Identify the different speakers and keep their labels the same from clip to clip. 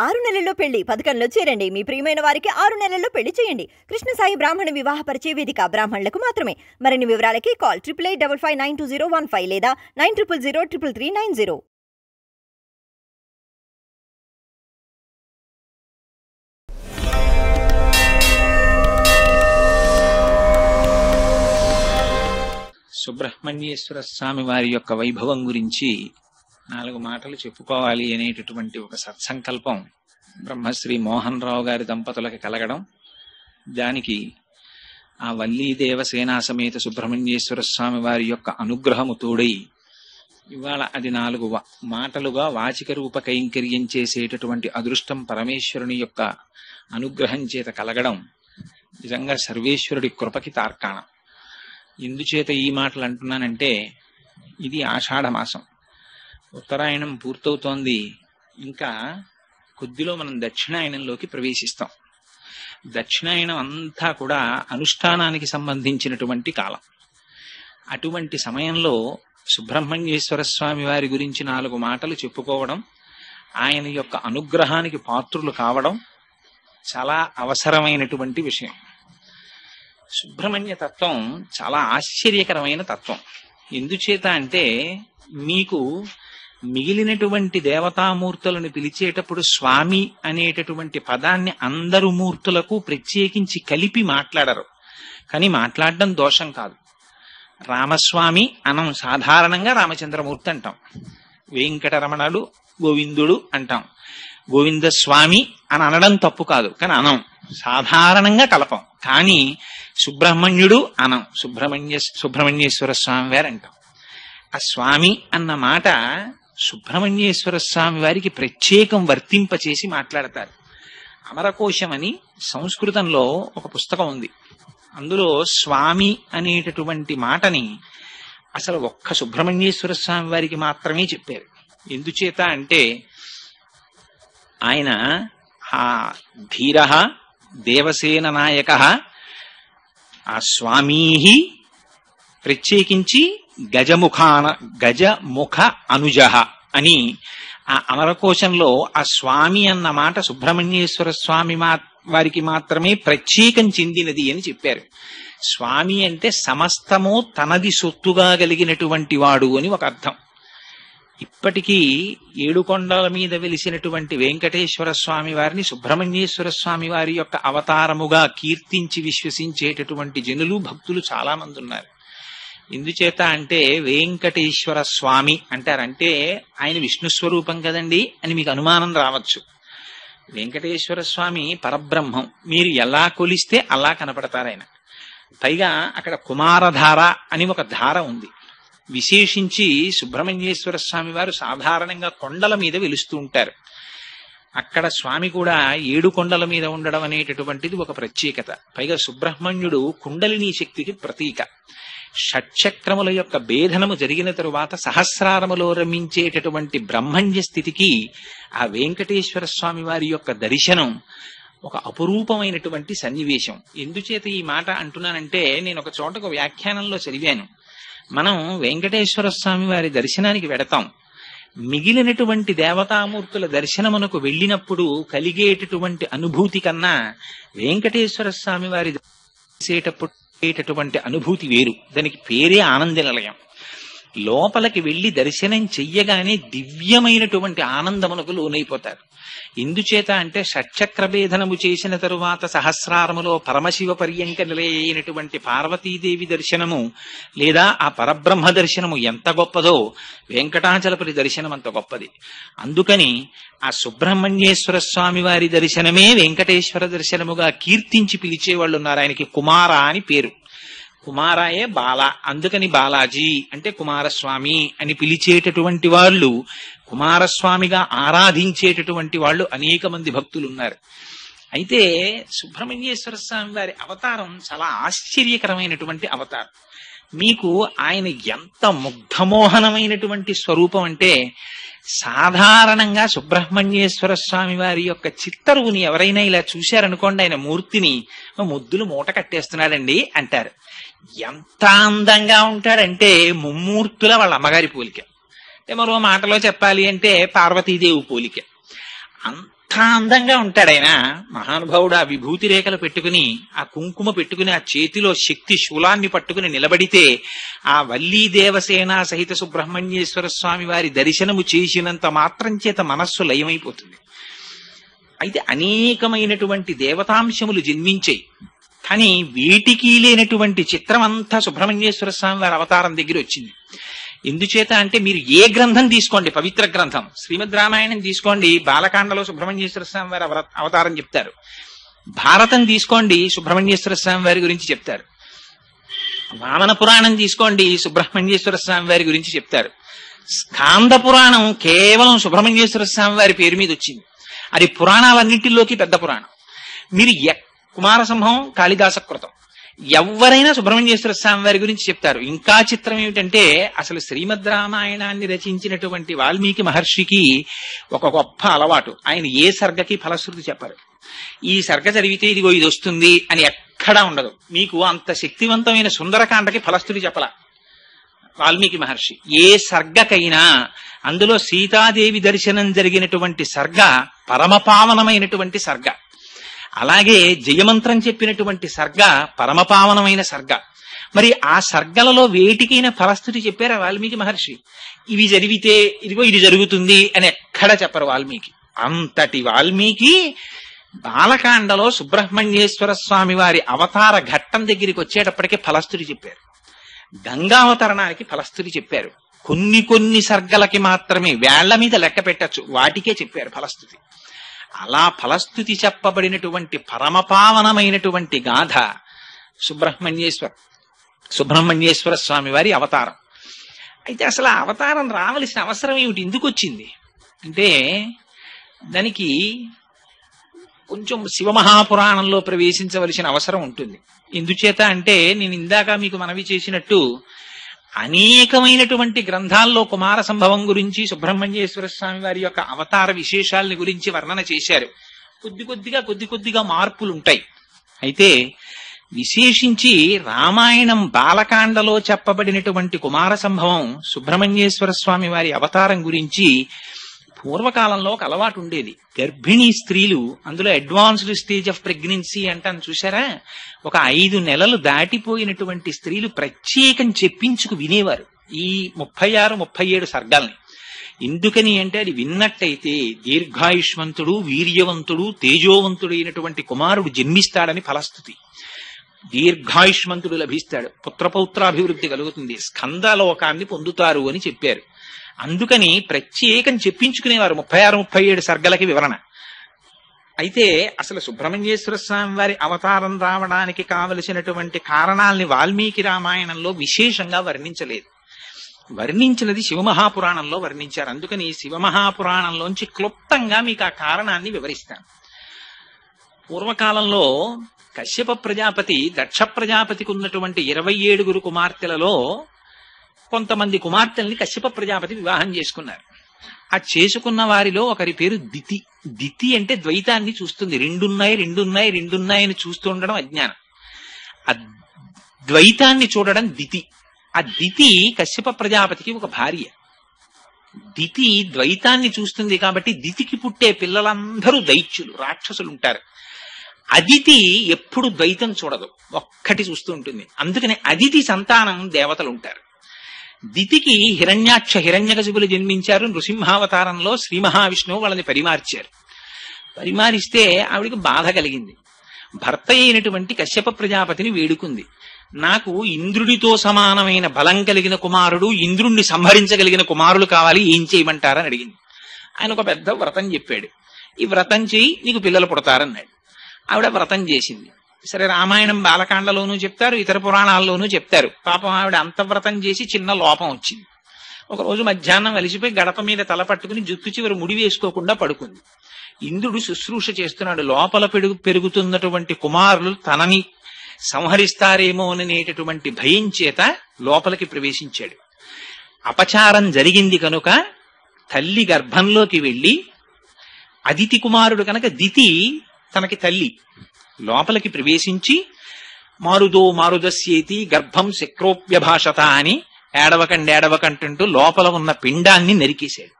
Speaker 1: 6 నెలల్లో పెళ్లి పథకంలో చేరండి. మీ ప్రియమైన వారికి 6 నెలల్లో పెళ్లి చేయండి. కృష్ణ సాయి బ్రాహ్మణ వివాహ పరిచయ వేదిక బ్రాహ్మణులకు మాత్రమే. మరిన్ని వివరాలకి కాల్ 8855592015 లేదా 9000033390.
Speaker 2: సుబ్రహ్మణ్యేశ్వర స్వామి వారి యొక్క వైభవం గురించి 4 మాటలు చెప్పుకోవాలి అనేటటువంటి ఒక సత్సంకల్పం బ్రహ్మశ్రీ మోహన్ రావు గారి దంపతులకు కలగడం, దానికి ఆ వల్లీ దేవసేనా సమేత సుబ్రహ్మణ్యేశ్వర స్వామి వారి యొక్క అనుగ్రహము తోడై ఇవాళ అది 4 మాటలుగా వాచిక రూప కైంకర్యం చేసేటటువంటి అదృష్టం పరమేశ్వరుని యొక్క అనుగ్రహం చేత కలగడం నిజంగా సర్వేశ్వరుడి కృపకి తార్కాణం. ఎందుచేత ఈ మాటలు అంటున్నానంటే, ఇది ఆషాఢమాసం, ఉత్తరాయణం పూర్తవుతోంది. ఇంకా కొద్దిలో మనం దక్షిణాయనంలోకి ప్రవేశిస్తాం. దక్షిణాయనం అంతా కూడా అనుష్ఠానానికి సంబంధించినటువంటి కాలం. అటువంటి సమయంలో సుబ్రహ్మణ్యేశ్వర స్వామి వారి గురించి 4 మాటలు చెప్పుకోవడం, ఆయన యొక్క అనుగ్రహానికి పాత్రులు కావడం చాలా అవసరమైనటువంటి విషయం. సుబ్రహ్మణ్య తత్వం చాలా ఆశ్చర్యకరమైన తత్వం. ఎందుచేత అంటే, మీకు మిగిలినటువంటి దేవతామూర్తులను పిలిచేటప్పుడు స్వామి అనేటటువంటి పదాన్ని అందరు మూర్తులకు ప్రత్యేకించి కలిపి మాట్లాడరు. కానీ మాట్లాడడం దోషం కాదు. రామస్వామి అనం, సాధారణంగా రామచంద్రమూర్తి అంటాం. వెంకటరమణుడు గోవిందుడు అంటాం. గోవిందస్వామి అని అనడం తప్పు కాదు, కానీ అనం, సాధారణంగా కలపం. కానీ సుబ్రహ్మణ్యుడు అనం, సుబ్రహ్మణ్యేశ్వర స్వామి వారు అంటాం. ఆ స్వామి అన్న మాట సుబ్రహ్మణ్యేశ్వర స్వామి వారికి ప్రత్యేకం వర్తింపచేసి మాట్లాడతారు. అమరకోశం అని సంస్కృతంలో ఒక పుస్తకం ఉంది. అందులో స్వామి అనేటటువంటి మాటని అసలు ఒక్క సుబ్రహ్మణ్యేశ్వర స్వామి వారికి మాత్రమే చెప్పారు. ఎందుచేత అంటే, ఆయన ఆ ధీర దేవసేన నాయక ఆ స్వామీ ప్రత్యేకించి గజముఖ అనుజ అని ఆ అమరకోశంలో ఆ స్వామి అన్న మాట సుబ్రహ్మణ్యేశ్వర స్వామి వారికి మాత్రమే ప్రత్యేకం చెందినది అని చెప్పారు. స్వామి అంటే సమస్తము తనది సొత్తుగా కలిగినటువంటి వాడు అని ఒక అర్థం. ఇప్పటికీ 7 కొండల మీద వెలిసినటువంటి వెంకటేశ్వర స్వామి వారిని సుబ్రహ్మణ్యేశ్వర స్వామి వారి యొక్క అవతారముగా కీర్తించి విశ్వసించేటటువంటి జనులు, భక్తులు చాలా మంది ఉన్నారు. ఎందుచేత అంటే, వెంకటేశ్వర స్వామి అంటారంటే ఆయన విష్ణు స్వరూపం కదండి అని మీకు అనుమానం రావచ్చు. వెంకటేశ్వర స్వామి పరబ్రహ్మం. మీరు ఎలా కొలిస్తే అలా కనపడతారు ఆయన. పైగా అక్కడ కుమారధార అని ఒక ధార ఉంది. విశేషించి సుబ్రహ్మణ్యేశ్వర స్వామి వారు సాధారణంగా కొండల మీద వెలుస్తూ ఉంటారు. అక్కడ స్వామి కూడా 7 కొండల మీద ఉండడం అనేటటువంటిది ఒక ప్రత్యేకత. పైగా సుబ్రహ్మణ్యుడు కుండలిని శక్తికి ప్రతీక. షట్చక్రముల యొక్క భేదనము జరిగిన తరువాత సహస్రారములో రమించేటటువంటి బ్రహ్మణ్య స్థితికి ఆ వెంకటేశ్వర స్వామి వారి యొక్క దర్శనం ఒక అపురూపమైనటువంటి సన్నివేశం. ఎందుచేత ఈ మాట అంటున్నానంటే, నేను ఒక చోట ఒక వ్యాఖ్యానంలో చదివాను. మనం వెంకటేశ్వర స్వామి వారి దర్శనానికి వెడతాం. మిగిలినటువంటి దేవతామూర్తుల దర్శనమునకు వెళ్ళినప్పుడు కలిగేటటువంటి అనుభూతి కన్నా వెంకటేశ్వర స్వామి వారి చేసేటప్పుడు అనుభూతి వేరు. దానికి పేరే ఆనంద నిలయం. లోపలికి వెళ్లి దర్శనం చెయ్యగానే దివ్యమైనటువంటి ఆనందమునకు లోనైపోతారు. ఎందుచేత అంటే, షట్చక్రభేదనము చేసిన తరువాత సహస్రారములో పరమశివ పర్యంక నిలయైనటువంటి పార్వతీదేవి దర్శనము లేదా ఆ పరబ్రహ్మ దర్శనము ఎంత గొప్పదో వెంకటాచలపతి దర్శనం అంత గొప్పది. అందుకని ఆ సుబ్రహ్మణ్యేశ్వర స్వామి వారి దర్శనమే వెంకటేశ్వర దర్శనముగా కీర్తించి పిలిచేవాళ్ళు ఉన్నారు. ఆయనకి కుమార అని పేరు. కుమారాయే బాల, అందుకని బాలాజీ అంటే కుమారస్వామి అని పిలిచేటటువంటి వాళ్ళు, కుమారస్వామిగా ఆరాధించేటటువంటి వాళ్ళు అనేక మంది భక్తులు ఉన్నారు. అయితే సుబ్రహ్మణ్యేశ్వర స్వామి వారి అవతారం చాలా ఆశ్చర్యకరమైనటువంటి అవతారం. మీకు ఆయన ఎంత ముగ్ధమోహనమైనటువంటి స్వరూపం అంటే, సాధారణంగా సుబ్రహ్మణ్యేశ్వర స్వామి వారి యొక్క చిత్తరువుని ఎవరైనా ఇలా చూశారనుకోండి, ఆయన మూర్తిని ముద్దులు మూట కట్టేస్తున్నాడండి అంటారు. ఎంత అందంగా ఉంటాడంటే ముమ్మూర్తుల వాళ్ళ అమ్మగారి పోలిక. అంటే మరో మాటలో చెప్పాలి అంటే పార్వతీదేవి పోలిక. అంత అందంగా ఉంటాడు ఆయన మహానుభావుడు. ఆ విభూతి రేఖలు పెట్టుకుని, ఆ కుంకుమ పెట్టుకుని, ఆ చేతిలో శక్తి శూలాన్ని పట్టుకుని నిలబడితే ఆ వల్లీ దేవసేన సహిత సుబ్రహ్మణ్యేశ్వర స్వామి వారి దర్శనము చేసినంత మాత్రం చేత మనస్సు లయమైపోతుంది. అయితే అనేకమైనటువంటి దేవతాంశములు జన్మించాయి. కానీ వీటికి లేనటువంటి చిత్రం అంతా సుబ్రహ్మణ్యేశ్వర స్వామి వారి అవతారం దగ్గర వచ్చింది. ఎందుచేత అంటే మీరు ఏ గ్రంథం తీసుకోండి, పవిత్ర గ్రంథం శ్రీమద్ రామాయణం తీసుకోండి, బాలకాండలో సుబ్రహ్మణ్యేశ్వర స్వామి వారి అవతారం చెప్తారు. భారతం తీసుకోండి, సుబ్రహ్మణ్యేశ్వర స్వామి వారి గురించి చెప్తారు. వామన పురాణం తీసుకోండి, సుబ్రహ్మణ్యేశ్వర స్వామి వారి గురించి చెప్తారు. స్కాంద పురాణం కేవలం సుబ్రహ్మణ్యేశ్వర స్వామి వారి పేరు మీద వచ్చింది. అది పురాణాలన్నింటిలోకి పెద్ద పురాణం. మీరు కుమార సంభవం, కాళిదాస కృతం, ఎవరైనా సుబ్రహ్మణ్యేశ్వర స్వామి వారి గురించి చెప్తారు. ఇంకా చిత్రం ఏమిటంటే అసలు శ్రీమద్ రామాయణాన్ని రచించినటువంటి వాల్మీకి మహర్షికి ఒక గొప్ప అలవాటు. ఆయన ఏ సర్గకి ఫలశ్రుతి చెప్పరు. ఈ సర్గ చదివితే ఇదిగో ఇది వస్తుంది అని ఎక్కడా ఉండదు. మీకు అంత శక్తివంతమైన సుందరకాండకి ఫలశ్రుతి చెప్పల వాల్మీకి మహర్షి. ఏ సర్గకైనా అందులో సీతాదేవి దర్శనం జరిగినటువంటి సర్గ పరమపావనమైనటువంటి సర్గ. అలాగే జయమంత్రం చెప్పినటువంటి సర్గ పరమపావనమైన సర్గ. మరి ఆ సర్గలలో వేటికైనా ఫలశ్రుతి చెప్పారా వాల్మీకి మహర్షి? ఇవి జరిగితే ఇదిగో ఇది జరుగుతుంది అని ఎక్కడ చెప్పరు వాల్మీకి. అంతటి వాల్మీకి బాలకాండలో సుబ్రహ్మణ్యేశ్వర స్వామి వారి అవతార ఘట్టం దగ్గరికి వచ్చేటప్పటికే ఫలశ్రుతి చెప్పారు. గంగావతరణానికి ఫలశ్రుతి చెప్పారు. కొన్ని సర్గలకి మాత్రమే వేళ్ల మీద లెక్క పెట్టచ్చు, వాటికే చెప్పారు ఫలశ్రుతి. అలా ఫలశ్రుతి చెప్పబడినటువంటి పరమపావనమైనటువంటి గాథ సుబ్రహ్మణ్యేశ్వర స్వామి వారి అవతారం. అయితే అసలు ఆ అవతారం రావలసిన అవసరం ఏమిటి, ఎందుకు వచ్చింది అంటే దానికి కొంచెం శివమహాపురాణంలో ప్రవేశించవలసిన అవసరం ఉంటుంది. ఎందుచేత అంటే నేను ఇందాక మీకు మనవి చేసినట్టు అనేకమైనటువంటి గ్రంథాల్లో కుమార సంభవం గురించి, సుబ్రహ్మణ్యేశ్వర స్వామి వారి యొక్క అవతార విశేషాలని గురించి వర్ణన చేశారు. కొద్ది కొద్దిగా మార్పులు ఉంటాయి. అయితే విశేషించి రామాయణం బాలకాండలో చెప్పబడినటువంటి కుమార సంభవం సుబ్రహ్మణ్యేశ్వర స్వామి వారి అవతారం గురించి పూర్వకాలంలో ఒక అలవాటు ఉండేది. గర్భిణీ స్త్రీలు, అందులో అడ్వాన్స్డ్ స్టేజ్ ఆఫ్ ప్రెగ్నెన్సీ అంటాను చూసారా, ఒక 5 నెలలు దాటిపోయినటువంటి స్త్రీలు ప్రత్యేకం చెప్పించుకు వినేవారు ఈ 36, 37 సర్గాల్ని. ఎందుకని అంటే అది విన్నట్టయితే దీర్ఘాయుష్మంతుడు, వీర్యవంతుడు, తేజోవంతుడైనటువంటి కుమారుడు జన్మిస్తాడని ఫలశ్రుతి. దీర్ఘాయుష్మంతుడు లభిస్తాడు, పుత్రపౌత్రాభివృద్ధి కలుగుతుంది, స్కందలోకాన్ని పొందుతారు అని చెప్పారు. అందుకని ప్రత్యేకం చెప్పించుకునేవారు 36, 37 సర్గలకి వివరణ. అయితే అసలు సుబ్రహ్మణ్యేశ్వర స్వామి వారి అవతారం రావడానికి కావలసినటువంటి కారణాల్ని వాల్మీకి రామాయణంలో విశేషంగా వర్ణించలేదు. వర్ణించినది శివమహాపురాణంలో వర్ణించారు. అందుకని శివమహాపురాణంలోంచి క్లుప్తంగా మీకు ఆ కారణాన్ని వివరిస్తాను. పూర్వకాలంలో కశ్యప ప్రజాపతి దక్ష ప్రజాపతికి ఉన్నటువంటి 27 కుమార్తెలలో కొంతమంది కుమార్తెల్ని కశ్యప ప్రజాపతి వివాహం చేసుకున్నారు. ఆ చేసుకున్న వారిలో ఒకరి పేరు దితి. దితి అంటే ద్వైతాన్ని చూస్తుంది. రెండున్నాయి అని చూస్తూ ఉండడం అజ్ఞానం. ఆ ద్వైతాన్ని చూడడం దితి. ఆ దితి కశ్యప ప్రజాపతికి ఒక భార్య. దితి ద్వైతాన్ని చూస్తుంది కాబట్టి దితికి పుట్టే పిల్లలందరూ దైత్యులు, రాక్షసులు ఉంటారు. అదితి ఎప్పుడు ద్వైతం చూడదు, ఒక్కటి చూస్తూ ఉంటుంది. అందుకని అదితి సంతానం దేవతలు ఉంటారు. దితికి హిరణ్యకశిపులు జన్మించారు. నృసింహావతారంలో శ్రీ మహావిష్ణువు వాళ్ళని పరిమార్చారు. పరిమారిస్తే ఆవిడికి బాధ కలిగింది. భర్త అయినటువంటి కశ్యప ప్రజాపతిని వేడుకుంది. నాకు ఇంద్రుడితో సమానమైన బలం కలిగిన కుమారుడు, ఇంద్రుణ్ణి సంహరించగలిగిన కుమారులు కావాలి, ఏం చేయమంటారని అడిగింది. ఆయన ఒక పెద్ద వ్రతం చెప్పాడు. ఈ వ్రతం చేయి, నీకు పిల్లలు పుడతారన్నాడు. ఆవిడ వ్రతం చేసింది. సరే, రామాయణం బాలకాండలోనూ చెప్తారు, ఇతర పురాణాల్లోనూ చెప్తారు. పాపం ఆవిడ అంతవ్రతం చేసి చిన్న లోపం వచ్చింది. ఒకరోజు మధ్యాహ్నం అలిసిపోయి గడప మీద తల పట్టుకుని జుట్టు చివరి ముడి వేసుకోకుండా పడుకుంది. ఇంద్రుడు శుశ్రూష చేస్తున్నాడు. లోపల పెరుగుతున్నటువంటి కుమారులు తనని సంహరిస్తారేమోననేటటువంటి భయం చేత లోపలికి ప్రవేశించాడు. అపచారం జరిగింది కనుక తల్లి గర్భంలోకి వెళ్లి, అదితి కుమారుడు కనుక దితి తనకి తల్లి, లోపలికి ప్రవేశించి మారుదస్యేతి గర్భం శక్రోప్యభాషత అని ఏడవకంటూ లోపల ఉన్న పిండాన్ని నరికేశాడు.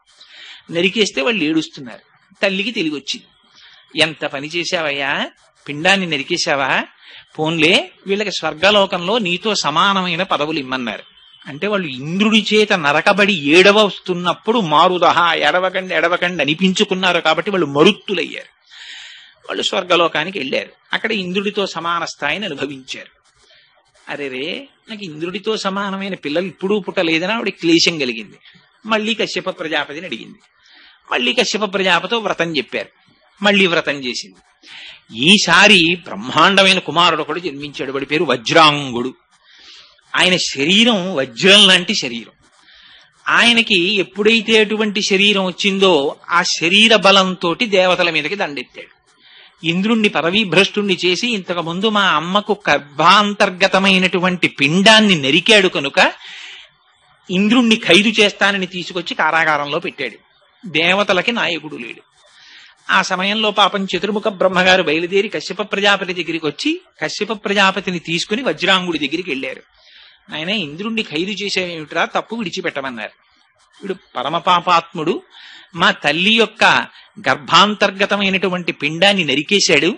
Speaker 2: నరికేస్తే వాళ్ళు ఏడుస్తున్నారు. తల్లికి తెలివొచ్చింది. ఎంత పని చేశావయ్యా, పిండాన్ని నరికేశావా, పోన్లే వీళ్ళకి స్వర్గలోకంలో నీతో సమానమైన పదవులు ఇమ్మన్నారు. అంటే వాళ్ళు ఇంద్రుడి చేత నరకబడి వస్తున్నప్పుడు మారుదహ ఎడవకండి ఎడవకండి అనిపించుకున్నారు కాబట్టి వాళ్ళు మరుత్తులయ్యారు. వాళ్ళు స్వర్గలోకానికి వెళ్ళారు. అక్కడ ఇంద్రుడితో సమాన స్థాయిని అనుభవించారు. అరేరే, నాకు ఇంద్రుడితో సమానమైన పిల్లలు ఇప్పుడు పుట్టలేదని ఆవిడ క్లేశం కలిగింది. మళ్ళీ కశ్యప ప్రజాపతిని అడిగింది. మళ్ళీ కశ్యప ప్రజాపతితో వ్రతం చెప్పారు. మళ్ళీ వ్రతం చేసింది. ఈసారి బ్రహ్మాండమైన కుమారుడు ఒకడు జన్మించాడు. వాడి పేరు వజ్రాంగుడు. ఆయన శరీరం వజ్రం లాంటి శరీరం. ఆయనకి ఎప్పుడైతే అటువంటి శరీరం వచ్చిందో ఆ శరీర బలంతో దేవతల మీదకి దండెత్తాడు. ఇంద్రుణ్ణి పరవీభ్రష్టుణ్ణి చేసి ఇంతకు ముందు మా అమ్మకు గర్భాంతర్గతమైనటువంటి పిండాన్ని నరికాడు కనుక ఇంద్రుణ్ణి ఖైదు చేస్తానని తీసుకొచ్చి కారాగారంలో పెట్టాడు. దేవతలకి నాయకుడు లేడు. ఆ సమయంలో పాపం చతుర్ముఖ బ్రహ్మగారు బయలుదేరి కశ్యప ప్రజాపతి దగ్గరికి వచ్చి కశ్యప ప్రజాపతిని తీసుకుని వజ్రాంగుడి దగ్గరికి వెళ్ళారు. ఆయన ఇంద్రుణ్ణి ఖైదు చేసేమిట్రా, తప్పు విడిచిపెట్టమన్నారు. వీడు పరమపాపాత్ముడు, మా తల్లి యొక్క గర్భాంతర్గతమైనటువంటి పిండాన్ని నరికేశాడు.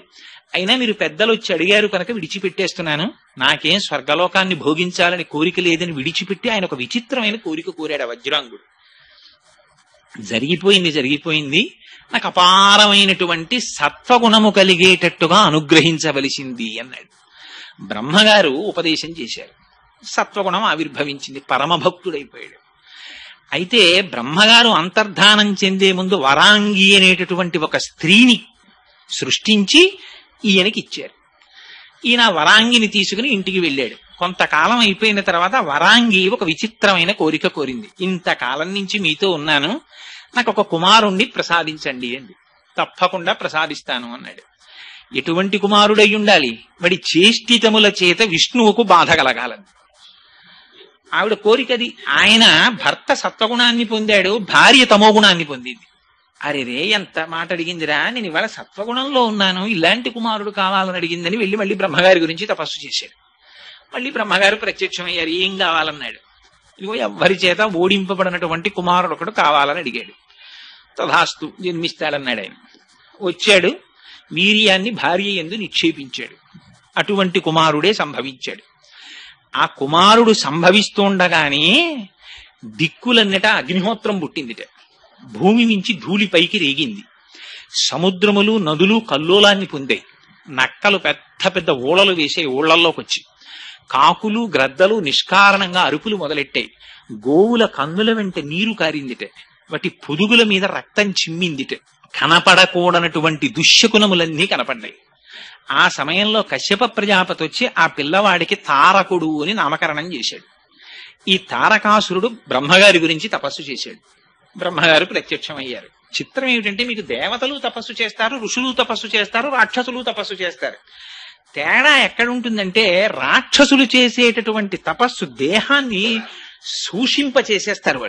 Speaker 2: అయినా మీరు పెద్దలు వచ్చి అడిగారు కనుక విడిచిపెట్టేస్తున్నాను. నాకేం స్వర్గలోకాన్ని భోగించాలని కోరిక లేదని విడిచిపెట్టి ఆయన ఒక విచిత్రమైన కోరిక కోరాడు వజ్రాంగుడు. జరిగిపోయింది, నాకు అపారమైనటువంటి సత్వగుణము కలిగేటట్టుగా అనుగ్రహించవలసింది అన్నాడు. బ్రహ్మగారు ఉపదేశం చేశారు. సత్వగుణం ఆవిర్భవించింది. పరమభక్తుడైపోయాడు. అయితే బ్రహ్మగారు అంతర్ధానం చెందే ముందు వరాంగి అనేటటువంటి ఒక స్త్రీని సృష్టించి ఈయనకి ఇచ్చారు. ఈయన వరాంగిని తీసుకుని ఇంటికి వెళ్ళాడు. కొంతకాలం అయిపోయిన తర్వాత వరాంగి ఒక విచిత్రమైన కోరిక కోరింది. ఇంతకాలం నుంచి మీతో ఉన్నాను, నాకు ఒక కుమారుణ్ణి ప్రసాదించండి అంది. తప్పకుండా ప్రసాదిస్తాను అన్నాడు. ఎటువంటి కుమారుడై ఉండాలి? వాడి చేష్టితముల చేత విష్ణువుకు బాధ కలగాలని ఆవిడ కోరికది. ఆయన భర్త సత్వగుణాన్ని పొందాడు, భార్య తమోగుణాన్ని పొందింది. అరేరే, ఎంత మాట అడిగిందిరా, నేను ఇవాళ సత్వగుణంలో ఉన్నాను, ఇలాంటి కుమారుడు కావాలని అడిగిందని వెళ్ళి మళ్ళీ బ్రహ్మగారి గురించి తపస్సు చేశాడు. మళ్ళీ బ్రహ్మగారు ప్రత్యక్షమయ్యారు. ఏం కావాలన్నాడు. ఇదిగో ఎవ్వరి చేత ఓడింపబడినటువంటి కుమారుడు ఒకడు కావాలని అడిగాడు. తథాస్తు, జన్మిస్తాడన్నాడు. ఆయన వచ్చాడు, వీర్యాన్ని భార్య యందు నిక్షేపించాడు. అటువంటి కుమారుడే సంభవించాడు. ఆ కుమారుడు సంభవిస్తుండగానే దిక్కులన్నట అగ్నిహోత్రం పుట్టిందిట. భూమి నుంచి ధూళి పైకి రేగింది. సముద్రములు నదులు కల్లోలాన్ని పొందాయి. నక్కలు పెద్ద పెద్ద ఊళలు వేసే ఊళ్లల్లోకి వచ్చి కాకులు గ్రద్దలు నిష్కారణంగా అరుపులు మొదలెట్టాయి. గోవుల కన్నుల వెంట నీరు కారిందిట. వాటి పొదుగుల మీద రక్తం చిమ్మిందిట. కనపడకూడనటువంటి దుశ్శకునములన్నీ కనపడ్డాయి. ఆ సమయంలో కశ్యప ప్రజాపతి వచ్చి ఆ పిల్లవాడికి తారకుడు అని నామకరణం చేశాడు. ఈ తారకాసురుడు బ్రహ్మగారి గురించి తపస్సు చేశాడు. బ్రహ్మగారు ప్రత్యక్షమయ్యారు. చిత్రం ఏమిటంటే, మీకు దేవతలు తపస్సు చేస్తారు, ఋషులు తపస్సు చేస్తారు, రాక్షసులు తపస్సు చేస్తారు. తేడా ఎక్కడుంటుందంటే, రాక్షసులు చేసేటటువంటి తపస్సు దేహాన్ని సూషింప చేసేస్తారు.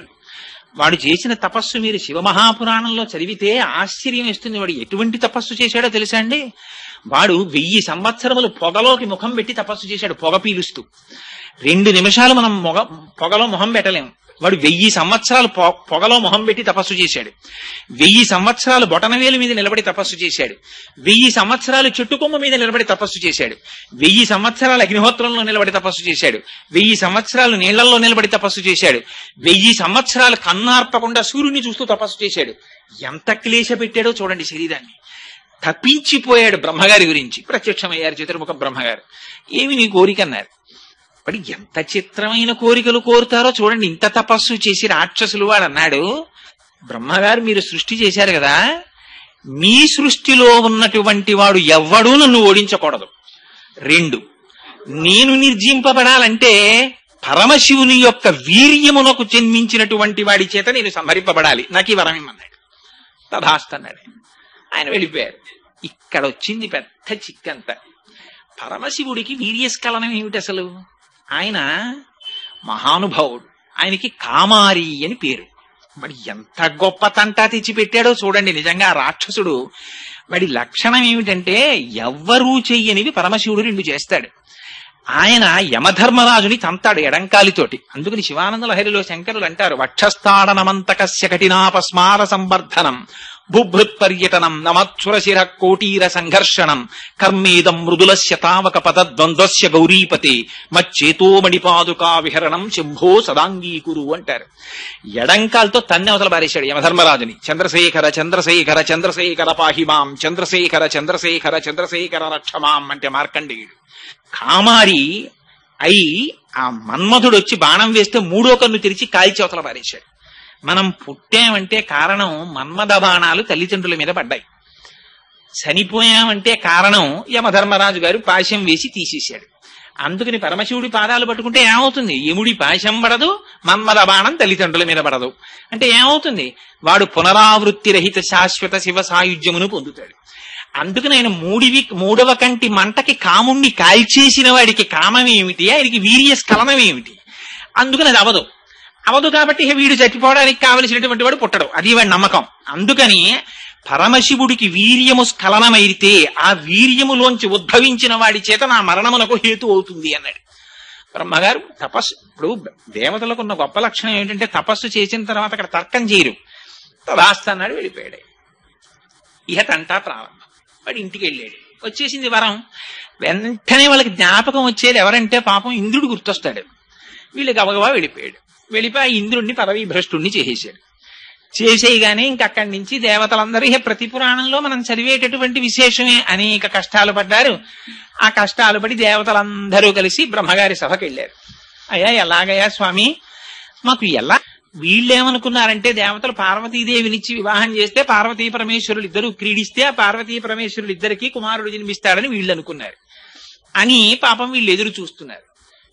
Speaker 2: వాడు చేసిన తపస్సు మీరు శివమహాపురాణంలో చదివితే ఆశ్చర్యం వేస్తుంది. వాడు ఎటువంటి తపస్సు చేశాడో తెలుసా అండి? వాడు 1000 సంవత్సరములు పొగలోకి ముఖం పెట్టి తపస్సు చేశాడు. పొగ పీలుస్తూ 2 నిమిషాలు మనం పొగలో మొహం పెట్టలేము. వాడు 1000 సంవత్సరాలు పొగలో మొహం పెట్టి తపస్సు చేశాడు. 1000 సంవత్సరాలు బొటనవేలు మీద నిలబడి తపస్సు చేశాడు. 1000 సంవత్సరాలు చెట్టుకొమ్మ మీద నిలబడి తపస్సు చేశాడు. 1000 సంవత్సరాలు అగ్నిహోత్రంలో నిలబడి తపస్సు చేశాడు. 1000 సంవత్సరాలు నీళ్లలో నిలబడి తపస్సు చేశాడు. 1000 సంవత్సరాలు కన్నార్పకుండా సూర్యుని చూస్తూ తపస్సు చేశాడు. ఎంత క్లేశ పెట్టాడో చూడండి శరీరాన్ని. తప్పించిపోయాడు. బ్రహ్మగారి గురించి ప్రత్యక్షమయ్యారు చతుర్ముఖ బ్రహ్మగారు. ఏమి నీ కోరిక అన్నారు. మరి ఎంత చిత్రమైన కోరికలు కోరుతారో చూడండి. ఇంత తపస్సు చేసి రాక్షసులు వాడు అన్నాడు, బ్రహ్మగారు మీరు సృష్టి చేశారు కదా, మీ సృష్టిలో ఉన్నటువంటి వాడు ఎవ్వడూ నన్ను ఓడించకూడదు. 2, నేను నిర్జింపబడాలంటే పరమశివుని యొక్క వీర్యమునకు జన్మించినటువంటి వాడి చేత నేను సంహరింపబడాలి. నాకు ఈ వరం ఇమ్మన్నాడు. తథాస్తన్నాడు. ఆయన వెళ్ళిపోయారు. ఇక్కడ వచ్చింది పెద్ద చిక్కంత. పరమశివుడికి వీర్యస్ఖలనం ఏమిటి అసలు? ఆయన మహానుభావుడు. ఆయనకి కామారి అని పేరు. మరి ఎంత గొప్ప తంటా తెచ్చిపెట్టాడో చూడండి. నిజంగా రాక్షసుడు వాడి లక్షణం ఏమిటంటే, ఎవ్వరూ చెయ్యనివి పరమశివుడు 2 చేస్తాడు. ఆయన యమధర్మరాజుని తంతాడు ఎడంకాలితోటి. అందుకని శివానంద లహరిలో శంకరులు అంటారు, వక్షస్థాడనమంతకస్య కఠినాపస్మార సంవర్ధనం బుభృత్ పర్యటనం నమత్సురశిర కోటీర సంఘర్షణం కర్మేదం మృదులస్య తావక పదద్వంద్వస్య గౌరీపతే మచ్చేతో మణిపాదుకా విహరణం శంభో సదాంగీకురు అంటారు. ఎడంకాలతో తన్ని అవతల బారేశాడు యమధర్మరాజుని. చంద్రశేఖర చంద్రశేఖర చంద్రశేఖర పాహిమాం చంద్రశేఖర చంద్రశేఖర చంద్రశేఖర రక్షమాం అంటే మార్కండేయుడు. కామారి అయి ఆ మన్మధుడు వచ్చి బాణం వేస్తే మూడో కన్ను తెరిచి కాల్చి అవతల పారేశాడు. మనం పుట్టామంటే కారణం మన్మథ బాణాలు తల్లిదండ్రుల మీద పడ్డాయి. చనిపోయామంటే కారణం యమధర్మరాజు గారు పాశం వేసి తీసేశాడు. అందుకని పరమశివుడి పాదాలు పట్టుకుంటే ఏమవుతుంది? యముడి పాశం పడదు, మన్మథ బాణం తల్లిదండ్రుల మీద పడదు. అంటే ఏమవుతుంది? వాడు పునరావృత్తి రహిత శాశ్వత శివ సాయుధ్యమును పొందుతాడు. అందుకని ఆయన మూడవ కంటి మంటకి కాముణ్ణి కాల్చేసిన వాడికి కామమేమిటి, ఆయనకి వీర్యస్ఖలనమేమిటి? అందుకని అది అవదు కాబట్టి వీడు చచ్చిపోవడానికి కావలసినటువంటి వాడు పుట్టడు. అది వాడి నమ్మకం. అందుకని పరమశివుడికి వీర్యము స్ఖలనమైతే ఆ వీర్యములోంచి ఉద్భవించిన వాడి చేత నా మరణమునకు హేతు అవుతుంది అన్నాడు బ్రహ్మగారు. తపస్సు ఇప్పుడు దేవతలకు ఉన్న గొప్ప లక్షణం ఏంటంటే తపస్సు చేసిన తర్వాత అక్కడ తర్కం చేయరు. తదాస్త అన్నాడు, వెళ్ళిపోయాడు. ఇహ తంటా ప్రారంభం. వాడు ఇంటికి వెళ్ళాడు. వచ్చేసింది వరం. వెంటనే వాళ్ళకి జ్ఞాపకం వచ్చేది ఎవరంటే పాపం ఇంద్రుడు గుర్తొస్తాడు. వీళ్ళు గబగబా వెళ్ళిపోయాడు. వెళ్ళిపోయి ఇంద్రుడిని పదవీ భ్రష్టుణ్ణి చేసేశాడు. చేసేయగానే ఇంకక్కడి నుంచి దేవతలందరూ ప్రతి పురాణంలో మనం చదివేటటువంటి విశేషమే అనేక కష్టాలు పడ్డారు. ఆ కష్టాలు పడి దేవతలందరూ కలిసి బ్రహ్మగారి సభకి వెళ్ళారు. అయ్యా ఎలాగయ్యా స్వామి మాకు ఎలా? వీళ్ళేమనుకున్నారంటే దేవతలు పార్వతీదేవినిచ్చి వివాహం చేస్తే పార్వతీ పరమేశ్వరులు ఇద్దరు క్రీడిస్తే ఆ పార్వతీ పరమేశ్వరులు ఇద్దరికి కుమారుడు జన్మిస్తాడని వీళ్ళు అనుకున్నారు అని పాపం వీళ్ళు ఎదురు చూస్తున్నారు.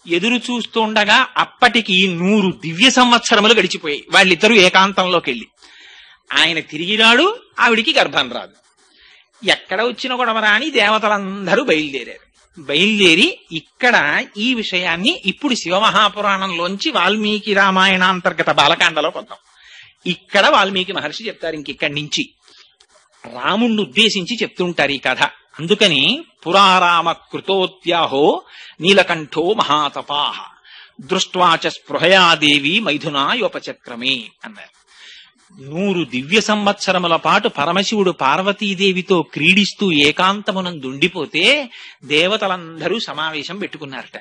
Speaker 2: ఎదురు చూస్తుండగా అప్పటికి 100 దివ్య సంవత్సరములు గడిచిపోయాయి. వాళ్ళిద్దరూ ఏకాంతంలోకి వెళ్ళి ఆయన తిరిగిరాడు, ఆవిడికి గర్భం రాదు. ఎక్కడ వచ్చిన గొడవరా అని దేవతలందరూ బయలుదేరారు. బయలుదేరి ఇక్కడ ఈ విషయాన్ని ఇప్పుడు శివమహాపురాణంలోంచి వాల్మీకి రామాయణాంతర్గత బాలకాండలో పొందాం. ఇక్కడ వాల్మీకి మహర్షి చెప్తారు. ఇంకిక్కడి నుంచి రాముణ్ణి ఉద్దేశించి చెప్తుంటారు ఈ కథ. అందుకని పురారామ కృతోద్యాహో నీలకంఠో మహాతపాహ దృష్ట్వాచ స్పృహయాదేవి మైథునాయోపచక్రమే అన్నారు. 100 దివ్య సంవత్సరముల పాటు పరమశివుడు పార్వతీదేవితో క్రీడిస్తూ ఏకాంతమునందుండిపోతే దేవతలందరూ సమావేశం పెట్టుకున్నారట.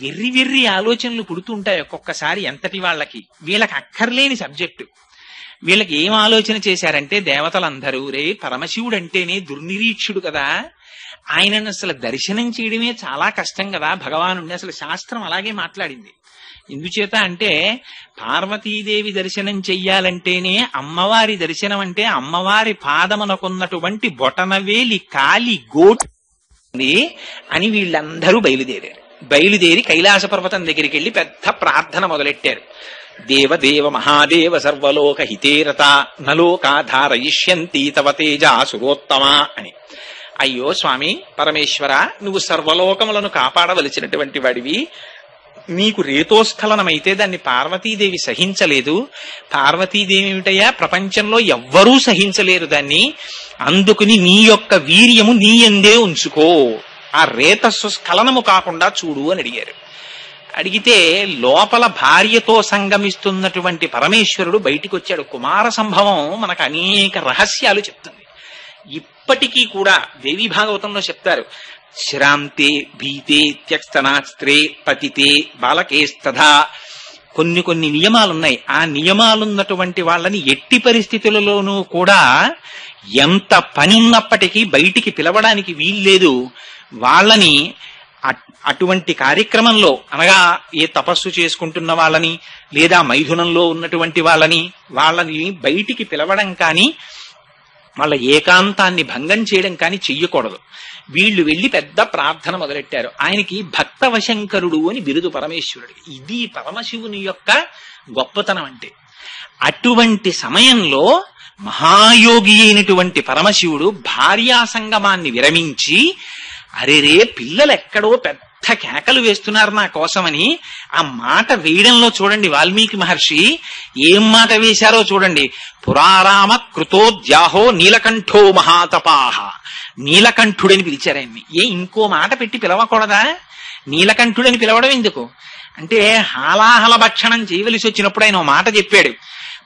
Speaker 2: వెర్రి వెర్రి ఆలోచనలు పుడుతుంటాయి ఒక్కొక్కసారి ఎంతటి వాళ్ళకి. వీళ్ళకి అక్కర్లేని సబ్జెక్టు. వీళ్ళకి ఏం ఆలోచన చేశారంటే దేవతలందరూ రే పరమశివుడు అంటేనే దుర్నిరీక్షుడు కదా, ఆయనను అసలు దర్శనం చేయడమే చాలా కష్టం కదా భగవానుడిని. అసలు శాస్త్రం అలాగే మాట్లాడింది. ఎందుచేత అంటే పార్వతీదేవి దర్శనం చెయ్యాలంటేనే అమ్మవారి దర్శనం అంటే అమ్మవారి పాదమునకున్నటువంటి బొటనవేలి కాలి గోటు అని వీళ్ళందరూ బయలుదేరి కైలాస పర్వతం దగ్గరికి వెళ్లి పెద్ద ప్రార్థన మొదలెట్టారు. దేవదేవ మహాదేవ సర్వలోక హితేరత నలోకాధారయిష్యంతి తవ తేజ సురోత్తమా అని. అయ్యో స్వామి పరమేశ్వర, నువ్వు సర్వలోకములను కాపాడవలసినటువంటి వాడివి. నీకు రేతోస్ఖలనమైతే దాన్ని పార్వతీదేవి సహించలేదు. పార్వతీదేవి ఏమిటయ్యా, ప్రపంచంలో ఎవ్వరూ సహించలేరు దాన్ని. అందుకుని నీ యొక్క వీర్యము నీ యందే ఉంచుకో, ఆ రేతస్సు స్ఖలనము కాకుండా చూడు అని అడిగారు. అడిగితే లోపల భార్యతో సంగమిస్తున్నటువంటి పరమేశ్వరుడు బయటికి వచ్చాడు. కుమార సంభవం మనకు అనేక రహస్యాలు చెప్తుంది. ఇప్పటికీ కూడా దేవీ భాగవతంలో చెప్తారు, శ్రాంతే భీతే త్యక్స్తనాస్త్రే పతితే బాలకేస్తథా. కొన్ని నియమాలున్నాయి. ఆ నియమాలున్నటువంటి వాళ్ళని ఎట్టి పరిస్థితులలోనూ కూడా ఎంత పని ఉన్నప్పటికీ బయటికి పిలవడానికి వీల్లేదు. వాళ్ళని అటువంటి కార్యక్రమంలో అనగా ఏ తపస్సు చేసుకుంటున్న వాళ్ళని లేదా మైథునంలో ఉన్నటువంటి వాళ్ళని బయటికి పిలవడం కానీ వాళ్ళ ఏకాంతాన్ని భంగం చేయడం కానీ చెయ్యకూడదు. వీళ్ళు వెళ్లి పెద్ద ప్రార్థన మొదలెట్టారు. ఆయనకి భక్తవశంకరుడు అని బిరుదు పరమేశ్వరుడికి. ఇది పరమశివుని యొక్క గొప్పతనం అంటే. అటువంటి సమయంలో మహాయోగి అయినటువంటి పరమశివుడు భార్యా సంగమాన్ని విరమించి అరేరే పిల్లలు ఎక్కడో పెద్ద కేకలు వేస్తున్నారు నా కోసమని ఆ మాట వేయడంలో చూడండి వాల్మీకి మహర్షి ఏం మాట వేశారో చూడండి. పురారామ కృతోద్యాహో నీలకంఠో మహాతపాహ. నీలకంఠుడని పిలిచారు ఆయన్ని. ఇంకో మాట పెట్టి పిలవకూడదా? నీలకంఠుడని పిలవడం ఎందుకు అంటే హాలాహల భక్షణం చేయవలసి వచ్చినప్పుడు ఆయన మాట చెప్పాడు.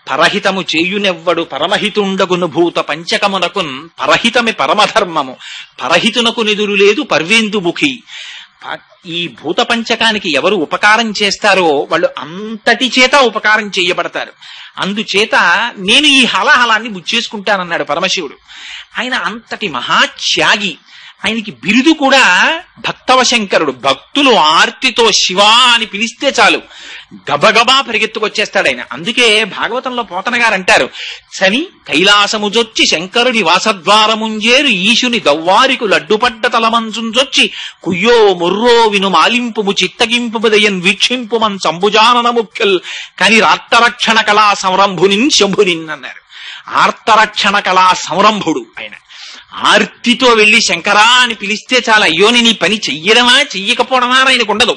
Speaker 2: పరహితము చేయునెవ్వడు పరమహితుండగును భూత పంచకమునకున్ పరహితమి పరమధర్మము పరహితునకు నిదురు లేదు పర్వేందుముఖి. ఈ భూత పంచకానికి ఎవరు ఉపకారం చేస్తారో వాళ్ళు అంతటి చేత ఉపకారం చేయబడతారు. అందుచేత నేను ఈ హలాహలాన్ని బుచ్చేసుకుంటానన్నాడు పరమశివుడు. ఆయన అంతటి మహాత్యాగి. ఆయనకి బిరుదు కూడా భక్తవశంకరుడు. భక్తులు ఆర్తితో శివా అని పిలిస్తే చాలు గబగబా పరిగెత్తుకొచ్చేస్తాడు ఆయన. అందుకే భాగవతంలో పోతన గారు అంటారు, చని కైలాసముజొచ్చి శంకరుడి వాసద్వారముంజేరు ఈశుని దవ్వారికు లడ్డుపడ్డ తలమంచుంజొచ్చి కుయ్యో ముర్రో విను మాలింపుము చిత్తగింపుదయన్ వీక్షింపుమన్ సంభుజానన ముఖ్యుల్ కని ఆర్తరక్షణ కళా సంరంభునిన్ శంభునిన్ అన్నారు. ఆర్తరక్షణ కళా సంరంభుడు ఆయన. ఆర్తితో వెళ్లి శంకరా అని పిలిస్తే చాలా, అయ్యో నేను ఈ పని చెయ్యడమా చెయ్యకపోవడమా అని ఆయనకు ఉండదు.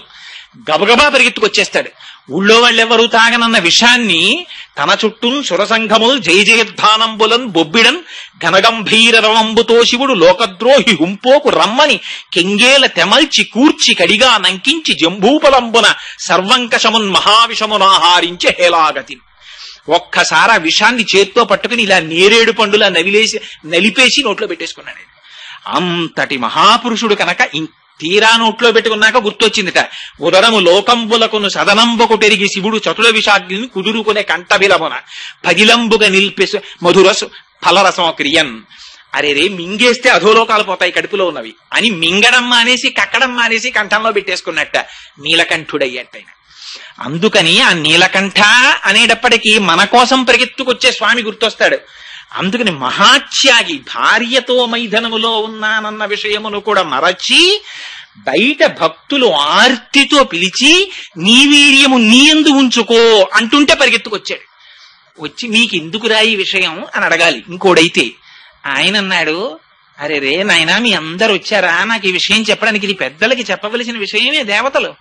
Speaker 2: గబగబా పరిగెత్తుకొచ్చేస్తాడు. ఊళ్ళో వాళ్ళెవరూ తాగనన్న విషయాన్ని తన చుట్టూ సురసంఘములు జయ జయద్ధానంబులన్ బొబ్బిడన్ ఘనగంభీర రవంబుతో శివుడు లోకద్రోహి హుంపోకు రమ్మని కెంగేల తెమల్చి కూర్చి కడిగా నంకించి జంబూపలంబున సర్వంకషమున్ మహావిషమునాహారించి హేలాగతి. ఒక్కసారి ఆ విషాన్ని చేత్తో పట్టుకుని ఇలా నేరేడు పండులా నలిపేసి నోట్లో పెట్టేసుకున్నాడు. అంతటి మహాపురుషుడు కనుక తీరా నోట్లో పెట్టుకున్నాక గుర్తొచ్చిందిట, ఉదరము లోకంబులకును సదనంబుకు పెరిగి శివుడు చతుల విషాగ్ని కుదురుకునే కంఠబిలమున పదిలంబుగా నిల్పేసు మధురసు ఫలరసం క్రియన్. అరే రే మింగేస్తే అధోలోకాలు పోతాయి కడుపులో ఉన్నవి అని మింగడం మానేసి కక్కడం మానేసి కంఠంలో పెట్టేసుకున్నట్ట నీలకంఠుడయ్యట్టయిన. అందుకని ఆ నీలకంఠ అనేటప్పటికీ మన కోసం పరిగెత్తుకొచ్చే స్వామి గుర్తొస్తాడు. అందుకని మహాత్యాగి. భార్యతో మైథనములో ఉన్నానన్న విషయమును కూడా మరచి బయట భక్తులు ఆర్తితో పిలిచి నీ వీర్యము నీ యందు ఉంచుకో అంటుంటే పరిగెత్తుకొచ్చాడు. వచ్చి నీకెందుకురా ఈ విషయం అని అడగాలి ఇంకోడైతే. ఆయన అన్నాడు, అరే రే నాయనా మీ అందరు వచ్చారా, నాకు ఈ విషయం చెప్పడానికి, ఇది పెద్దలకి చెప్పవలసిన విషయమే. దేవతలు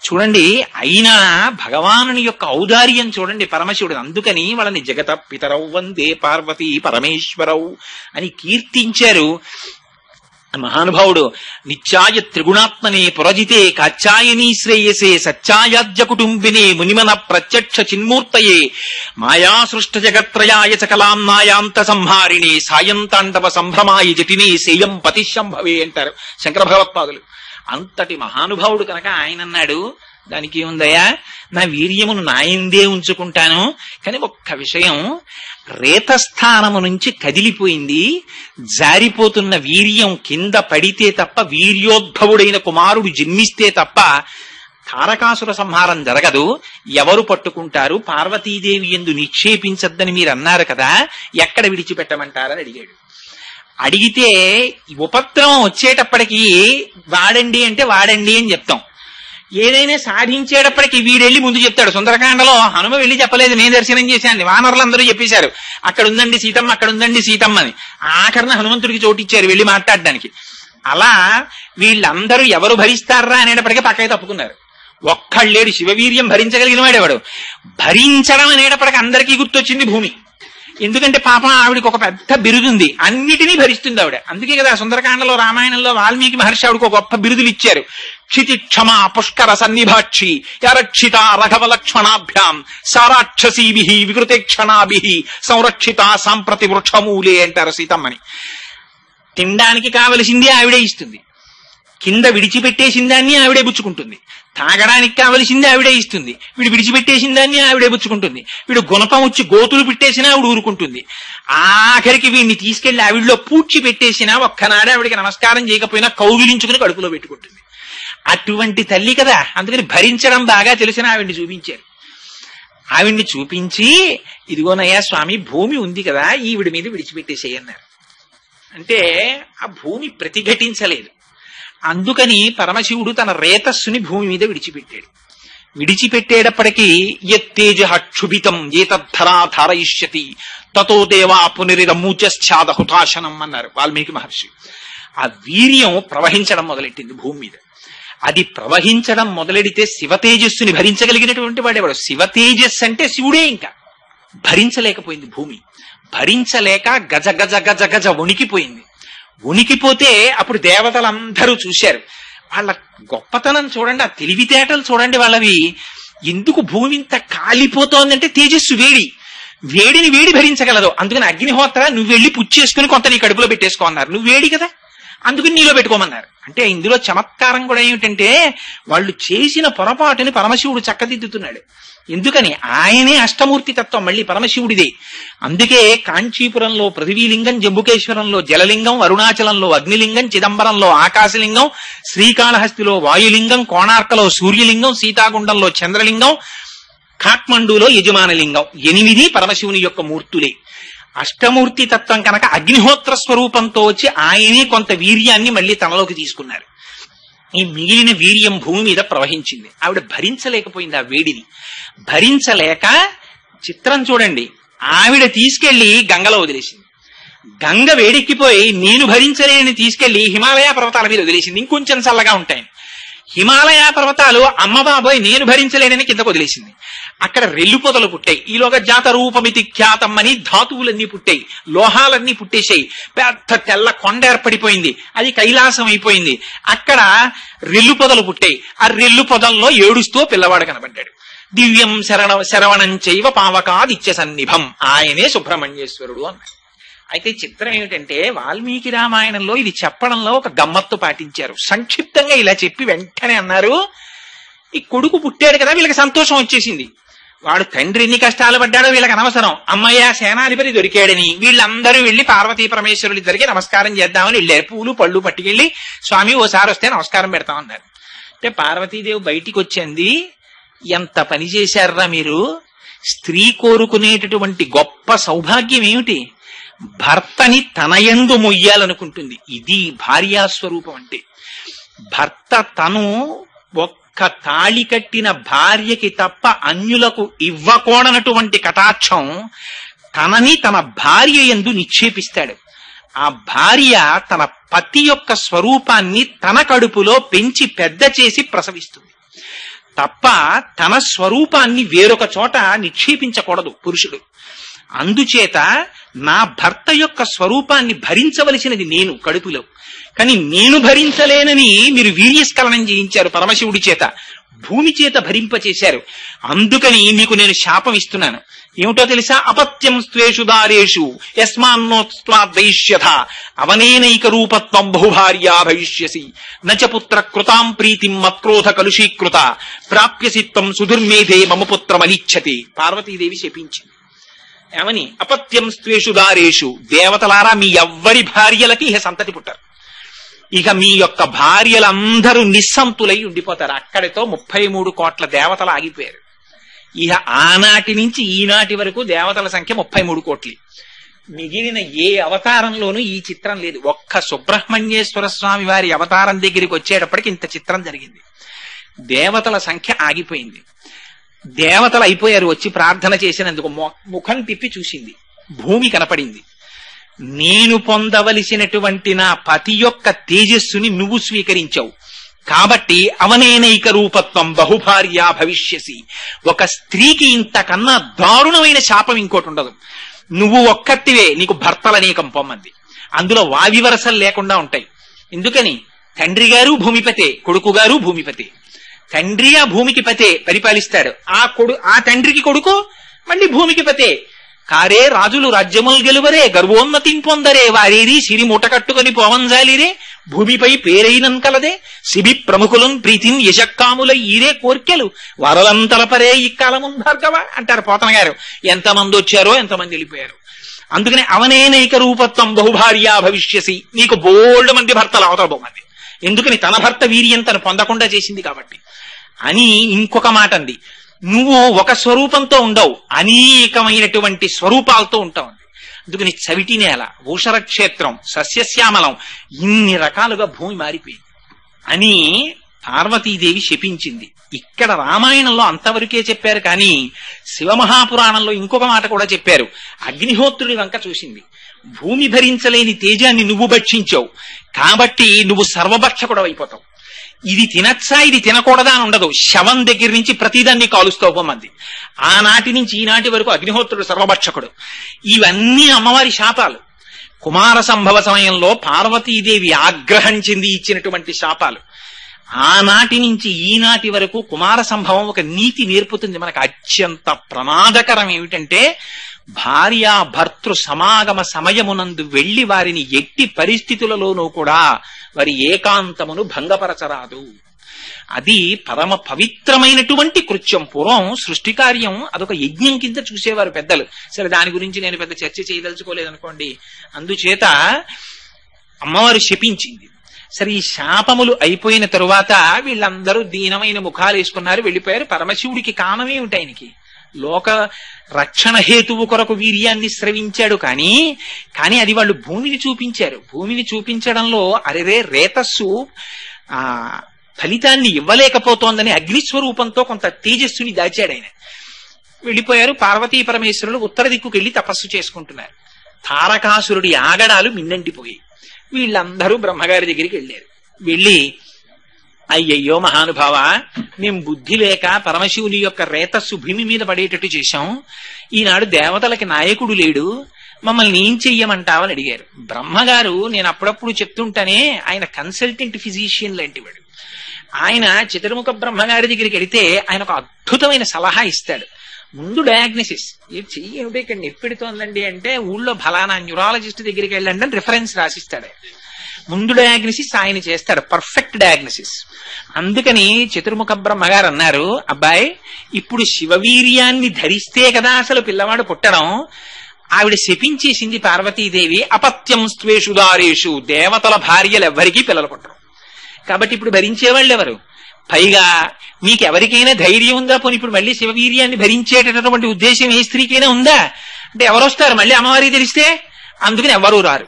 Speaker 2: చూడండి, అయినా భగవానుని యొక్క ఔదార్యం చూడండి పరమశివుడు. అందుకని వాళ్ళని జగత పితరౌ వందే పార్వతీ పరమేశ్వరౌ అని కీర్తించారు మహానుభావుడు. నిత్యాయ త్రిగుణాత్మనే పురజితే కాచాయనీ శ్రేయసే సత్యాయాజ్య కుటుంబినే మునిమన ప్రత్యక్ష చిన్మూర్తయే మాయా సృష్ట జగత్రయాయ చకలాం నాయాంత సంహారిణే సాయంతాండవ సంభ్రమాయ జటినే సేయం పతిశంభవే అంటారు శంకర భగవత్పాదులు. అంతటి మహానుభావుడు కనుక ఆయన అన్నాడు, దానికి ఏముందయ్యా, నా వీర్యమును నాయందే ఉంచుకుంటాను. కానీ ఒక్క విషయం, రేతస్థానము నుంచి కదిలిపోయింది. జారిపోతున్న వీర్యం కింద పడితే తప్ప, వీర్యోద్భవుడైన కుమారుడు జన్మిస్తే తప్ప తారకాసుర సంహారం జరగదు. ఎవరు పట్టుకుంటారు? పార్వతీదేవి యందు నిక్షేపించద్దని మీరు అన్నారు కదా, ఎక్కడ విడిచిపెట్టమంటారని అడిగాడు. అడిగితే ఉపద్రవం వచ్చేటప్పటికి వాడండి అంటే వాడండి అని చెప్తాం. ఏదైనా సాధించేటప్పటికి వీడెళ్ళి ముందు చెప్తాడు. సుందరకాండలో హనుమ వెళ్ళి చెప్పలేదు, నేను దర్శనం చేశాను, వానరులందరూ చెప్పేశారు అక్కడ ఉందండి సీతమ్మ, అక్కడ ఉందండి సీతమ్మ అని. ఆఖరణ హనుమంతుడికి చోటిచ్చారు వెళ్ళి మాట్లాడడానికి. అలా వీళ్ళందరూ ఎవరు భరిస్తారా అనేటప్పటికీ పక్కకి తప్పుకున్నారు. ఒక్కళ్ళేడు శివవీర్యం భరించగలిగిన వాడేవాడు. భరించడం అనేటప్పటికి అందరికీ గుర్తొచ్చింది భూమి. ఎందుకంటే పాపం ఆవిడికి ఒక పెద్ద బిరుదుంది, అన్నిటినీ భరిస్తుంది ఆవిడ. అందుకే కదా సుందరకాండలో రామాయణంలో వాల్మీకి మహర్షి ఆవిడకు ఒక గొప్ప బిరుదులు ఇచ్చారు. క్షితి క్షమా పుష్కర సన్నిభాక్షి యరక్షిత రఘవ లక్ష్మణాభ్యాం సారాక్షసీభి వికృతేక్షణాభి సంరక్షిత సాంప్రతి వృక్షమూలే అంటారు సీతమ్మని. తినడానికి కావలసింది ఆవిడే ఇస్తుంది, కింద విడిచిపెట్టేసిన దాన్ని ఆవిడే పుచ్చుకుంటుంది. తాగడానికి కావలసింది ఆవిడే ఇస్తుంది, వీడు విడిచిపెట్టేసిన దాన్ని ఆవిడే పుచ్చుకుంటుంది. వీడు గుణపం వచ్చి గోతులు పెట్టేసినా ఆవిడ ఊరుకుంటుంది. ఆఖరికి వీడిని తీసుకెళ్లి ఆవిడలో పూడ్చి పెట్టేసినా ఒక్కనాడే ఆవిడికి నమస్కారం చేయకపోయినా కౌగిలించుకుని కడుపులో పెట్టుకుంటుంది. అటువంటి తల్లి కదా. అందుకని భరించడం బాగా తెలిసిన ఆవిడ్ని చూపించారు. ఆవిడ్ని చూపించి, ఇదిగోనయ్యా స్వామి భూమి ఉంది కదా, ఈవిడి మీద విడిచిపెట్టేసేయన్నారు. అంటే ఆ భూమి ప్రతిఘటించలేదు. అందుకని పరమశివుడు తన రేతస్సుని భూమి మీద విడిచిపెట్టాడు. విడిచిపెట్టేటప్పటికీ యత్తేజ క్షుభితం ఏతద్ధరా ధారయిష్యతి తతో దేవా పునరిరమూచశ్చాద హుతాశనం అన్నారు వాల్మీకి మహర్షి. ఆ వీర్యం ప్రవహించడం మొదలెట్టింది భూమి మీద. అది ప్రవహించడం మొదలెడితే శివతేజస్సుని భరించగలిగినటువంటి వాడేవాడు. శివతేజస్సు అంటే శివుడే. ఇంకా భరించలేకపోయింది భూమి. భరించలేక గజ గజ గజ గజ వణికిపోయింది. ఉనికిపోతే అప్పుడు దేవతలందరూ చూశారు. వాళ్ళ గొప్పతనం చూడండి, ఆ తెలివితేటలు చూడండి వాళ్ళవి. ఎందుకు భూమి ఇంత కాలిపోతోందంటే తేజస్సు వేడి. వేడిని వేడి భరించగలదు. అందుకని అగ్నిహోత్ర నువ్వు వెళ్ళి పుచ్చేసుకుని కొంత నీ కడుపులో పెట్టేసుకో అన్నారు. నువ్వు వేడి కదా, అందుకని నీలో పెట్టుకోమన్నారు. అంటే ఇందులో చమత్కారం కూడా ఏమిటంటే వాళ్ళు చేసిన పొరపాటుని పరమశివుడు చక్కదిద్దుతున్నాడు. ఎందుకని ఆయనే అష్టమూర్తి తత్వం మళ్ళీ పరమశివుడిదే. అందుకే కాంచీపురంలో పృథివీలింగం, జంబుకేశ్వరంలో జలలింగం, అరుణాచలంలో అగ్నిలింగం, చిదంబరంలో ఆకాశలింగం, శ్రీకాళహస్తిలో వాయులింగం, కోణార్కలో సూర్యలింగం, సీతాగుండంలో చంద్రలింగం, కాఠ్మండూలో యజమానలింగం. 8 పరమశివుని యొక్క మూర్తులే. అష్టమూర్తి తత్వం కనుక అగ్నిహోత్ర స్వరూపంతో వచ్చి ఆయనే కొంత వీర్యాన్ని మళ్ళీ తనలోకి తీసుకున్నారు. ఈ మిగిలిన వీర్యం భూమి మీద ప్రవహించింది. ఆవిడ భరించలేకపోయింది ఆ వేడిని. భరించలేక చిత్రం చూడండి, ఆవిడ తీసుకెళ్లి గంగలో వదిలేసింది. గంగ వేడెక్కిపోయి నేను భరించలేని తీసుకెళ్లి హిమాలయ పర్వతాల మీద వదిలేసింది, ఇంకొంచెం చల్లగా ఉంటాయని. హిమాలయ పర్వతాలు అమ్మ బాబోయ్ నేను భరించలేనని కిందకు వదిలేసింది. అక్కడ రెల్లు పొదలు పుట్టాయి. ఈలోగా జాత రూపమితి ఖ్యాతం అని ధాతువులన్నీ పుట్టాయి, లోహాలన్నీ పుట్టేశాయి. పెద్ద తెల్ల కొండ ఏర్పడిపోయింది, అది కైలాసం అయిపోయింది. అక్కడ రెల్లు పొదలు పుట్టాయి. ఆ రెల్లు పొదల్లో ఏడుస్తూ పిల్లవాడు కనబడ్డాడు. దివ్యం శరవణం చైవ పావకాదిత్య సన్నిభం, ఆయనే సుబ్రహ్మణ్యేశ్వరుడు అన్నాడు. అయితే చిత్రం ఏమిటంటే వాల్మీకి రామాయణంలో ఇది చెప్పడంలో ఒక గమ్మత్తు పాటించారు. సంక్షిప్తంగా ఇలా చెప్పి వెంటనే అన్నారు, ఈ కొడుకు పుట్టాడు కదా వీళ్ళకి సంతోషం వచ్చేసింది. వాడు తండ్రి ఎన్ని కష్టాలు పడ్డాడో వీళ్ళకి అనవసరం. అమ్మయ్య సేనాధిపతి దొరికాడని వీళ్ళందరూ వెళ్లి పార్వతీ పరమేశ్వరులు ఇద్దరికి నమస్కారం చేద్దామని వెళ్ళారు. పూలు పళ్ళు పట్టుకెళ్లి స్వామి ఓసారి వస్తే నమస్కారం పెడతామన్నారు. అంటే పార్వతీదేవి బయటికి వచ్చింది, ఎంత పని చేశారా మీరు? స్త్రీ కోరుకునేటటువంటి గొప్ప సౌభాగ్యం ఏమిటి? భర్తని తనయందు మొయ్యాలనుకుంటుంది. ఇది భార్యాస్వరూపం అంటే. భర్త తను ఒక్క తాళి కట్టిన భార్యకి తప్ప అన్యులకు ఇవ్వకూడనటువంటి కటాక్షం తనని తన భార్య యందు నిక్షేపిస్తాడు. ఆ భార్య తన పతి యొక్క స్వరూపాన్ని తన కడుపులో పెంచి పెద్ద చేసి ప్రసవిస్తుంది తప్ప తన స్వరూపాన్ని వేరొక చోట నిక్షేపించకూడదు పురుషుడు. అందుచేత నా భర్త యొక్క స్వరూపాన్ని భరించవలసినది నేను కడుపులో, కానీ నేను భరించలేనని మీరు వీర్యస్ఖలనం చేయించారు పరమశివుడి చేత, భూమి చేత భరింపచేశారు. అందుకని మీకు నేను శాపం ఇస్తున్నాను. ఏమిటో తెలుసా? అపత్యం స్త్వేషు దారేషు యస్మాన్నోత్స్వాదయిష్యథ అవనేనైక రూపత్వం బహుభార్యా భవిష్యసి నచ పుత్ర కృతాం ప్రీతిం మత్క్రోధ కలుషీకృత ప్రాప్యసి త్వం సుదుర్మేధే మమ పుత్రమనిచ్చతి. పార్వతీదేవి శపించింది. ఏమని? అపత్యం స్త్వేషు దారేషు, దేవతలారా మీ ఎవ్వరి భార్యలకి ఇహ సంతతి పుట్టారు. ఇక మీ యొక్క భార్యలందరూ నిస్సంతులై ఉండిపోతారు. అక్కడితో 33 కోట్ల దేవతలు ఆగిపోయారు. ఇహ ఆనాటి నుంచి ఈనాటి వరకు దేవతల సంఖ్య 33 కోట్లు. మిగిలిన ఏ అవతారంలోనూ ఈ చిత్రం లేదు. ఒక్క సుబ్రహ్మణ్యేశ్వర స్వామి వారి అవతారం దగ్గరికి వచ్చేటప్పటికి ఇంత చిత్రం జరిగింది. దేవతల సంఖ్య ఆగిపోయింది. దేవతలు అయిపోయారు. వచ్చి ప్రార్థన చేసినందుకు ముఖం తిప్పి చూసింది, భూమి కనపడింది. నేను పొందవలసినటువంటి నా పతి యొక్క తేజస్సుని నువ్వు స్వీకరించావు కాబట్టి అవనేనైక రూపత్వం బహుభార్యా భవిష్యసి. ఒక స్త్రీకి ఇంతకన్నా దారుణమైన శాపం ఇంకోటి ఉండదు. నువ్వు ఒక్కటివే, నీకు భర్తలనేకం పొమ్మంది. అందులో వావివరసలు లేకుండా ఉంటాయి. ఎందుకని? తండ్రి గారు భూమిపతే, కొడుకు గారు భూమిపతే. తండ్రి ఆ భూమికి పతే పరిపాలిస్తాడు, ఆ తండ్రికి కొడుకు మళ్ళీ భూమికి పతే. కారే రాజులు రాజ్యములు గెలువరే గర్వోన్నతిం పొందరే వారేది సిరి మూట కట్టుకుని పోవంజాలిరే భూమిపై పేరైనం కలదే శిబి ప్రముఖులను ప్రీతిని యశక్కాముల ఈరే కోర్కెలు వరలంతలపరే ఇక్కాలమున్ భార్గవ అంటారు పోతన గారు. ఎంతమంది వచ్చారో ఎంతమంది వెళ్ళిపోయారు. అందుకని అవనేనైక రూపత్వం బహుభార్యా భవిష్యసి. నీకు బోల్డ్ మంది భర్తలు అవతల బొమ్మంది. ఎందుకని? తన భర్త వీర్యం తను పొందకుండా చేసింది కాబట్టి అని. ఇంకొక మాట అంది, నువ్వు ఒక స్వరూపంతో ఉండవు, అనేకమైనటువంటి స్వరూపాలతో ఉంటావు. అందుకని చవిటి నేల, ఊషర క్షేత్రం, సస్యశ్యామలం, ఇన్ని రకాలుగా భూమి మారిపోయింది అని పార్వతీదేవి శపించింది. ఇక్కడ రామాయణంలో అంతవరకే చెప్పారు, కానీ శివమహాపురాణంలో ఇంకొక మాట కూడా చెప్పారు. అగ్నిహోత్రుడి వంక చూసింది. భూమి భరించలేని తేజాన్ని నువ్వు భక్షించావు కాబట్టి నువ్వు సర్వభక్షకుడు అయిపోతావు. ఇది తినచ్చా ఇది తినకూడదా అని ఉండదు. శవం దగ్గర నుంచి ప్రతిదాన్ని కాలుస్తావు మంది. ఆనాటి నుంచి ఈనాటి వరకు అగ్నిహోత్రుడు సర్వభక్షకుడు. ఇవన్నీ అమ్మవారి శాపాలు. కుమార సంభవ సమయంలో పార్వతీదేవి ఆగ్రహం చెంది ఇచ్చినటువంటి శాపాలు. ఆనాటి నుంచి ఈనాటి వరకు కుమార సంభవం ఒక నీతి నేర్పుతుంది మనకు. అత్యంత ప్రమాదకరం ఏమిటంటే భార్యాభర్తృ సమాగమ సమయమునందు వెళ్లి వారిని ఎట్టి పరిస్థితులలోనూ కూడా వారి ఏకాంతమును భంగపరచరాదు. అది పరమ పవిత్రమైనటువంటి కృత్యం. పూర్వం సృష్టి కార్యం అదొక యజ్ఞం కింద చూసేవారు పెద్దలు. సరే, దాని గురించి నేను పెద్ద చర్చ చేయదలుచుకోలేదనుకోండి. అందుచేత అమ్మవారు శపించింది. సరే, ఈ శాపములు అయిపోయిన తరువాత వీళ్ళందరూ దీనమైన ముఖాలు వేసుకున్నారు, వెళ్ళిపోయారు. పరమశివుడికి కారణమే ఉంటాయి. ఆయనకి లోక రక్షణ హేతువు కొరకు వీర్యాన్ని స్రవించాడు. కానీ అది వాళ్ళు భూమిని చూపించారు. భూమిని చూపించడంలో అరెరే రేతస్సు ఫలితాన్ని ఇవ్వలేకపోతోందని అగ్నిస్వరూపంతో కొంత తేజస్సుని దాచాడు ఆయన. వెళ్ళిపోయారు. పార్వతీ పరమేశ్వరులు ఉత్తర దిక్కుకు వెళ్లి తపస్సు చేసుకుంటున్నారు. తారకాసురుడి ఆగడాలు మిన్నంటిపోయాయి. వీళ్ళందరూ బ్రహ్మగారి దగ్గరికి వెళ్ళారు. వెళ్ళి, అయ్యయ్యో మహానుభావ, మేం బుద్ధి లేక పరమశివుని యొక్క రేతస్సు భూమి మీద పడేటట్టు చేశాం. ఈనాడు దేవతలకి నాయకుడు లేడు, మమ్మల్ని ఏం చెయ్యమంటావని అడిగారు. బ్రహ్మగారు, నేను అప్పుడప్పుడు చెప్తుంటానే, ఆయన కన్సల్టెంట్ ఫిజిషియన్ లాంటివాడు. ఆయన చతుర్ముఖ బ్రహ్మగారి దగ్గరికి వెడితే ఆయన ఒక అద్భుతమైన సలహా ఇస్తాడు. ముందు డయాగ్నోసిస్, చెయ్యి ఏమిటో ఇక్కడ నొప్పెడుతోందండి అంటే ఊళ్ళో ఫలానా న్యూరాలజిస్ట్ దగ్గరికి వెళ్ళండి అని రిఫరెన్స్ రాసిస్తాడు. ముందు డయాగ్నోసిస్ ఆయన చేస్తాడు, పర్ఫెక్ట్ డయాగ్నోసిస్. అందుకని చతుర్ముఖ బ్రహ్మగారు అన్నారు, అబ్బాయి, ఇప్పుడు శివవీర్యాన్ని ధరిస్తే కదా అసలు పిల్లవాడు పుట్టడం. ఆవిడ శపించేసింది పార్వతీదేవి, అపత్యం స్త్వేషు దారేషు, దేవతల భార్యలు ఎవ్వరికీ పిల్లలు పుట్టరు. కాబట్టి ఇప్పుడు భరించేవాళ్ళు ఎవరు? పైగా మీకెవరికైనా ధైర్యం ఉందా? పోనీ ఇప్పుడు మళ్ళీ శివవీర్యాన్ని భరించేటటువంటి ఉద్దేశం ఏ స్త్రీకైనా ఉందా? అంటే ఎవరు వస్తారు మళ్ళీ అమ్మవారికి తెలిస్తే? అందుకని ఎవరూ రారు.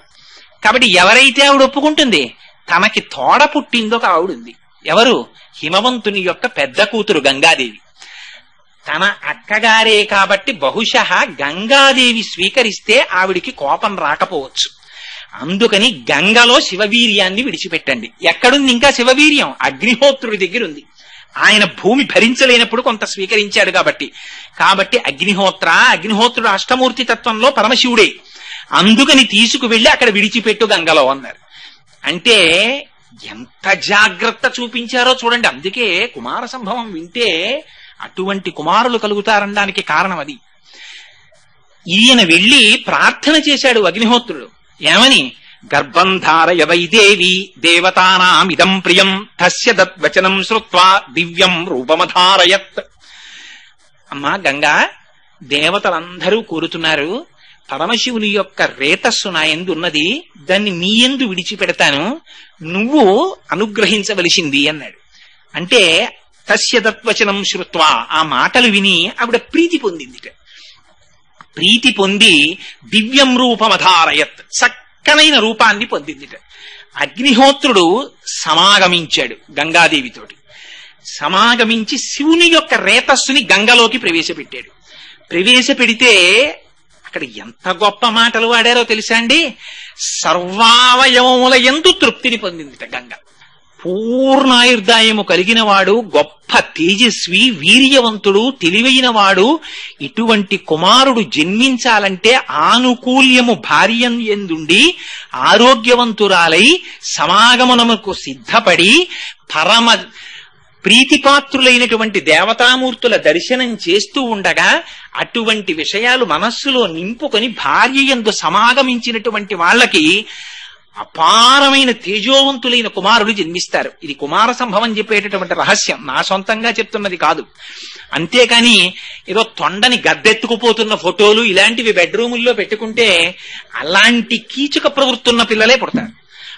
Speaker 2: కాబట్టి ఎవరైతే ఆవిడ ఒప్పుకుంటుంది, తనకి తోడ పుట్టిందో ఒక ఆవిడుంది. ఎవరు? హిమవంతుని యొక్క పెద్ద కూతురు గంగాదేవి. తన అక్కగారే కాబట్టి బహుశః గంగాదేవి స్వీకరిస్తే ఆవిడికి కోపం రాకపోవచ్చు. అందుకని గంగలో శివవీర్యాన్ని విడిచిపెట్టండి. ఎక్కడుంది ఇంకా శివవీర్యం? అగ్నిహోత్రుడి దగ్గర ఉంది. ఆయన భూమి భరించలేనప్పుడు కొంత స్వీకరించాడు కాబట్టి అగ్నిహోత్రుడు అష్టమూర్తి తత్వంలో పరమశివుడే. అందుకని తీసుకువెళ్లి అక్కడ విడిచిపెట్టు గంగలో అన్నారు. అంటే ఎంత జాగ్రత్త చూపించారో చూడండి. అందుకే కుమార సంభవం వింటే అటువంటి కుమారులు కలుగుతారనడానికి కారణం అది. ఈయన వెళ్లి ప్రార్థన చేశాడు అగ్నిహోత్రుడు. ఏమని? గర్భం ధారయ వైదేవి దేవతానామిదం ప్రియం తస్య దద్వచనం శ్రుత్వా దివ్యం రూపమధారయత్. అమ్మా గంగా, దేవతలందరూ కోరుతున్నారు, పరమశివుని యొక్క రేతస్సు నా యందు ఉన్నది, దాన్ని నీ యందు విడిచిపెడతాను, నువ్వు అనుగ్రహించవలసింది అన్నాడు. అంటే తస్య దద్వచనం శ్రుత్వా, ఆ మాటలు విని ఆవిడ ప్రీతి పొందిందిట. ప్రీతి పొంది దివ్యం రూపమధారయత్, చక్కనైన రూపాన్ని పొందిందిట. అగ్నిహోత్రుడు సమాగమించాడు గంగాదేవితోటి. సమాగమించి శివుని యొక్క రేతస్సుని గంగలోకి ప్రవేశపెట్టాడు. ప్రవేశపెడితే అక్కడ ఎంత గొప్ప మాటలు వాడారో తెలుసా అండి? సర్వావయవముల యందు తృప్తిని పొందిందిట గంగ. పూర్ణాయుర్దాయము కలిగిన వాడు, గొప్ప తేజస్వి, వీర్యవంతుడు, తెలివైన వాడు, ఇటువంటి కుమారుడు జన్మించాలంటే ఆనుకూల్యము భార్యం యందుండి ఆరోగ్యవంతురాలై సమాగమనముకు సిద్ధపడి పరమ ప్రీతిపాత్రులైనటువంటి దేవతామూర్తుల దర్శనం చేస్తూ ఉండగా అటువంటి విషయాలు మనస్సులో నింపుకొని భార్య యందు సమాగమించినటువంటి వాళ్ళకి అపారమైన తేజోవంతులైన కుమారులు జన్మిస్తారు. ఇది కుమార సంభవం చెప్పేటటువంటి రహస్యం, నా సొంతంగా చెప్తున్నది కాదు. అంతేకాని ఏదో తొండని గద్దెత్తుకుపోతున్న ఫోటోలు ఇలాంటివి బెడ్రూముల్లో పెట్టుకుంటే అలాంటి కీచక ప్రవృత్తున్న పిల్లలే పుడతారు.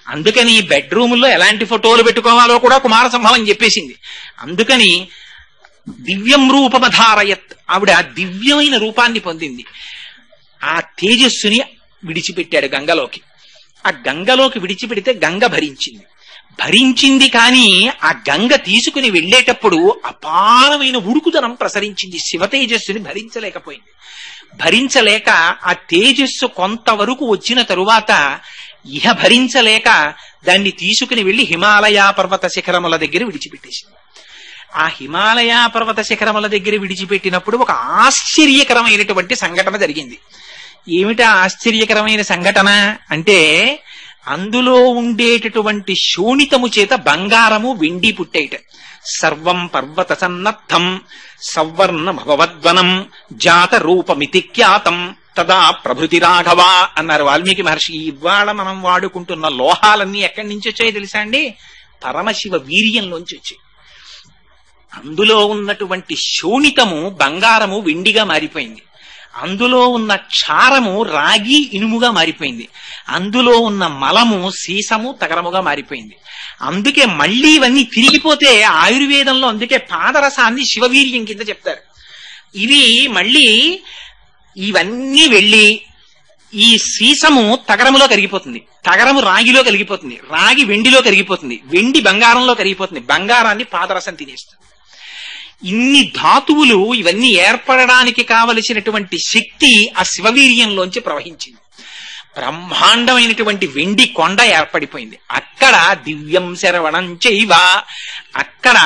Speaker 2: అందుకని బెడ్రూముల్లో ఎలాంటి ఫోటోలు పెట్టుకోవాలో కూడా కుమార సంభవం చెప్పేసింది. అందుకని దివ్యం రూపమధారయత్, ఆవిడ దివ్యమైన రూపాన్ని పొందింది. ఆ తేజస్సుని విడిచిపెట్టాడు గంగలోకి. ఆ గంగలోకి విడిచిపెడితే గంగ భరించింది కానీ ఆ గంగ తీసుకుని వెళ్లేటప్పుడు అపారమైన ఉడుకుదనం ప్రసరించింది. శివ తేజస్సుని భరించలేకపోయింది. భరించలేక ఆ తేజస్సు కొంతవరకు వచ్చిన తరువాత ఇహ భరించలేక దాన్ని తీసుకుని వెళ్లి హిమాలయ పర్వత శిఖరముల దగ్గర విడిచిపెట్టేసింది. ఆ హిమాలయ పర్వత శిఖరముల దగ్గర విడిచిపెట్టినప్పుడు ఒక ఆశ్చర్యకరమైనటువంటి సంఘటన జరిగింది. ఏమిటా ఆశ్చర్యకరమైన సంఘటన అంటే, అందులో ఉండేటటువంటి శోణితము చేత బంగారము వెండి పుట్టేట. సర్వం పర్వత సన్నద్ధం సవర్ణమవద్వనం జాత రూపమితి ఖ్యాతం తదా ప్రభృతి రాఘవ అన్నారు వాల్మీకి మహర్షి. ఇవాళ మనం వాడుకుంటున్న లోహాలన్నీ ఎక్కడి నుంచి వచ్చాయో తెలుసా అండి? పరమశివ వీర్యంలోంచి వచ్చాయి. అందులో ఉన్నటువంటి శోణితము బంగారము వెండిగా మారిపోయింది. అందులో ఉన్న క్షారము రాగి ఇనుముగా మారిపోయింది. అందులో ఉన్న మలము సీసము తగరముగా మారిపోయింది. అందుకే మళ్ళీ ఇవన్నీ తిరిగిపోతే ఆయుర్వేదంలో అందుకే పాదరసాన్ని శివవీర్యం కింద చెప్తారు. ఇవి మళ్ళీ ఇవన్నీ వెళ్ళి ఈ సీసము తగరములో కరిగిపోతుంది, తగరము రాగిలో కరిగిపోతుంది, రాగి వెండిలో కరిగిపోతుంది, వెండి బంగారంలో కరిగిపోతుంది, బంగారాన్ని పాదరసం తినేస్తుంది. ఇన్ని ధాతువులు ఇవన్నీ ఏర్పడడానికి కావలసినటువంటి శక్తి ఆ శివవీర్యంలోంచి ప్రవహించింది. బ్రహ్మాండమైనటువంటి వెండి కొండ ఏర్పడిపోయింది. అక్కడ దివ్యం శరవణం చైవ, అక్కడ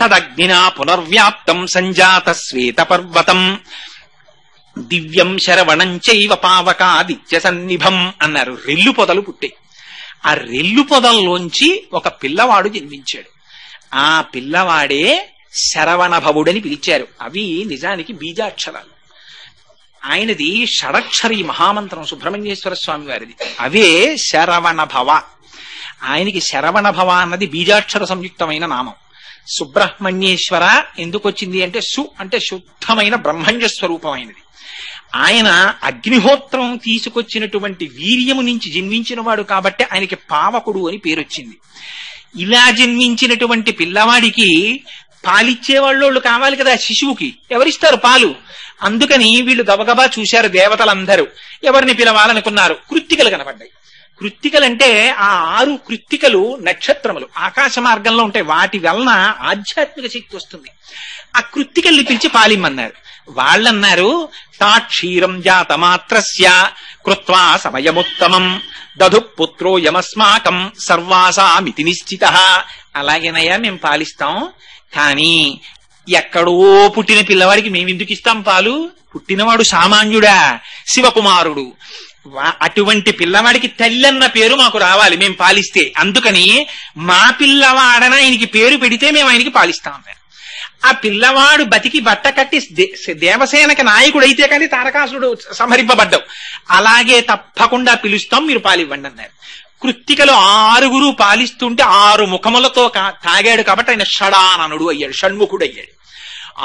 Speaker 2: తదగ్నినా పునర్వ్యాప్తం సంజాత శ్వేత పర్వతం దివ్యం శరవణం చైవ పావకాదిత్య సన్నిభం అన్నారు. రెల్లు పొదలు పుట్టాయి. ఆ రెల్లు పొదల్లోంచి ఒక పిల్లవాడు జన్మించాడు. ఆ పిల్లవాడే శరవణ భవుడని పిలిచారు. అవి నిజానికి బీజాక్షరాలు. ఆయనది షడక్షరి మహామంత్రం సుబ్రహ్మణ్యేశ్వర స్వామి వారిది. అవే శరవణ భవ. ఆయనకి శరవణ భవ అన్నది బీజాక్షర సంయుక్తమైన నామం. సుబ్రహ్మణ్యేశ్వర ఎందుకు వచ్చింది అంటే సు అంటే శుద్ధమైన బ్రహ్మణ్య స్వరూపమైనది. ఆయన అగ్నిహోత్రం తీసుకొచ్చినటువంటి వీర్యము నుంచి జన్మించిన వాడు కాబట్టి ఆయనకి పావకుడు అని పేరొచ్చింది. ఇలా జన్మించినటువంటి పిల్లవాడికి పాలిచ్చేవాళ్ళు కావాలి కదా శిశువుకి. ఎవరిస్తారు పాలు? అందుకని వీళ్ళు గబగబా చూశారు దేవతలందరూ. ఎవరిని పిలవాలనుకున్నారు? కృత్తికలు కనపడ్డాయి. కృత్తికలంటే ఆ 6 కృత్తికలు నక్షత్రములు ఆకాశ మార్గంలో ఉంటాయి. వాటి వలన ఆధ్యాత్మిక శక్తి వస్తుంది. ఆ కృత్తికల్ని పిలిచి పాలిమ్మన్నారు. వాళ్ళన్నారు తా క్షీరం జాతమాత్రస్య కృత్వా సమయముత్తమం దధు పుత్రో యమస్మాకం సర్వాసామితి నిశ్చిత. అలాగేనయ్యా మేము పాలిస్తాం, కానీ ఎక్కడో పుట్టిన పిల్లవాడికి మేమెందుకు ఇస్తాం పాలు? పుట్టినవాడు సామాన్యుడా, శివకుమారుడు. అటువంటి పిల్లవాడికి తల్లన్న పేరు మాకు రావాలి మేము పాలిస్తే. అందుకని మా పిల్లవాడన ఆయనకి పేరు పెడితే మేము ఆయనకి పాలిస్తాం అన్నారు. ఆ పిల్లవాడు బతికి బట్ట కట్టి దేవసేనకి నాయకుడైతే కానీ తారకాసుడు సంహరింపబడ్డావు. అలాగే తప్పకుండా పిలుస్తాం, మీరు పాలివ్వండి అన్నారు. కృత్తికలు 6 పాలిస్తుంటే 6 ముఖములతో తాగాడు కాబట్టి ఆయన షడాననుడు అయ్యాడు, షణ్ముఖుడు అయ్యాడు.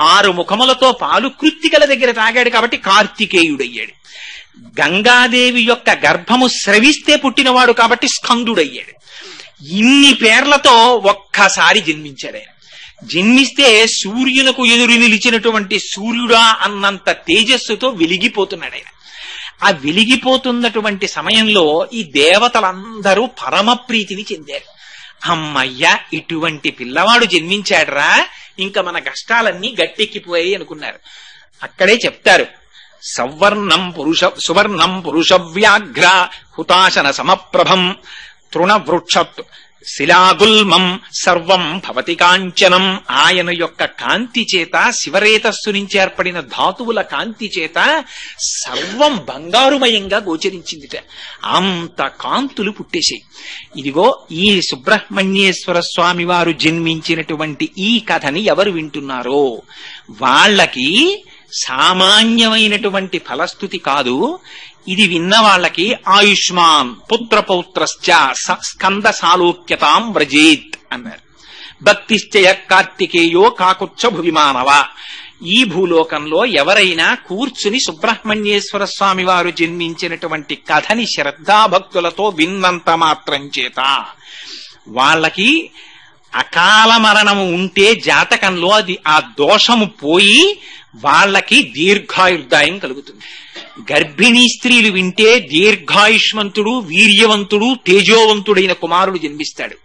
Speaker 2: 6 ముఖములతో పాలు కృత్తికల దగ్గర తాగాడు కాబట్టి కార్తికేయుడయ్యాడు. గంగాదేవి యొక్క గర్భము స్రవిస్తే పుట్టినవాడు కాబట్టి స్కందుడయ్యాడు. ఇన్ని పేర్లతో ఒక్కసారి జన్మించాడు ఆయన. జన్మిస్తే సూర్యునకు ఎదురు నిలిచినటువంటి సూర్యుడా అన్నంత తేజస్సుతో వెలిగిపోతున్నాడు ఆయన. ఆ వెలిగిపోతున్నటువంటి సమయంలో ఈ దేవతలందరూ పరమ ప్రీతిని చెందారు. అమ్మయ్య, ఇటువంటి పిల్లవాడు జన్మించాడురా, ఇంకా మన కష్టాలన్నీ గట్టెక్కిపోయాయి అనుకున్నారు. అక్కడే చెప్తారు సువర్ణం పురుష వ్యాఘ్ర హుతాశన సమప్రభం తృణవృక్ష శిలాగుల్మం సర్వం భవతి కాంచనం. ఆయన యొక్క కాంతి చేత, శివరేతస్సు నుంచి ఏర్పడిన ధాతువుల కాంతి చేత సర్వం బంగారుమయంగా గోచరించిందిట. అంత కాంతులు పుట్టేశాయి. ఇదిగో ఈ సుబ్రహ్మణ్యేశ్వర స్వామి వారు జన్మించినటువంటి ఈ కథని ఎవరు వింటున్నారో వాళ్ళకి సామాన్యమైనటువంటి ఫలస్థుతి కాదు. ఇది విన్న వాళ్ళకి ఆయుష్మాన్ పుత్రపౌత్రశ్చ స్కంద సాలోక్యతాం వ్రజేత్ అన్నారు. భక్తిశ్చయ కార్తికేయో కాకుచ్చ భువిమానవ. ఈ భూలోకంలో ఎవరైనా కూర్చుని సుబ్రహ్మణ్యేశ్వర స్వామి వారు జన్మించినటువంటి కథని శ్రద్ధాభక్తులతో విన్నంత మాత్రం చేత వాళ్ళకి అకాల మరణము ఉంటే జాతకంలో అది ఆ దోషము పోయి వాళ్ళకి దీర్ఘాయుర్దాయం కలుగుతుంది. గర్భిణీ స్త్రీలు వింటే దీర్ఘాయుష్మంతుడు, వీర్యవంతుడు, తేజోవంతుడైన కుమారుడు జన్మిస్తాడు.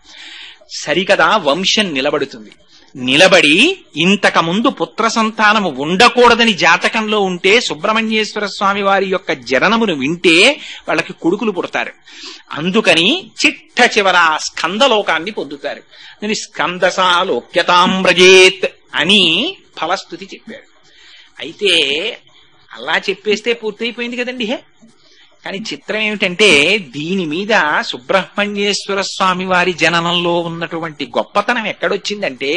Speaker 2: సరికదా వంశం నిలబడుతుంది. నిలబడి ఇంతకు ముందు పుత్ర సంతానము ఉండకూడదని జాతకంలో ఉంటే సుబ్రహ్మణ్యేశ్వర స్వామి వారి యొక్క జననమును వింటే వాళ్ళకి కొడుకులు పుడతారు. అందుకని చిట్ట చివర స్కందలోకాన్ని పొందుతారు. నేను స్కందసాలోక్యతాం వ్రజేత్ అని ఫలస్థుతి చెప్పాడు. అయితే అలా చెప్పేస్తే పూర్తయిపోయింది కదండి. కానీ చిత్రం ఏమిటంటే దీని మీద సుబ్రహ్మణ్యేశ్వర స్వామి వారి జననంలో ఉన్నటువంటి గొప్పతనం ఎక్కడొచ్చిందంటే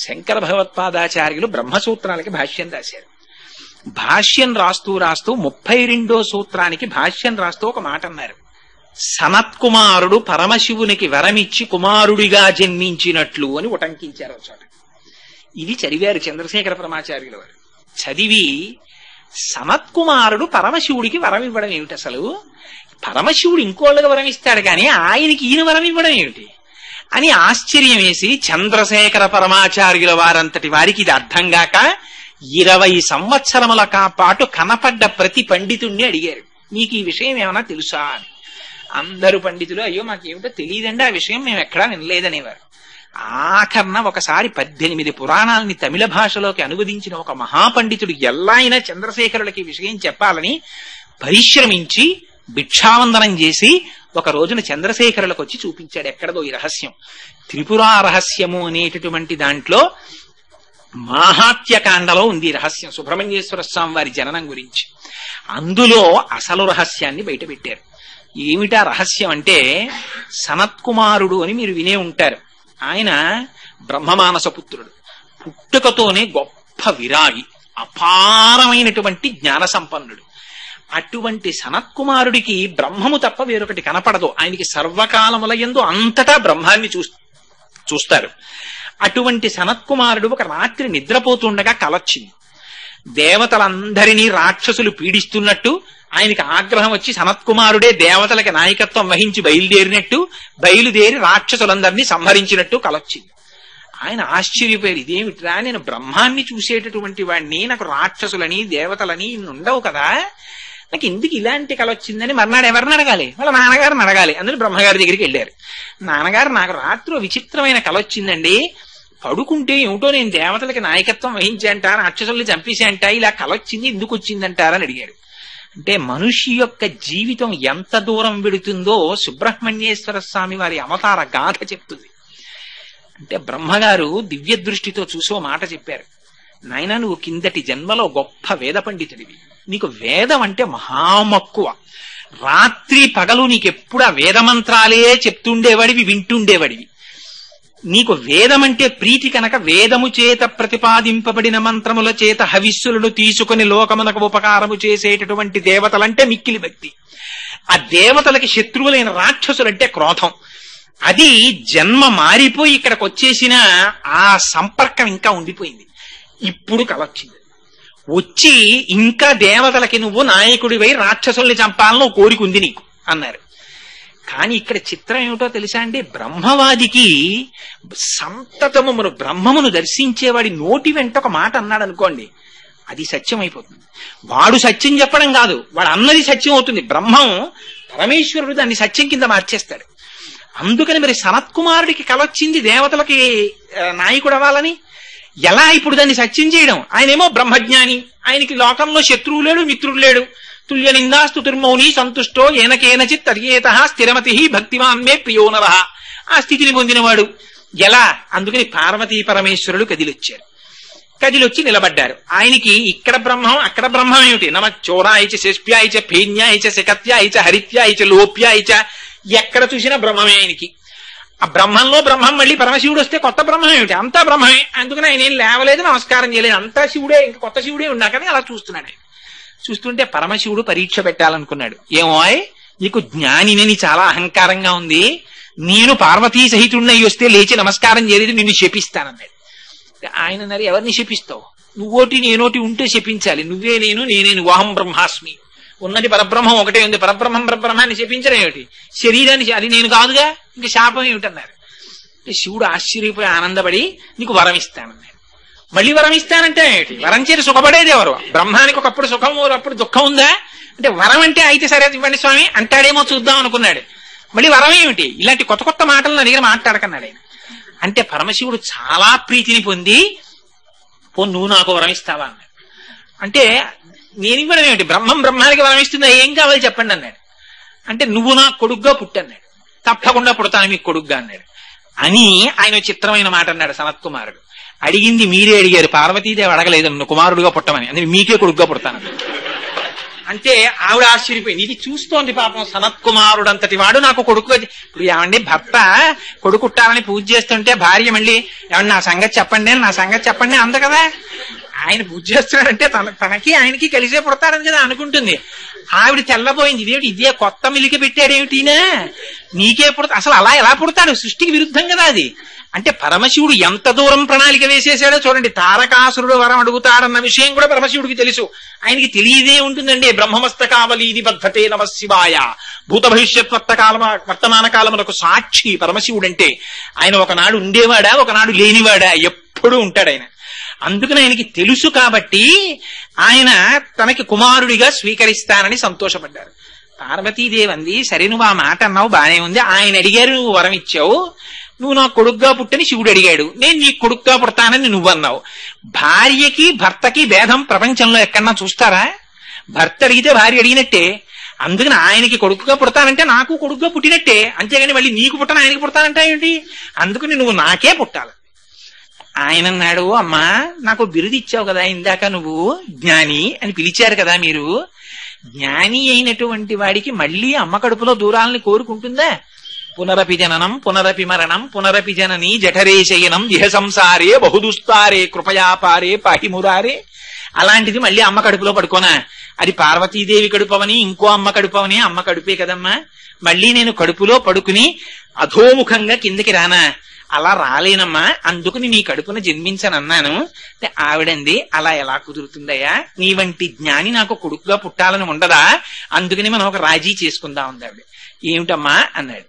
Speaker 2: శంకర భగవత్పాదాచార్యులు బ్రహ్మసూత్రాలకి భాష్యం రాశారు. భాష్యం రాస్తూ 32వ సూత్రానికి భాష్యం రాస్తూ ఒక మాట అన్నారు. సనత్కుమారుడు పరమశివునికి వరమిచ్చి కుమారుడిగా జన్మించినట్లు అని ఉటంకించారు చోట. ఇది చదివారు చంద్రశేఖర పరమాచార్యుల వారు. చదివి సనత్కుమారుడు పరమశివుడికి వరం ఇవ్వడం ఏమిటి, అసలు పరమశివుడు ఇంకోళ్ళకి వరం ఇస్తాడు కానీ ఆయనకి ఈయన వరం ఇవ్వడం ఏమిటి అని ఆశ్చర్యం వేసి చంద్రశేఖర పరమాచార్యుల వారంతటి వారికి ఇది అర్థం గాక 20 సంవత్సరముల పాటు కనపడ్డ ప్రతి పండితుణ్ణి అడిగారు, మీకు ఈ విషయం ఏమైనా తెలుసా అని. అందరు పండితులు అయ్యో మాకేమిటో తెలియదండి, ఆ విషయం మేము ఎక్కడా వినలేదనేవారు. ఆఖరణ ఒకసారి 18 పురాణాలని తమిళ భాషలోకి అనువదించిన ఒక మహాపండితుడు ఎలా అయినా చంద్రశేఖరులకి విషయం చెప్పాలని పరిశ్రమించి భిక్షావందనం చేసి ఒక రోజున చంద్రశేఖరులకు వచ్చి చూపించాడు ఎక్కడదో ఈ రహస్యం. త్రిపురా రహస్యము అనేటటువంటి దాంట్లో మాహాత్యకాండలో ఉంది రహస్యం, సుబ్రహ్మణ్యేశ్వర స్వామి వారి జననం గురించి. అందులో అసలు రహస్యాన్ని బయటపెట్టారు. ఏమిటా రహస్యం అంటే, సనత్కుమారుడు అని మీరు వినే ఉంటారు. ఆయన బ్రహ్మమానస పుత్రుడు, పుట్టుకతోనే గొప్ప విరాగి, అపారమైనటువంటి జ్ఞాన సంపన్నుడు. అటువంటి సనత్కుమారుడికి బ్రహ్మము తప్ప వేరొకటి కనపడదు. ఆయనకి సర్వకాలముల యందు అంతటా బ్రహ్మాన్ని చూస్తారు. అటువంటి సనత్కుమారుడు ఒక రాత్రి నిద్రపోతుండగా కలొచ్చింది. దేవతలందరినీ రాక్షసులు పీడిస్తున్నట్టు ఆయనకి ఆగ్రహం వచ్చి సనత్కుమారుడే దేవతలకి నాయకత్వం వహించి బయలుదేరి రాక్షసులందరినీ సంహరించినట్టు కలొచ్చింది. ఆయన ఆశ్చర్యపోయారు, ఇదేమిట్రా, నేను బ్రహ్మాన్ని చూసేటటువంటి వాడిని, నాకు రాక్షసులని దేవతలని ఉండవు కదా, నాకు ఎందుకు ఇలాంటి కళ వచ్చిందని మర్నాడు ఎవరిని అడగాలి, వాళ్ళ నాన్నగారిని అడగాలి. అందులో బ్రహ్మగారి దగ్గరికి వెళ్ళారు. నాన్నగారు, నాకు రాత్రి విచిత్రమైన కళ వచ్చిందండి, పడుకుంటే ఏమిటో నేను దేవతలకి నాయకత్వం వహించేంట, రాక్షసుల్ని చంపేసేంట, ఇలా కళ వచ్చింది, ఎందుకు వచ్చిందంటారని అడిగాడు. అంటే మనిషి యొక్క జీవితం ఎంత దూరం వెడుతుందో సుబ్రహ్మణ్యేశ్వర స్వామి వారి అవతార గాథ చెప్తుంది. అంటే బ్రహ్మగారు దివ్య దృష్టితో చూసో మాట చెప్పారు, నాయన నువ్వు కిందటి జన్మలో గొప్ప వేద పండితుడివి, నీకు వేదం అంటే మహామక్కువ, రాత్రి పగలు నీకెప్పుడు ఆ వేదమంత్రాలే చెప్తుండేవాడివి, వింటుండేవాడివి. నీకు వేదమంటే ప్రీతి కనుక వేదము చేత ప్రతిపాదింపబడిన మంత్రముల చేత హవిస్సులను తీసుకుని లోకమునకు ఉపకారము చేసేటటువంటి దేవతలంటే మిక్కిలి భక్తి. ఆ దేవతలకి శత్రువులైన రాక్షసులంటే క్రోధం. అది జన్మ మారిపోయి ఇక్కడికి వచ్చేసిన ఆ సంపర్కం ఇంకా ఉండిపోయింది. ఇప్పుడు కలొచ్చింది, వచ్చి ఇంకా దేవతలకి నువ్వు నాయకుడివై రాక్షసుల్ని చంపాలని కోరిక ఉంది నీకు అన్నారు. కానీ ఇక్కడ చిత్రం ఏమిటో తెలుసా అండి, బ్రహ్మవాదికి సంతతము బ్రహ్మమును దర్శించేవాడి నోటి వెంట ఒక మాట అన్నాడు అనుకోండి, అది సత్యం అయిపోతుంది. వాడు సత్యం చెప్పడం కాదు, వాడు అన్నది సత్యం అవుతుంది. బ్రహ్మం పరమేశ్వరుడు దాన్ని సత్యం కింద మార్చేస్తాడు. అందుకని మరి సనత్కుమారుడికి కలొచ్చింది దేవతలకి నాయకుడు అవ్వాలని, ఎలా ఇప్పుడు దాన్ని సత్యం చేయడం? ఆయనేమో బ్రహ్మజ్ఞాని, ఆయనకి లోకంలో శత్రువు లేడు, మిత్రుడు లేడు. తుల్య నిందాస్తు తుర్మౌని సంతుష్టో ఏనకేనచిత్ తర్యేత స్థిరమతి భక్తిమాన్మే ప్రియోనరః. ఆ స్థితిని పొందినవాడు ఎలా? అందుకని పార్వతీ పరమేశ్వరుడు కదిలొచ్చారు. కదిలొచ్చి నిలబడ్డారు. ఆయనకి ఇక్కడ బ్రహ్మం అక్కడ బ్రహ్మం ఏమిటి? నమ చోరాయిచ శిష్ప్యాయిచ ఫేన్యాయిచ శకత్యాయిచ హరిత్యాయిచ లోప్యాయిచ, ఎక్కడ చూసినా బ్రహ్మమే ఆయనకి. ఆ బ్రహ్మంలో బ్రహ్మం మళ్ళీ పరమశివుడు వస్తే కొత్త బ్రహ్మం ఏమిటి? అంతా బ్రహ్మమే. అందుకని ఆయన ఏం లేవలేదు, నమస్కారం చేయలేదు, అంతా శివుడే, ఇంకా కొత్త శివుడే ఉన్నా కానీ అలా చూస్తున్నాడు. ఆయన చూస్తుంటే పరమశివుడు పరీక్ష పెట్టాలనుకున్నాడు. ఏమో నీకు జ్ఞానినని చాలా అహంకారంగా ఉంది, నేను పార్వతీ సహితుడినై వస్తే లేచి నమస్కారం చేయలేదు, నిన్ను శపిస్తానన్నాడు. ఆయన అన్నారు, ఎవరిని శపిస్తావు? నువ్వోటి నేనోటి ఉంటే శపించాలి, నువ్వే నేను నేనే వాహం బ్రహ్మాస్మి, ఉన్నది పరబ్రహ్మం ఒకటే ఉంది, పరబ్రహ్మం పరబ్రహ్మాన్ని శపించడం ఏమిటి? శరీరాన్ని అది నేను కాదుగా, ఇంకా శాపం ఏమిటన్నారు. శివుడు ఆశ్చర్యపోయి ఆనందపడి నీకు వరం ఇస్తానన్నాడు. మళ్ళీ వరం ఇస్తానంటే ఏమిటి? వరం చేసి సుఖపడేది ఎవరు? బ్రహ్మానికి ఒకప్పుడు సుఖం, అప్పుడు దుఃఖం ఉందా? అంటే వరం అంటే అయితే సరే ఇవ్వండి స్వామి అంటాడేమో చూద్దాం అనుకున్నాడు. మళ్ళీ వరం ఏమిటి? ఇలాంటి కొత్త కొత్త మాటలు నా దగ్గర మాట్లాడకన్నాడు ఆయన. అంటే పరమశివుడు చాలా ప్రీతిని పొంది, పో నువ్వు నాకు వరం ఇస్తావా అన్నాడు. అంటే నేను ఇవ్వడం ఏమిటి? బ్రహ్మానికి వరం ఇస్తుందా, ఏం కావాలి చెప్పండి అన్నాడు. అంటే నువ్వు నా కొడుగ్గా పుట్టన్నాడు. తప్పకుండా పుడతాను మీకు కొడుగ్గా అన్నాడు. అని ఆయన చిత్రమైన మాట అన్నాడు సనత్కుమారుడు. అడిగింది మీరే అడిగారు, పార్వతీదేవి అడగలేదు నన్ను కుమారుడుగా పుట్టమని, అందుకే మీకే కొడుగ్గా పుడతాను. అంటే ఆవిడ ఆశ్చర్యపోయింది. ఇది చూస్తోంది పాపం సనత్కుమారుడు అంతటి వాడు నాకు కొడుకుగా. ఇప్పుడు ఏమండి భర్త కొడుకుట్టాలని పూజ చేస్తుంటే భార్య మళ్ళీ ఏమన్నా నా సంగతి చెప్పండి అంద కదా. ఆయన పూజ చేస్తున్నాడంటే తనకి ఆయనకి కలిసే పుడతాడని కదా అనుకుంటుంది. ఆవిడ తెల్లబోయింది, ఇదే కొత్త మిలిక పెట్టాడేమిటినా, నీకే పుడతా, అసలు అలా ఎలా పుడతాడు, సృష్టికి విరుద్ధం కదా అది. అంటే పరమశివుడు ఎంత దూరం ప్రణాళిక వేసేసాడో చూడండి. తారకాసురుడు వరం అడుగుతాడన్న విషయం కూడా పరమశివుడికి తెలుసు. ఆయనకి తెలియదే ఉంటుందండి. బ్రహ్మమస్తకావలీది బద్ధతే నమ శివాయ, భూత భవిష్యత్ వర్తమాన కాలములకు సాక్షి పరమశివుడంటే. ఆయన ఒకనాడు ఉండేవాడా, ఒకనాడు లేనివాడా, ఎప్పుడూ ఉంటాడు ఆయన. అందుకని ఆయనకి తెలుసు కాబట్టి ఆయన తనకి కుమారుడిగా స్వీకరిస్తానని సంతోషపడ్డారు. పార్వతీదేవి అంది, సరే నువ్వు ఆ మాట అన్నావు బానే ఉంది, ఆయన అడిగారు నువ్వు వరం ఇచ్చావు, నువ్వు నాకు కొడుగ్గా పుట్టని శివుడు అడిగాడు, నేను నీకు కొడుగ్గా పుడతానని నువ్వు అన్నావు. భార్యకి భర్తకి భేదం ప్రపంచంలో ఎక్కడన్నా చూస్తారా? భర్త అడిగితే భార్య అడిగినట్టే. అందుకని ఆయనకి కొడుకుగా పుడతానంటే నాకు కొడుకుగా పుట్టినట్టే, అంతేగాని మళ్ళీ నీకు పుట్టను ఆయనకి పుడతానంటా ఏంటి? అందుకని నువ్వు నాకే పుట్టాలి. ఆయన అన్నాడు, అమ్మా నాకు బిరుదు ఇచ్చావు కదా ఇందాక, నువ్వు జ్ఞాని అని పిలిచారు కదా మీరు, జ్ఞాని అయినటువంటి వాడికి మళ్ళీ అమ్మ కడుపులో దూరాలని కోరుకుంటుందా? పునరపి జననం పునరపి మరణం పునరపి జనని జఠరే శయనం ఇహ సంసారే బహుదుస్తారే కృపయాపారే పాహిమురారే. అలాంటిది మళ్ళీ అమ్మ కడుపులో పడుకోనా? అది పార్వతీదేవి కడుపవని ఇంకో అమ్మ కడుపవని, అమ్మ కడుపే కదమ్మా. మళ్ళీ నేను కడుపులో పడుకుని అధోముఖంగా కిందకి రానా? అలా రాలేనమ్మా, అందుకని నీ కడుపున జన్మించనన్నాను. ఆవిడంది, అలా ఎలా కుదురుతుందయ్యా, నీ వంటి జ్ఞాని నాకు కొడుకుగా పుట్టాలని ఉండదా? అందుకని మనం ఒక రాజీ చేసుకుందాం ఉంది ఆవిడ. ఏమిటమ్మా అన్నాడు.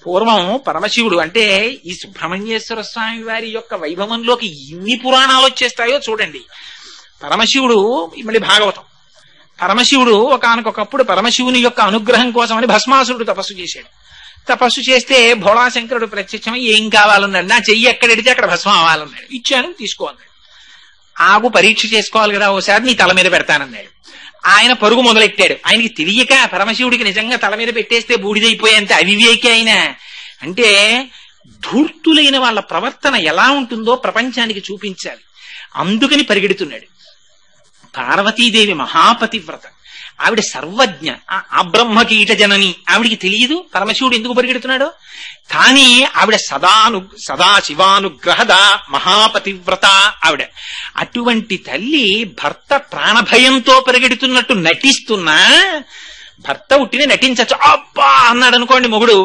Speaker 2: పూర్వం పరమశివుడు అంటే ఈ సుబ్రహ్మణ్యేశ్వర స్వామి వారి యొక్క వైభవంలోకి ఎన్ని పురాణాలు వచ్చేస్తాయో చూడండి. పరమశివుడు మళ్ళీ భాగవతం. పరమశివుడు ఒకానొకప్పుడు పరమశివుని యొక్క అనుగ్రహం కోసమని భస్మాసురుడు తపస్సు చేశాడు. తపస్సు చేస్తే భోళాశంకరుడు ప్రత్యక్షమై ఏం కావాలన్నాడు, నా చెయ్యి ఎక్కడెడితే అక్కడ భస్మం అవ్వాలన్నాడు. ఇచ్చాను, తీసుకో అన్నాడు. ఆగు పరీక్ష చేసుకోవాలి కదా, ఓసారి నీ తల మీద పెడతానన్నాడు. ఆయన పరుగు మొదలెట్టాడు. ఆయనకి తెలియక పరమశివుడికి నిజంగా తల మీద పెట్టేస్తే బూడిదైపోయేంత అవివేకి ఆయన. అంటే ధూర్తులైన వాళ్ళ ప్రవర్తన ఎలా ఉంటుందో ప్రపంచానికి చూపించాలి, అందుకని పరిగెడుతున్నాడు. పార్వతీదేవి మహాపతివ్రత, ఆవిడ సర్వజ్ఞ, ఆ బ్రహ్మకీట జనని. ఆవిడికి తెలియదు పరమశివుడు ఎందుకు పరిగెడుతున్నాడో. కానీ ఆవిడ సదా శివానుగ్రహద మహాపతివ్రత ఆవిడ. అటువంటి తల్లి భర్త ప్రాణభయంతో పరిగెడుతున్నట్టు నటిస్తున్నా, భర్త ఉట్టినే నటించచ్చు. అబ్బా అన్నాడు అనుకోండి మొగుడు,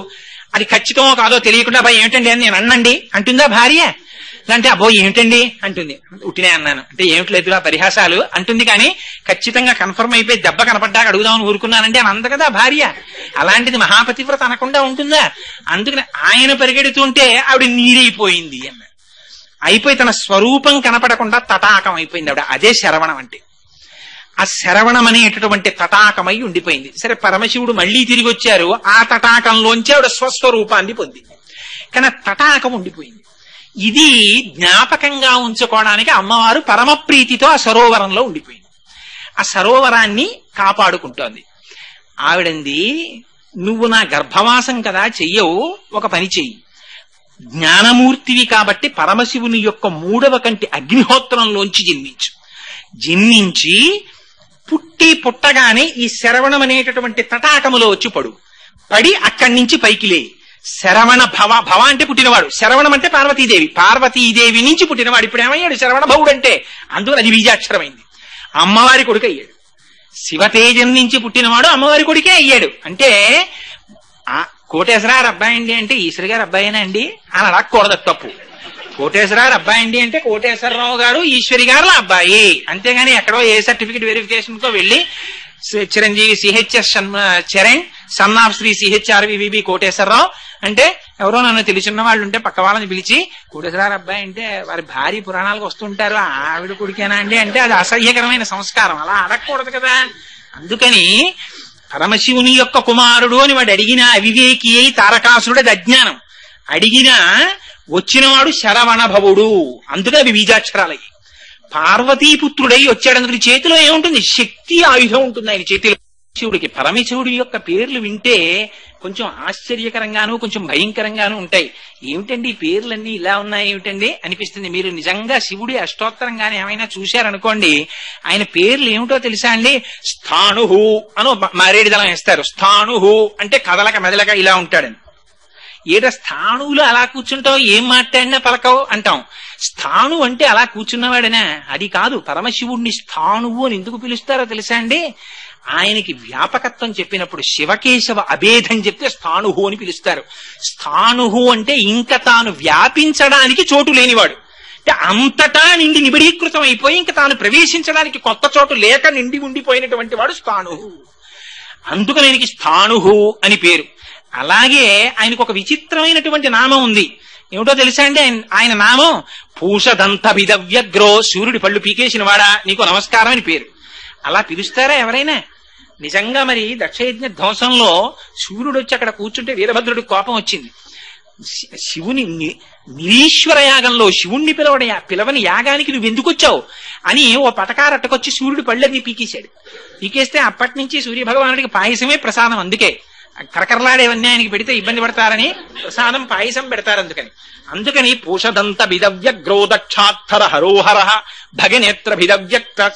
Speaker 2: అది ఖచ్చితమో కాదో తెలియకుండా అబ్బాయి ఏమిటండి అని నేను అన్నండి అంటుందా భార్య? అంటే అబ్బో ఏమిటండి అంటుంది. ఉట్టినే అన్నాను అంటే ఏమిటి లేదు ఆ పరిహాసాలు అంటుంది. కానీ ఖచ్చితంగా కన్ఫర్మ్ అయిపోయి దెబ్బ కనపడ్డాక అడుగుదామని ఊరుకున్నానంటే అని అంద కదా భార్య. అలాంటిది మహాపతివ్రత అనకుండా ఉంటుందా? అందుకని ఆయన పరిగెడుతుంటే ఆవిడ నీరైపోయింది అన్న. అయిపోయి తన స్వరూపం కనపడకుండా తటాకం అయిపోయింది ఆవిడ. అదే శరవణం అంటే. ఆ శరవణం అనేటటువంటి తటాకమై ఉండిపోయింది. సరే పరమశివుడు మళ్లీ తిరిగి వచ్చారు, ఆ తటాకంలోంచి ఆవిడ స్వస్వరూపాన్ని పొందింది. కానీ తటాకం ఉండిపోయింది. ఇది జ్ఞాపకంగా ఉంచుకోవడానికి అమ్మవారు పరమప్రీతితో ఆ సరోవరంలో ఉండిపోయింది. ఆ సరోవరాన్ని కాపాడుకుంటోంది. ఆవిడంది, నువ్వు నా గర్భవాసం కదా చెయ్యవు, ఒక పని చెయ్యి. జ్ఞానమూర్తివి కాబట్టి పరమశివుని యొక్క 3వ కంటి అగ్నిహోత్రంలోంచి జన్మించి పుట్టగానే ఈ శరవణం అనేటటువంటి తటాకములో వచ్చి పడి అక్కడి నుంచి పైకి లే. శరవణ భవ అంటే పుట్టినవాడు, శరవణం అంటే పార్వతీదేవి నుంచి పుట్టినవాడు. ఇప్పుడు ఏమయ్యాడు శరవణ భవుడు అంటే? అందుకని అది బీజాక్షరమైంది. అమ్మవారి కొడుకు అయ్యాడు. శివతేజం నుంచి పుట్టినవాడు అమ్మవారి కొడుకే అయ్యాడు. అంటే కోటేశ్వరారు అబ్బాయి అండి అంటే ఈశ్వరి గారు అబ్బాయినా అండి అని అడగకూడదు, తప్పు. కోటేశ్వరారు అబ్బాయి అండి అంటే కోటేశ్వరరావు గారు ఈశ్వరి గారుల అబ్బాయి, అంతేగాని ఎక్కడో ఏ సర్టిఫికెట్ వెరిఫికేషన్ తో వెళ్లి Chiranjeevi CHS Charan son of Shri CHRVB Koteswararao అంటే ఎవరో నన్ను తెలిసిన వాళ్ళు ఉంటే పక్క వాళ్ళని పిలిచి కోటేశ్వరారు అబ్బాయి అంటే వారి భార్య పురాణాలకు వస్తుంటారు, ఆవిడ కొడుకేనా అండి అంటే అది అసహ్యకరమైన సంస్కారం, అలా అడగకూడదు కదా. అందుకని పరమశివుని యొక్క కుమారుడు అని వాడు అడిగిన అవివేకి అయి తారకాసురుడు, అది అజ్ఞానం. అడిగినా వచ్చినవాడు శరవణ భవుడు, అందుకని అవి బీజాక్షరాలయ్యి. పార్వతీపుత్రుడై వచ్చాడు, అందుకని చేతిలో ఏముంటుంది? శక్తి ఆయుధం ఉంటుంది ఆయన చేతిలో. శివుడికి పరమశివుడి యొక్క పేర్లు వింటే కొంచెం ఆశ్చర్యకరంగాను కొంచెం భయంకరంగాను ఉంటాయి. ఏమిటండి ఈ పేర్లన్నీ ఇలా ఉన్నాయి ఏమిటండి అనిపిస్తుంది. మీరు నిజంగా శివుడి అష్టోత్తరంగానే ఏమైనా చూశారనుకోండి, ఆయన పేర్లు ఏమిటో తెలుసా అండి? స్థాణుహు అని మారేడు దళం వేస్తారు. స్థాణుహు అంటే కదలక మెదలక ఇలా ఉంటాడని. ఏదో స్థాణువులు అలా కూర్చుంటావు, ఏం మాట్లాడినా పలకవు అంటాం. స్థాణు అంటే అలా కూర్చున్నవాడనా? అది కాదు. పరమశివుణ్ణి స్థాణువు అని ఎందుకు పిలుస్తారో తెలుసా అండి? ఆయనకి వ్యాపకత్వం చెప్పినప్పుడు శివకేశవ అభేదం చెప్తే స్థాణుహు అని పిలుస్తారు. స్థాణుహు అంటే ఇంకా తాను వ్యాపించడానికి చోటు లేనివాడు. అంటే అంతటా నిండి నిబిడీకృతం అయిపోయి ఇంకా తాను ప్రవేశించడానికి కొత్త చోటు లేక నిండి ఉండిపోయినటువంటి వాడు స్థాణుహు. అందుకని ఆయనకి స్థాణుహు అని పేరు. అలాగే ఆయనకు ఒక విచిత్రమైనటువంటి నామం ఉంది. ఏమిటో తెలుసా అండి ఆయన నామం? పూషదంత విదవ్యగ్రో, సూర్యుడి పళ్ళు పీకేసిన వాడా నీకు నమస్కారం అని పేరు. అలా పిలుస్తారా ఎవరైనా? నిజంగా మరి దక్షయజ్ఞ ధ్వంసంలో సూర్యుడు వచ్చి అక్కడ కూర్చుంటే వీరభద్రుడికి కోపం వచ్చింది. శివుని నిరీశ్వర యాగంలో శివుణ్ణి పిలవని యాగానికి నువ్వు ఎందుకు వచ్చావు అని ఓ పటకారట్టకొచ్చి సూర్యుడు పళ్ళని పీకేశాడు. పీకేస్తే అప్పటి నుంచి సూర్యభగవానుడికి పాయసమే ప్రసాదం. అందుకే కరకరలాడేవన్నీ ఆయనకి పెడితే ఇబ్బంది పడతారని ప్రసాదం పాయసం పెడతారు. అందుకని పూషదంత భిదవ్యగ్రో దక్షాత్తర హరోహర భగనేత్ర భిదవ్యక్త.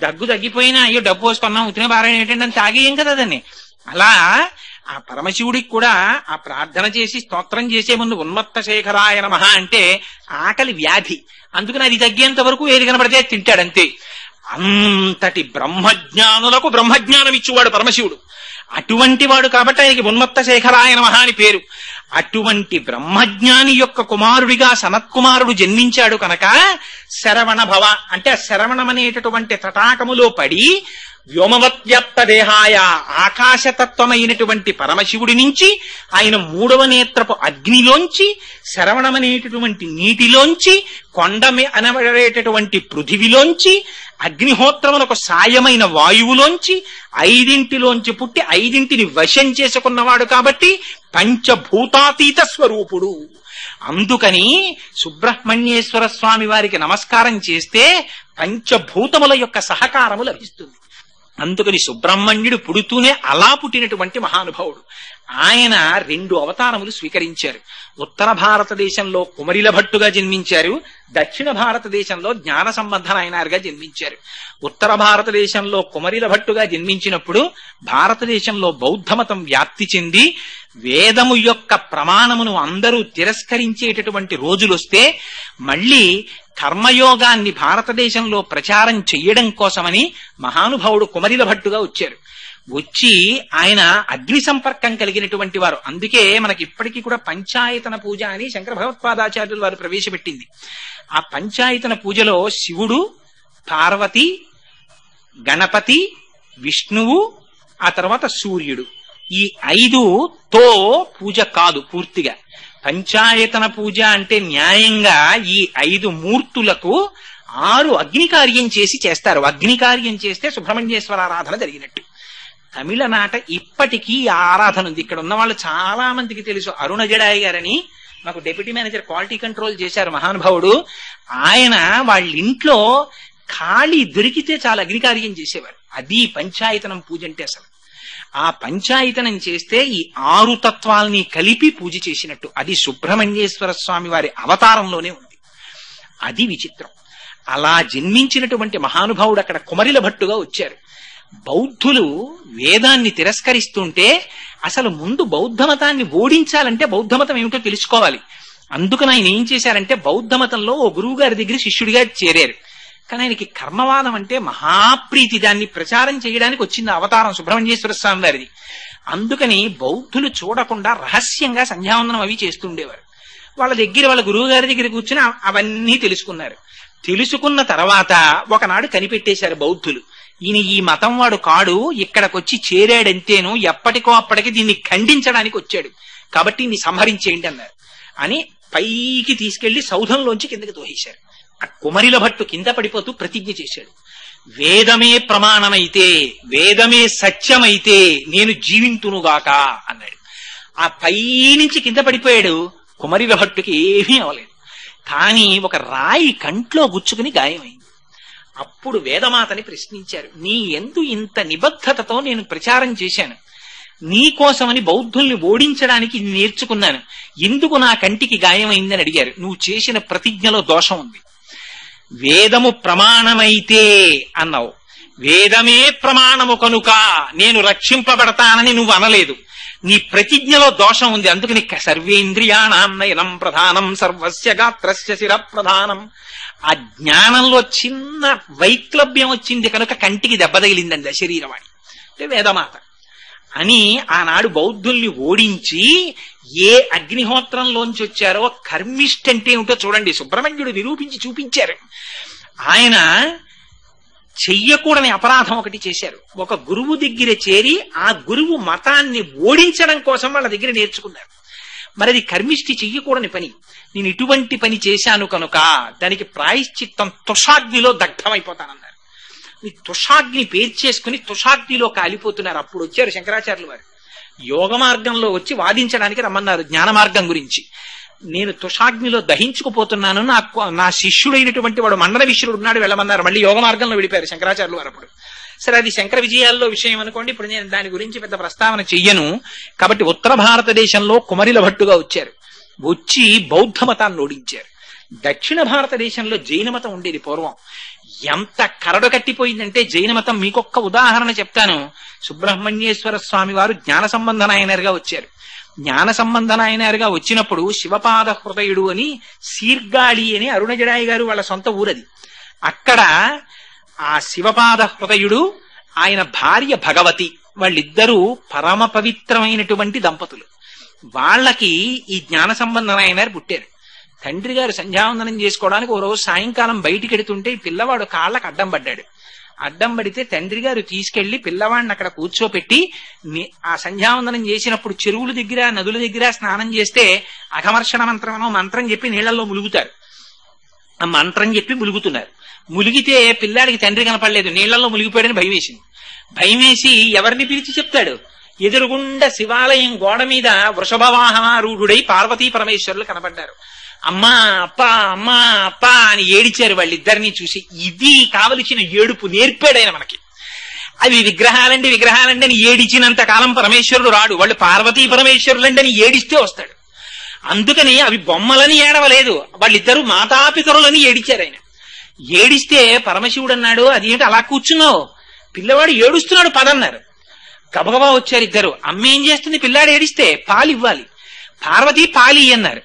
Speaker 2: దగ్గు తగ్గిపోయినా అయ్యో డబ్బు పోసుకున్నాం ఉత్తిన పారాయణ ఏంటంటే అని తాగేయం కదా దాన్ని. అలా ఆ పరమశివుడికి కూడా ఆ ప్రార్థన చేసి స్తోత్రం చేసే ముందు ఉన్మత్త శేఖరాయ నమః అంటే ఆకలి వ్యాధి. అందుకని అది తగ్గేంత వరకు ఏది కనబడితే తింటాడంతే. అంతటి బ్రహ్మజ్ఞానులకు బ్రహ్మజ్ఞానం ఇచ్చేవాడు పరమశివుడు. అటువంటి వాడు కాబట్టి ఆయనకి ఉన్మత్త శేఖరాయ నమః అని పేరు. అటువంటి బ్రహ్మజ్ఞాని యొక్క కుమారుడిగా సనత్కుమారుడు జన్మించాడు కనుక శరవణ భవ అంటే శరవణం అనేటటువంటి తటాకములో పడి వ్యోమవత్వ్యాప్త దేహాయ ఆకాశతత్వమైనటువంటి పరమశివుడి నుంచి ఆయన మూడవ నేత్రపు అగ్నిలోంచి శరవణమనేటటువంటి నీటిలోంచి కొండ అనబడేటటువంటి పృథివిలోంచి అగ్నిహోత్రములకు సాయమైన వాయువులోంచి 5 పుట్టి 5 వశం చేసుకున్నవాడు కాబట్టి పంచభూతాతీత స్వరూపుడు. అందుకని సుబ్రహ్మణ్యేశ్వర స్వామి వారికి నమస్కారం చేస్తే పంచభూతముల యొక్క సహకారము లభిస్తుంది. అందుకని సుబ్రహ్మణ్యుడు పుడుతూనే అలా పుట్టినటువంటి మహానుభావుడు. ఆయన 2 అవతారములు స్వీకరించారు. ఉత్తర భారతదేశంలో కుమరిల భట్టుగా జన్మించారు. దక్షిణ భారతదేశంలో జ్ఞాన సంబంధ నాయనారుగా జన్మించారు. ఉత్తర భారతదేశంలో కుమరిల భట్టుగా జన్మించినప్పుడు భారతదేశంలో బౌద్ధమతం వ్యాప్తి చెంది వేదము యొక్క ప్రమాణమును అందరూ తిరస్కరించేటటువంటి రోజులొస్తే మళ్ళీ కర్మయోగాన్ని భారతదేశంలో ప్రచారం చెయ్యడం కోసమని మహానుభావుడు కుమరిల భట్టుగా వచ్చారు. వచ్చి ఆయన అగ్ని సంపర్కం కలిగినటువంటి వారు. అందుకే మనకి ఇప్పటికీ కూడా పంచాయతన పూజ అని శంకర భగవత్పాదాచార్యులు వారు ప్రవేశపెట్టింది. ఆ పంచాయతన పూజలో శివుడు, పార్వతి, గణపతి, విష్ణువు, ఆ తర్వాత సూర్యుడు, ఈ 5తో పూజ కాదు పూర్తిగా. పంచాయతన పూజ అంటే న్యాయంగా ఈ 5 మూర్తులకు 6 అగ్నికార్యం చేస్తారు. అగ్నికార్యం చేస్తే సుబ్రహ్మణ్యేశ్వర ఆరాధన జరిగినట్టు. తమిళనాట ఇప్పటికీ ఆ ఆరాధన ఉంది. ఇక్కడ ఉన్న వాళ్ళు చాలా మందికి తెలుసు. అరుణ జడాయి గారని మాకు డెప్యూటీ మేనేజర్ క్వాలిటీ కంట్రోల్ చేశారు మహానుభావుడు. ఆయన వాళ్ళ ఇంట్లో ఖాళీ దొరికితే చాలా అగ్నికార్యం చేసేవారు. అది పంచాయతనం పూజ అంటే. అసలు ఆ పంచాయతనం చేస్తే ఈ 6 తత్వాల్ని కలిపి పూజ చేసినట్టు. అది సుబ్రహ్మణ్యేశ్వర స్వామి వారి అవతారంలోనే ఉంది. అది విచిత్రం. అలా జన్మించినటువంటి మహానుభావుడు అక్కడ కుమరిల భట్టుగా వచ్చారు. బౌద్ధులు వేదాన్ని తిరస్కరిస్తుంటే అసలు ముందు బౌద్ధ మతాన్ని ఓడించాలంటే బౌద్ధ మతం ఏమిటో తెలుసుకోవాలి. అందుకని ఆయన ఏం చేశారంటే బౌద్ధ మతంలో ఓ గురువు గారి దగ్గర శిష్యుడిగా చేరారు. కానీ ఆయనకి కర్మవాదం అంటే మహాప్రీతి. దాన్ని ప్రచారం చేయడానికి వచ్చింది అవతారం సుబ్రహ్మణ్యేశ్వర స్వామి వారిది. అందుకని బౌద్ధులు చూడకుండా రహస్యంగా సంధ్యావందనం అవి చేస్తుండేవారు. వాళ్ళ గురువు గారి దగ్గర కూర్చుని అవన్నీ తెలుసుకున్నారు. తెలుసుకున్న తర్వాత ఒకనాడు కనిపెట్టేశారు బౌద్ధులు, ఈయన ఈ మతం వాడు కాడు, ఇక్కడికొచ్చి చేరాడంతేను, ఎప్పటికో అప్పటికి దీన్ని ఖండించడానికి వచ్చాడు, కాబట్టి దీన్ని సంహరించేయండి అన్నారు. అని పైకి తీసుకెళ్లి సౌధంలోంచి కిందకి తోసేశారు. ఆ కుమరిల భట్టు కింద పడిపోతూ ప్రతిజ్ఞ చేశాడు, వేదమే ప్రమాణమైతే, వేదమే సత్యమైతే నేను జీవింతునుగాక అన్నాడు. ఆ పైనుంచి కింద పడిపోయాడు. కుమరిల భట్టుకి ఏమీ అవలేదు. కానీ ఒక రాయి కంట్లో గుచ్చుకుని గాయమైంది. అప్పుడు వేదమాతని ప్రశ్నించారు, నీ యందు ఇంత నిబద్ధతతో నేను ప్రచారం చేశాను, నీ కోసమని బౌద్ధుల్ని ఓడించడానికి నేర్చుకున్నాను, ఎందుకు నా కంటికి గాయమైందని అడిగారు. నువ్వు చేసిన ప్రతిజ్ఞలో దోషం ఉంది. వేదము ప్రమాణమైతే అన్నావు, వేదమే ప్రమాణము కనుక నేను రక్షింపబడతానని నువ్వు అనలేదు. నీ ప్రతిజ్ఞలో దోషం ఉంది, అందుకని సర్వేంద్రియాణం నయనం ప్రధానం సర్వస్య గాత్రస్య శిర ప్రధానం. ఆ జ్ఞానంలో చిన్న వైక్లభ్యం వచ్చింది కనుక కంటికి దెబ్బ తగిలిందండి అశరీరవాణి అంటే వేదమాత అని. ఆనాడు బౌద్ధుల్ని ఓడించి ఏ అగ్నిహోత్రంలోంచి వచ్చారో కర్మిష్ఠ అంటే ఏమిటో చూడండి సుబ్రహ్మణ్యుడు నిరూపించి చూపించారు. ఆయన చెయ్యకూడని అపరాధం ఒకటి చేశారు. ఒక గురువు దగ్గర చేరి ఆ గురువు మతాన్ని ఓడించడం కోసం వాళ్ళ దగ్గర నేర్చుకున్నారు. మరి అది కర్మిష్టి చెయ్యకూడని పని. నేను ఇటువంటి పని చేశాను కనుక దానికి ప్రాయశ్చిత్తం తుషాగ్నిలో దగ్ధమైపోతానన్నారు. ఈ తుషాగ్ని పేర్చేసుకుని తుషాగ్నిలో కాలిపోతున్నారు. అప్పుడు వచ్చారు శంకరాచార్యులు వారు. యోగ మార్గంలో వచ్చి వాదించడానికి రమ్మన్నారు జ్ఞాన మార్గం గురించి. నేను తుషాగ్నిలో దహించుకుపోతున్నాను, నా శిష్యుడైనటువంటి వాడు మండల విశ్రుడు ఉన్నాడు వెళ్ళమన్నారు. మళ్ళీ యోగ మార్గంలో విడిపారు శంకరాచార్యులు వారు. అప్పుడు సరే అది శంకర విజయాల్లో విషయం అనుకోండి, ఇప్పుడు నేను దాని గురించి పెద్ద ప్రస్తావన చెయ్యను. కాబట్టి ఉత్తర భారతదేశంలో కుమరిల భట్టుగా వచ్చారు, వచ్చి బౌద్ధ మతాన్ని ఓడించారు. దక్షిణ భారతదేశంలో జైన మతం ఉండేది పూర్వం. ఎంత కరడు కట్టిపోయిందంటే జైన మతం, మీకొక్క ఉదాహరణ చెప్తాను. సుబ్రహ్మణ్యేశ్వర స్వామి వారు జ్ఞాన సంబంధ నాయనరుగా వచ్చారు. జ్ఞాన సంబంధ నాయనరుగా వచ్చినప్పుడు శివపాద హృదయుడు అని సీర్గాళి అని అరుణజడాయి గారు వాళ్ళ సొంత ఊరది. అక్కడ ఆ శివపాద హృదయుడు ఆయన భార్య భగవతి వాళ్ళిద్దరూ పరమ పవిత్రమైనటువంటి దంపతులు. వాళ్ళకి ఈ జ్ఞాన సంబంధ నాయనరు పుట్టారు. తండ్రి గారు సంధ్యావందనం చేసుకోవడానికి ఓ రోజు సాయంకాలం బయటికి వెడుతుంటే ఈ పిల్లవాడు కాళ్ళకు అడ్డం పడ్డాడు. అడ్డం పడితే తండ్రి గారు తీసుకెళ్లి పిల్లవాడిని అక్కడ కూర్చోపెట్టి ఆ సంధ్యావందనం చేసినప్పుడు చెరువుల దగ్గర నదుల దగ్గర స్నానం చేస్తే అఘమర్షణ మంత్రమనో మంత్రం చెప్పి నీళ్లలో ములుగుతారు. ఆ మంత్రం చెప్పి ములుగుతున్నారు. ములిగితే పిల్లాడికి తండ్రి కనపడలేదు, నీళ్లలో ములిగిపోయాడని భయం వేసింది. భయం వేసి ఎవరిని పిలిచి చెప్తాడు? ఎదురుగుండా శివాలయం గోడ మీద వృషభవాహనారూఢుడై పార్వతీ పరమేశ్వరులు కనపడ్డారు. అమ్మా అప్పా అమ్మా అప్పా అని ఏడిచారు వాళ్ళిద్దరినీ చూసి. ఇది కావలసిన ఏడుపు నేర్పాడైన మనకి. అవి విగ్రహాలండి అని ఏడిచినంత కాలం పరమేశ్వరుడు రాడు. వాళ్ళు పార్వతీ పరమేశ్వరులండి అని ఏడిస్తే వస్తాడు. అందుకని అవి బొమ్మలని ఏడవలేదు, వాళ్ళిద్దరూ మాతాపితరులని ఏడిచారు. ఆయన ఏడిస్తే పరమశివుడు అన్నాడు, అదేంటి అలా కూర్చున్నావు, పిల్లవాడు ఏడుస్తున్నాడు పదన్నారు. గబగబా వచ్చారు ఇద్దరు. అమ్మ ఏం చేస్తుంది, పిల్లాడు ఏడిస్తే పాలు ఇవ్వాలి, పార్వతీ పాలి అన్నారు.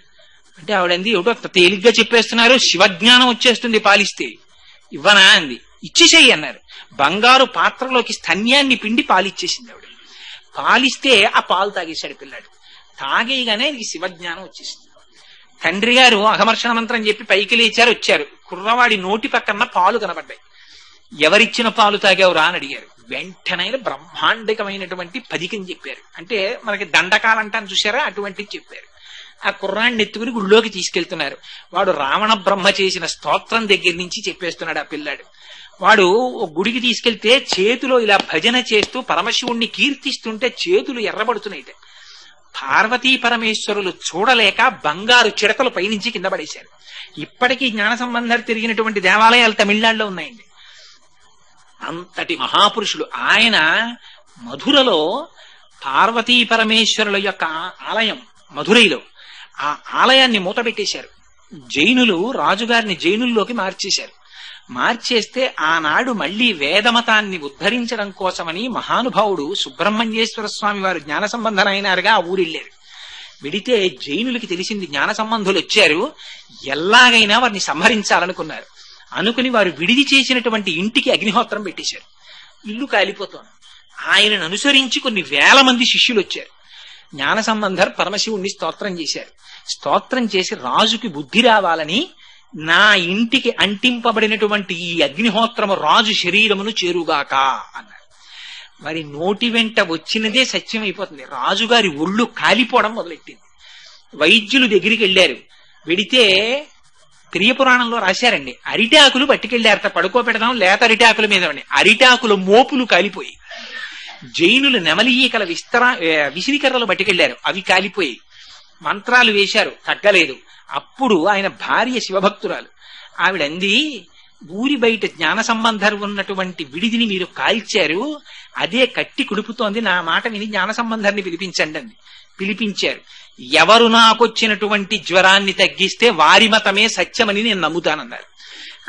Speaker 2: అంటే ఆవిడంది ఏమిటో తేలిగ్గా చెప్పేస్తున్నారు, శివజ్ఞానం వచ్చేస్తుంది పాలిస్తే. ఇవ్వనా అంది. ఇచ్చేసేయి అన్నారు. బంగారు పాత్రలోకి స్తన్యాన్ని పిండి పాలిచ్చేసింది ఆవిడ. పాలిస్తే ఆ పాలు తాగేశాడు పిల్లాడు. తాగేయగానే ఇది శివజ్ఞానం వచ్చేసింది. తండ్రి గారు అఘమర్షణ మంత్రం చెప్పి పైకి లేచారు, వచ్చారు. కుర్రవాడి నోటి పక్కన పాలు కనబడ్డాయి. ఎవరిచ్చిన పాలు తాగావురా అని అడిగారు. వెంటనే బ్రహ్మాండకమైనటువంటి పదికని చెప్పారు. అంటే మనకి దండకాలంటాను చూసారా, అటువంటిది చెప్పారు. ఆ కుర్రాన్ని ఎత్తుకుని గుళ్ళోకి తీసుకెళ్తున్నారు. వాడు రావణ బ్రహ్మ చేసిన స్తోత్రం దగ్గర నుంచి చెప్పేస్తున్నాడు ఆ పిల్లాడు. వాడు గుడికి తీసుకెళ్తే చేతిలో ఇలా భజన చేస్తూ పరమశివుణ్ణి కీర్తిస్తుంటే చేతులు ఎర్రబడుతున్నాయి. పార్వతీ పరమేశ్వరులు చూడలేక బంగారు చిడతలు పైనుంచి కింద పడేశారు. ఇప్పటికీ జ్ఞాన సంబంధాలు తిరిగినటువంటి దేవాలయాలు తమిళనాడులో ఉన్నాయండి. అంతటి మహాపురుషులు ఆయన. మధురలో పార్వతీ పరమేశ్వరుల యొక్క ఆలయం మధురైలో, ఆ ఆలయాన్ని మూతపెట్టేశారు. జైనులు రాజుగారిని జైనుల్లోకి మార్చేశారు. మార్చేస్తే ఆనాడు మళ్లీ వేదమతాన్ని ఉద్ధరించడం కోసమని మహానుభావుడు సుబ్రహ్మణ్యేశ్వర స్వామి వారు జ్ఞాన సంబంధనైనారుగా ఆ ఊరెళ్ళారు. వెడితే జైనులకి తెలిసింది జ్ఞాన సంబంధులు వచ్చారు, ఎలాగైనా వారిని సంహరించాలనుకున్నారు. అనుకుని వారు విడిది చేసినటువంటి ఇంటికి అగ్నిహోత్రం పెట్టేశారు. ఇల్లు కాలిపోతోంది. ఆయనను అనుసరించి కొన్ని వేల మంది శిష్యులు వచ్చారు. జ్ఞాన సంబంధర్ పరమశివుణ్ణి స్తోత్రం చేశారు. స్తోత్రం చేసి రాజుకి బుద్ధి రావాలని నా ఇంటికి అంటింపబడినటువంటి ఈ అగ్నిహోత్రము రాజు శరీరమును చేరుగాక అన్నారు. వారి నోటి వెంట వచ్చినదే సత్యం అయిపోతుంది. రాజుగారి ఒళ్ళు కాలిపోవడం మొదలెట్టింది. వైద్యులు దగ్గరికి వెళ్ళారు. వెడితే ప్రియపురాణంలో రాశారండి, అరిటాకులు పట్టుకెళ్లారట, పడుకోబెడదాం లేత అరిటాకుల మీద. అరిటాకుల మోపులు కాలిపోయి. జైనులు నెమలీకల విసిరికర్రలు పట్టుకెళ్లారు, అవి కాలిపోయి. మంత్రాలు వేశారు, తగ్గలేదు. అప్పుడు ఆయన భార్య శివభక్తురాలు. ఆవిడంది, ఊరి బయట జ్ఞాన సంబంధం ఉన్నటువంటి విడిదిని మీరు కాల్చారు, అదే కట్టి కుడుపుతోంది, నా మాట విని జ్ఞాన సంబంధాన్ని పిలిపించండి అంది. పిలిపించారు. ఎవరు నాకొచ్చినటువంటి జ్వరాన్ని తగ్గిస్తే వారి మతమే సత్యమని నేను నమ్ముతానన్నారు.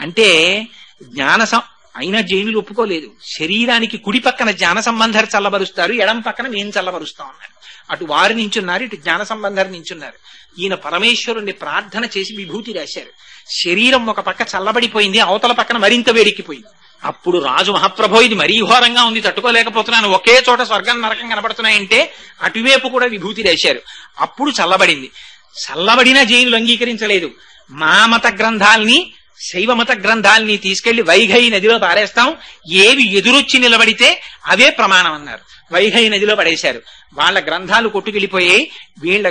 Speaker 2: అంటే అయినా జైనులు ఒప్పుకోలేదు. శరీరానికి కుడి పక్కన జ్ఞాన సంబంధర్ చల్లబరుస్తారు, ఎడం పక్కన మేము చల్లబరుస్తాం అన్నారు. అటు వారు నించున్నారు, ఇటు జ్ఞాన సంబంధర్ నించున్నారు. ఈయన పరమేశ్వరుణ్ణి ప్రార్థన చేసి విభూతి రాశారు. శరీరం ఒక పక్క చల్లబడిపోయింది, అవతల పక్కన మరింత వేడెక్కిపోయింది. అప్పుడు రాజు, మహాప్రభో ఇది మరీ ఘోరంగా ఉంది, తట్టుకోలేకపోతున్నాను, ఒకే చోట స్వర్గం నరకం కనబడుతున్నాయంటే అటువైపు కూడా విభూతి రాశారు. అప్పుడు చల్లబడింది. చల్లబడినా జైనులు అంగీకరించలేదు. మా మత గ్రంథాల్ని, శైవ మత గ్రంథాల్ని తీసుకెళ్లి వైఘై నదిలో పారేస్తాం, ఏవి ఎదురొచ్చి నిలబడితే అవే ప్రమాణం అన్నారు. వైఘై నదిలో పడేశారు. వాళ్ళ గ్రంథాలు కొట్టుకెళ్లిపోయాయి. వీళ్ళ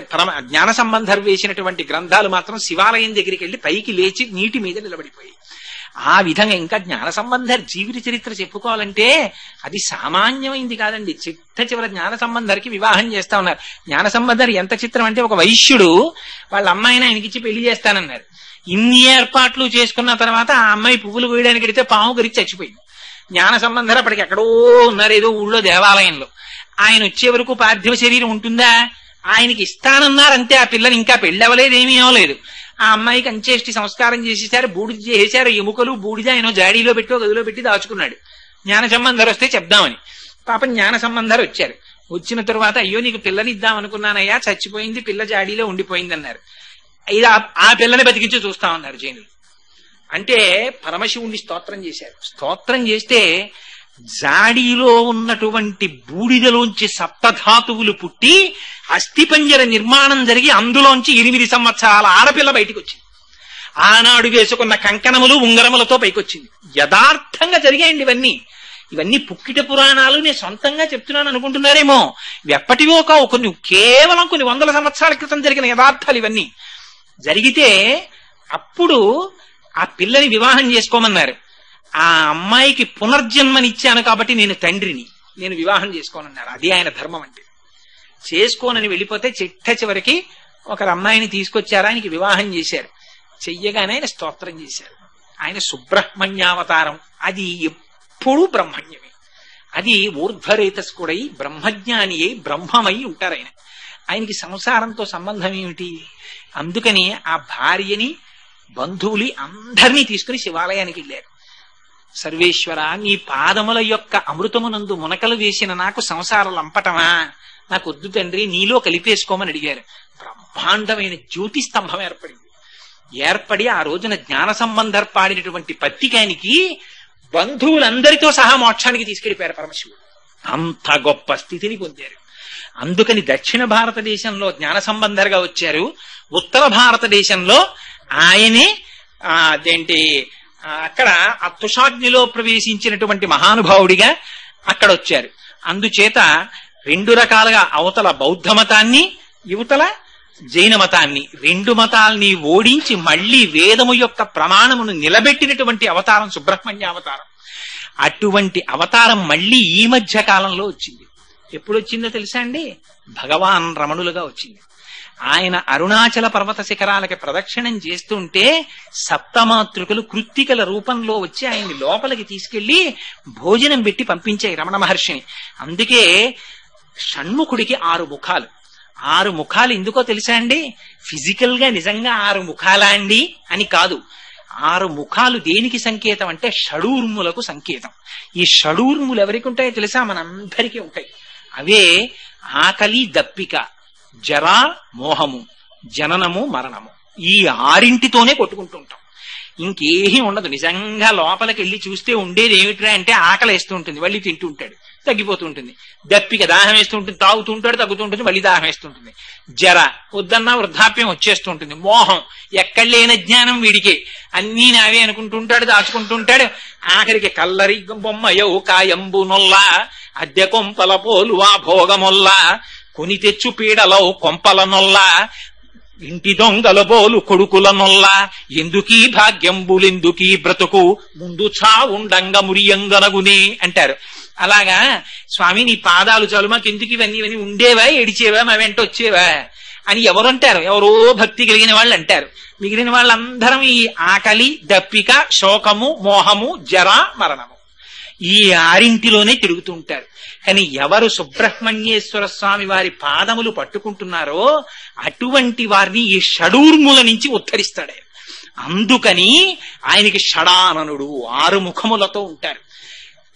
Speaker 2: జ్ఞాన సంబంధం వేసినటువంటి గ్రంథాలు మాత్రం శివాలయం దగ్గరికి వెళ్లి పైకి లేచి నీటి మీద నిలబడిపోయాయి. ఆ విధంగా ఇంకా జ్ఞాన సంబంధర్ జీవిత చరిత్ర చెప్పుకోవాలంటే అది సామాన్యమైంది కాదండి. చిట్ట జ్ఞాన సంబంధర్కి వివాహం చేస్తా ఉన్నారు. జ్ఞాన సంబంధర్ ఎంత చిత్రం అంటే, ఒక వైశ్యుడు వాళ్ళ అమ్మాయిని ఆయనకిచ్చి పెళ్లి చేస్తానన్నారు. ఇన్ని ఏర్పాట్లు చేసుకున్న తర్వాత ఆ అమ్మాయి పువ్వులు వేయడానికి వెడితే పాము గరిచి చచ్చిపోయింది. జ్ఞాన సంబంధర్ అప్పటికి ఎక్కడో ఉన్నారు, ఏదో ఊళ్ళో దేవాలయంలో. ఆయన వచ్చే వరకు పార్థివ శరీరం ఉంటుందా? ఆయనకి ఇస్తానన్నారంతే. ఆ పిల్లని ఇంకా పెళ్ళవలేదు, ఏమీ అవ్వలేదు. ఆ అమ్మాయికి అంచేష్టి సంస్కారం చేసేసారు, బూడిద చేసేశారు. ఎముకలు బూడిద ఆయన జాడీలో పెట్టి గదిలో పెట్టి దాచుకున్నాడు. జ్ఞాన సంబంధర్ వస్తే చెప్దామని. పాపం జ్ఞాన సంబంధర్ వచ్చారు. వచ్చిన తరువాత, అయ్యో నీకు పిల్లని ఇద్దాం అనుకున్నానయ్యా, చచ్చిపోయింది, పిల్ల జాడీలో ఉండిపోయింది అన్నారు. ఇది ఆ పిల్లని బతికించి చూస్తామన్నారు జైనులు. అంటే పరమశివుణ్ణి స్తోత్రం చేశారు. స్తోత్రం చేస్తే జాడీలో ఉన్నటువంటి బూడిదలోంచి సప్తధాతువులు పుట్టి అస్థిపంజర నిర్మాణం జరిగి అందులోంచి 8 సంవత్సరాల ఆడపిల్ల బయటికి వచ్చింది. ఆనాడు వేసుకున్న కంకణములు ఉంగరములతో పైకొచ్చింది. యథార్థంగా జరిగాయండి ఇవన్నీ. ఇవన్నీ పుక్కిట పురాణాలు నేను సొంతంగా చెప్తున్నాను అనుకుంటున్నారేమో. ఎప్పటివో కావు, కేవలం కొన్ని వందల సంవత్సరాల క్రితం జరిగిన యథార్థాలు ఇవన్నీ. జరిగితే అప్పుడు ఆ పిల్లని వివాహం చేసుకోమన్నారు. ఆ అమ్మాయికి పునర్జన్మనిచ్చాను కాబట్టి నేను తండ్రిని, నేను వివాహం చేసుకోనన్నారు. అది ఆయన ధర్మం అంటే. చేసుకోనని వెళ్ళిపోతే చిట్ట చివరికి ఒకరు అమ్మాయిని తీసుకొచ్చారు, ఆయనకి వివాహం చేశారు. చెయ్యగానే ఆయన స్తోత్రం చేశారు. ఆయన సుబ్రహ్మణ్యావతారం. అది ఎప్పుడూ బ్రహ్మణ్యమే. అది ఊర్ధ్వరేతస్కుడై బ్రహ్మజ్ఞాని అయి బ్రహ్మమై ఉంటారు ఆయన. ఆయనకి సంసారంతో సంబంధం ఏమిటి? అందుకని ఆ భార్యని, బంధువులు అందరినీ తీసుకుని శివాలయానికి వెళ్ళారు. సర్వేశ్వర, నీ పాదముల యొక్క అమృతమునందు మునకలు వేసిన నాకు సంసార లంపటమా? నాకు వద్దు తండ్రి, నీలో కలిపేసుకోమని అడిగారు. బ్రహ్మాండమైన జ్యోతి స్తంభం ఏర్పడి ఆ రోజున జ్ఞాన సంబంధర్ పాడినటువంటి పత్రికానికి బంధువులందరితో సహా మోక్షానికి తీసుకెళ్లిపోయారు పరమశివుడు. అంత గొప్ప స్థితిని పొందారు. అందుకని దక్షిణ భారతదేశంలో జ్ఞాన సంబంధర్గా వచ్చారు. ఉత్తర భారతదేశంలో ఆయనే అక్కడ అతుషాగ్నిలో ప్రవేశించినటువంటి మహానుభావుడిగా అక్కడ వచ్చారు. అందుచేత 2 రకాలుగా, అవతల బౌద్ధ మతాన్ని, యువతల జైన మతాన్ని, 2 మతాల్ని ఓడించి మళ్లీ వేదము యొక్క ప్రమాణమును నిలబెట్టినటువంటి అవతారం సుబ్రహ్మణ్య అవతారం. అటువంటి అవతారం మళ్లీ ఈ మధ్య కాలంలో వచ్చింది. ఎప్పుడు వచ్చిందో తెలుసా అండి? భగవాన్ రమణులుగా వచ్చింది. ఆయన అరుణాచల పర్వత శిఖరాలకి ప్రదక్షిణం చేస్తుంటే సప్తమాతృకలు కృత్తికల రూపంలో వచ్చి ఆయన్ని లోపలికి తీసుకెళ్లి భోజనం పెట్టి పంపించాయి రమణ మహర్షిని. అందుకే షణ్ముఖుడికి 6 ముఖాలు. 6 ముఖాలు ఎందుకో తెలుసా అండి? ఫిజికల్ గా నిజంగా 6 ముఖాలా అండి అని కాదు. 6 ముఖాలు దేనికి సంకేతం అంటే షడూర్ములకు సంకేతం. ఈ షడూర్ములు ఎవరికి ఉంటాయో తెలుసా? మనందరికీ ఉంటాయి. అవే ఆకలి, దప్పిక, జరా, మోహము, జననము, మరణము. ఈ 6 కొట్టుకుంటూ ఉంటాం. ఇంకేమీ ఉండదు. నిజంగా లోపలికి వెళ్ళి చూస్తే ఉండేది ఏమిట్రా అంటే ఆకలి వేస్తూ ఉంటుంది, మళ్ళీ తింటూ ఉంటాడు, తగ్గిపోతూ ఉంటుంది. దప్పిక, దాహం వేస్తూ ఉంటుంది, తాగుతూ ఉంటాడు, తగ్గుతూ ఉంటుంది, మళ్ళీ దాహం వేస్తుంటుంది. జర, వద్దన్నా వృద్ధాప్యం వచ్చేస్తూ ఉంటుంది. మోహం, ఎక్కడ లేని జ్ఞానం వీడికి, అన్నీ నావే అనుకుంటుంటాడు, దాచుకుంటుంటాడు. ఆఖరికి కల్లరి బొమ్మయో కాయంబు నొల్ల, అద్దె కొంపల పోలువా భోగమొల్ల, కొని తెచ్చు పీడలో కొంపల నొల్ల, ఇంటి దొంగల బోలు కొడుకుల నొల్ల, ఎందుకీ భాగ్యంబులెందుకీ బ్రతుకు, ముందు చావుండంగ మురియంగనగునే అంటారు. అలాగా స్వామి నీ పాదాలు చాలు, మాకెందుకు ఇవన్నీ ఉండేవా, ఏడిచేవా, మా వెంట వచ్చేవా అని ఎవరంటారు? ఎవరో భక్తి కలిగిన వాళ్ళు అంటారు. మిగిలిన వాళ్ళందరం ఈ ఆకలి, దప్పిక, శోకము, మోహము, జర, మరణము ఈ 6 తిరుగుతూ ఉంటారు. కానీ ఎవరు సుబ్రహ్మణ్యేశ్వర స్వామి వారి పాదములు పట్టుకుంటున్నారో అటువంటి వారిని ఈ షడూర్ముల నుంచి ఉద్ధరిస్తాడు. అందుకని ఆయనకి షడాననుడు 6 ముఖములతో ఉంటారు.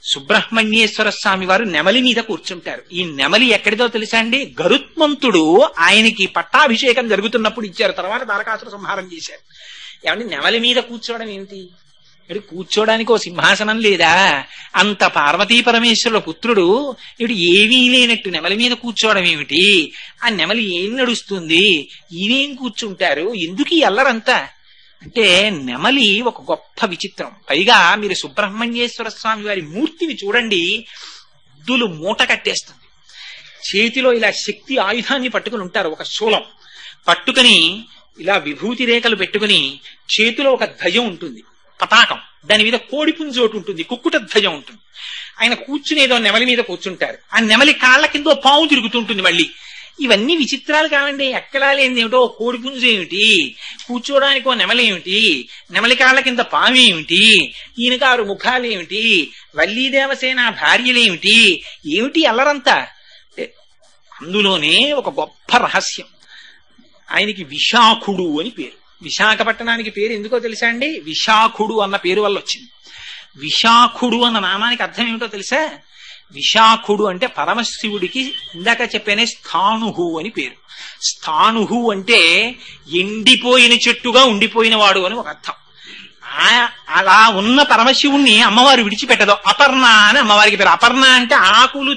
Speaker 2: సుబ్రహ్మణ్యేశ్వర స్వామి వారు నెమలి మీద కూర్చుంటారు. ఈ నెమలి ఎక్కడిదో తెలుసా అండి? గరుత్మంతుడు ఆయనకి పట్టాభిషేకం జరుగుతున్నప్పుడు ఇచ్చారు, తర్వాత తారకాసుర సంహారం చేశారు. ఏమంటే నెమలి మీద కూర్చోవడం ఏమిటి? ఇటు కూర్చోడానికి ఓ సింహాసనం లేదా? అంత పార్వతీ పరమేశ్వరుల పుత్రుడు ఇటు ఏమీ లేనట్టు నెమలి మీద కూర్చోవడం ఏమిటి? ఆ నెమలి ఏం నడుస్తుంది? ఈయనేం కూర్చుంటారు? ఎందుకు ఈ అల్లరంతా అంటే నెమలి ఒక గొప్ప విచిత్రం. పైగా మీరు సుబ్రహ్మణ్యేశ్వర స్వామి వారి మూర్తిని చూడండి, దులు మూట కట్టేస్తుంది. చేతిలో ఇలా శక్తి ఆయుధాన్ని పట్టుకుని ఉంటారు, ఒక శూలం పట్టుకుని ఇలా విభూతి రేఖలు పెట్టుకుని, చేతిలో ఒక ధ్వజం ఉంటుంది, పతాకం, దాని మీద కోడిపుంజు ఒకటి ఉంటుంది, కుక్కుట ధ్వజం ఉంటుంది. ఆయన కూర్చునేదో నెమలి మీద కూర్చుంటారు. ఆ నెమలి కాళ్ళ కింద పాము తిరుగుతుంటుంది. మళ్ళీ ఇవన్నీ విచిత్రాలు కావండి. ఎక్కడా లేని ఏమిటో కోడిపుంజు ఏమిటి, కూర్చోడానికి ఓ నెమలి ఏమిటి, నెమలి కాళ్ళ కింద పాము ఏమిటి, ఈయనకి 6 ముఖాలు ఏమిటి, వల్లీదేవసేన భార్యలేమిటి, ఏమిటి అల్లరంతా? అందులోనే ఒక గొప్ప రహస్యం. ఆయనకి విశాఖుడు అని పేరు. విశాఖపట్టణానికి పేరు ఎందుకో తెలుసా అండి? విశాఖుడు అన్న పేరు వల్ల వచ్చింది. విశాఖుడు అన్న నామానికి అర్థం ఏమిటో తెలుసా? విశాఖుడు అంటే పరమశివుడికి ఇందాక చెప్పానే స్థాణుహు అని పేరు. స్థాణుహు అంటే ఎండిపోయిన చెట్టుగా ఉండిపోయిన వాడు అని ఒక అర్థం. అలా ఉన్న పరమశివుణ్ణి అమ్మవారు విడిచిపెట్టదు. అపర్ణ అని అమ్మవారికి పేరు. అపర్ణ అంటే ఆకులు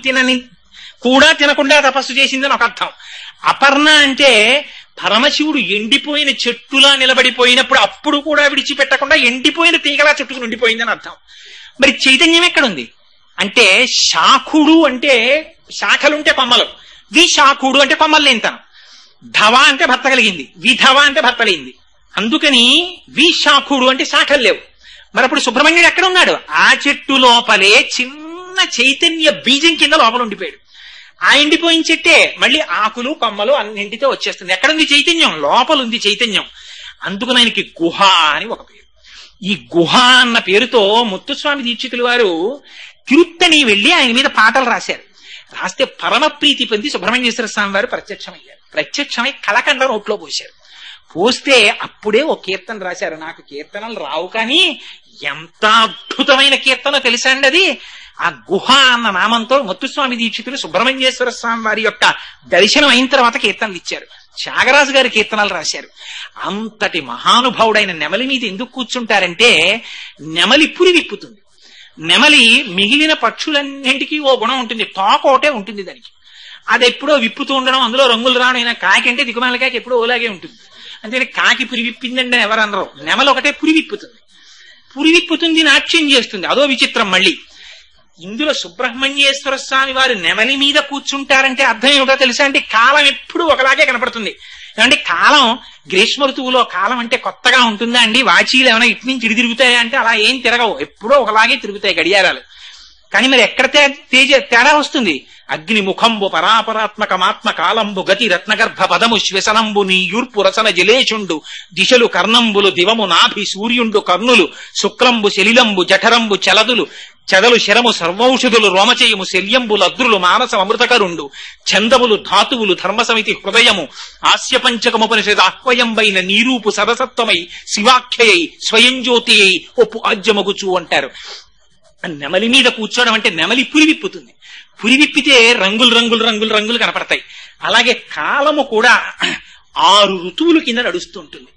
Speaker 2: కూడా తినకుండా తపస్సు చేసిందని ఒక అర్థం. అపర్ణ అంటే పరమశివుడు ఎండిపోయిన చెట్టులా నిలబడిపోయినప్పుడు అప్పుడు కూడా విడిచిపెట్టకుండా ఎండిపోయిన తీగలా చెట్టుకు ఉండిపోయిందని అర్థం. మరి చైతన్యం ఎక్కడుంది అంటే శాఖుడు అంటే శాఖలుంటే కొమ్మలు, విశాఖుడు అంటే కొమ్మలు లేనితనం, ధవ అంటే భర్త కలిగింది, విధవ అంటే భర్త లేనిది. అందుకని విశాఖుడు అంటే శాఖలు లేవు. మరి అప్పుడు సుబ్రహ్మణ్యుడు ఎక్కడ ఉన్నాడు? ఆ చెట్టు లోపలే చిన్న చైతన్య బీజం కింద లోపల ఉండిపోయాడు. ఆ ఎండిపోయిన చెట్టే మళ్ళీ ఆకులు కొమ్మలు అన్నింటితో వచ్చేస్తుంది. ఎక్కడుంది చైతన్యం? లోపల ఉంది చైతన్యం. అందుకని ఆయనకి గుహ అని ఒక పేరు. ఈ గుహ అన్న పేరుతో ముత్తుస్వామి దీక్షితులు వారు తిరుత్తణి వెళ్లి ఆయన మీద పాటలు రాశారు. రాస్తే పరమ ప్రీతి పొంది సుబ్రహ్మణ్యేశ్వర స్వామి వారు ప్రత్యక్షమయ్యారు. ప్రత్యక్షమై కలకండ నోట్లో పోశారు. పోస్తే అప్పుడే ఓ కీర్తన రాశారు. నాకు కీర్తనలు రావు, కానీ ఎంత అద్భుతమైన కీర్తన తెలుసా అండి అది. ఆ గుహ అన్న నామంతో ముత్తుస్వామి దీక్షితులు సుబ్రహ్మణ్యేశ్వర స్వామి వారి యొక్క దర్శనం అయిన తర్వాత కీర్తనలు ఇచ్చారు. త్యాగరాజు గారి కీర్తనలు రాశారు. అంతటి మహానుభావుడైన నెమలి మీద ఎందుకు కూర్చుంటారంటే నెమలి పురి విప్పుతుంది. నెమలి మిగిలిన పక్షులన్నింటికీ ఓ గుణం ఉంటుంది, తోక ఒకటే ఉంటుంది దానికి. అది ఎప్పుడో విప్పుతూ ఉండడం, అందులో రంగులు రావడం. అయినా కాకి అంటే దిగుమాల కాకి ఎప్పుడో ఓలాగే ఉంటుంది. అంతే కాకి పురి విప్పిందంటే ఎవరనరు. నెమలి ఒకటే పురి విప్పుతుంది. పురి విప్పుతుంది, నాట్యం చేస్తుంది. అదో విచిత్రం. మళ్ళీ ఇందులో సుబ్రహ్మణ్యేశ్వర స్వామి వారు నెమలి మీద కూర్చుంటారంటే అర్థం ఏమిటో తెలుసా అంటే కాలం ఎప్పుడు ఒకలాగే కనపడుతుంది. ఏమంటే కాలం గ్రీష్మ ఋతువులో కాలం అంటే కొత్తగా ఉంటుందా అండి? వాచీలు ఏమైనా ఇటు నుంచి ఇటు తిరుగుతాయా అంటే అలా ఏం తిరగవు, ఎప్పుడో ఒకలాగే తిరుగుతాయి గడియారాలు. కానీ మరి ఎక్కడ తేడా వస్తుంది? అగ్ని ముఖంబు పరాపరాత్మకమాత్మ కాలంబు గతి రత్నగర్భ పదము శ్వసనంబు నీ యూర్పు రసన జలేషుండు దిశలు కర్ణంబులు దివము నాభి సూర్యుండు కర్ణులు శుక్లంబు శలిలంబు జఠరంబు చలదులు చదలు శరము సర్వౌషధులు రోమచయము శల్యంబులు అద్రులు మానసం అమృతకరుండు ఛందములు ధాతువులు ధర్మసమితి హృదయము ఆస్యపంచకముపనిషద్ ఆహ్వయంబైన నీరూపు సదసత్వమై శివాఖ్యయై స్వయం జ్యోతి అయి ఒప్పు ఆజ్యమగుచు అంటారు. నెమలి మీద కూర్చోవడం అంటే నెమలి పురివిప్పుతుంది. పురివిప్పితే రంగులు రంగులు రంగులు రంగులు కనపడతాయి. అలాగే కాలము కూడా 6 ఋతువుల కింద నడుస్తుంటుంది.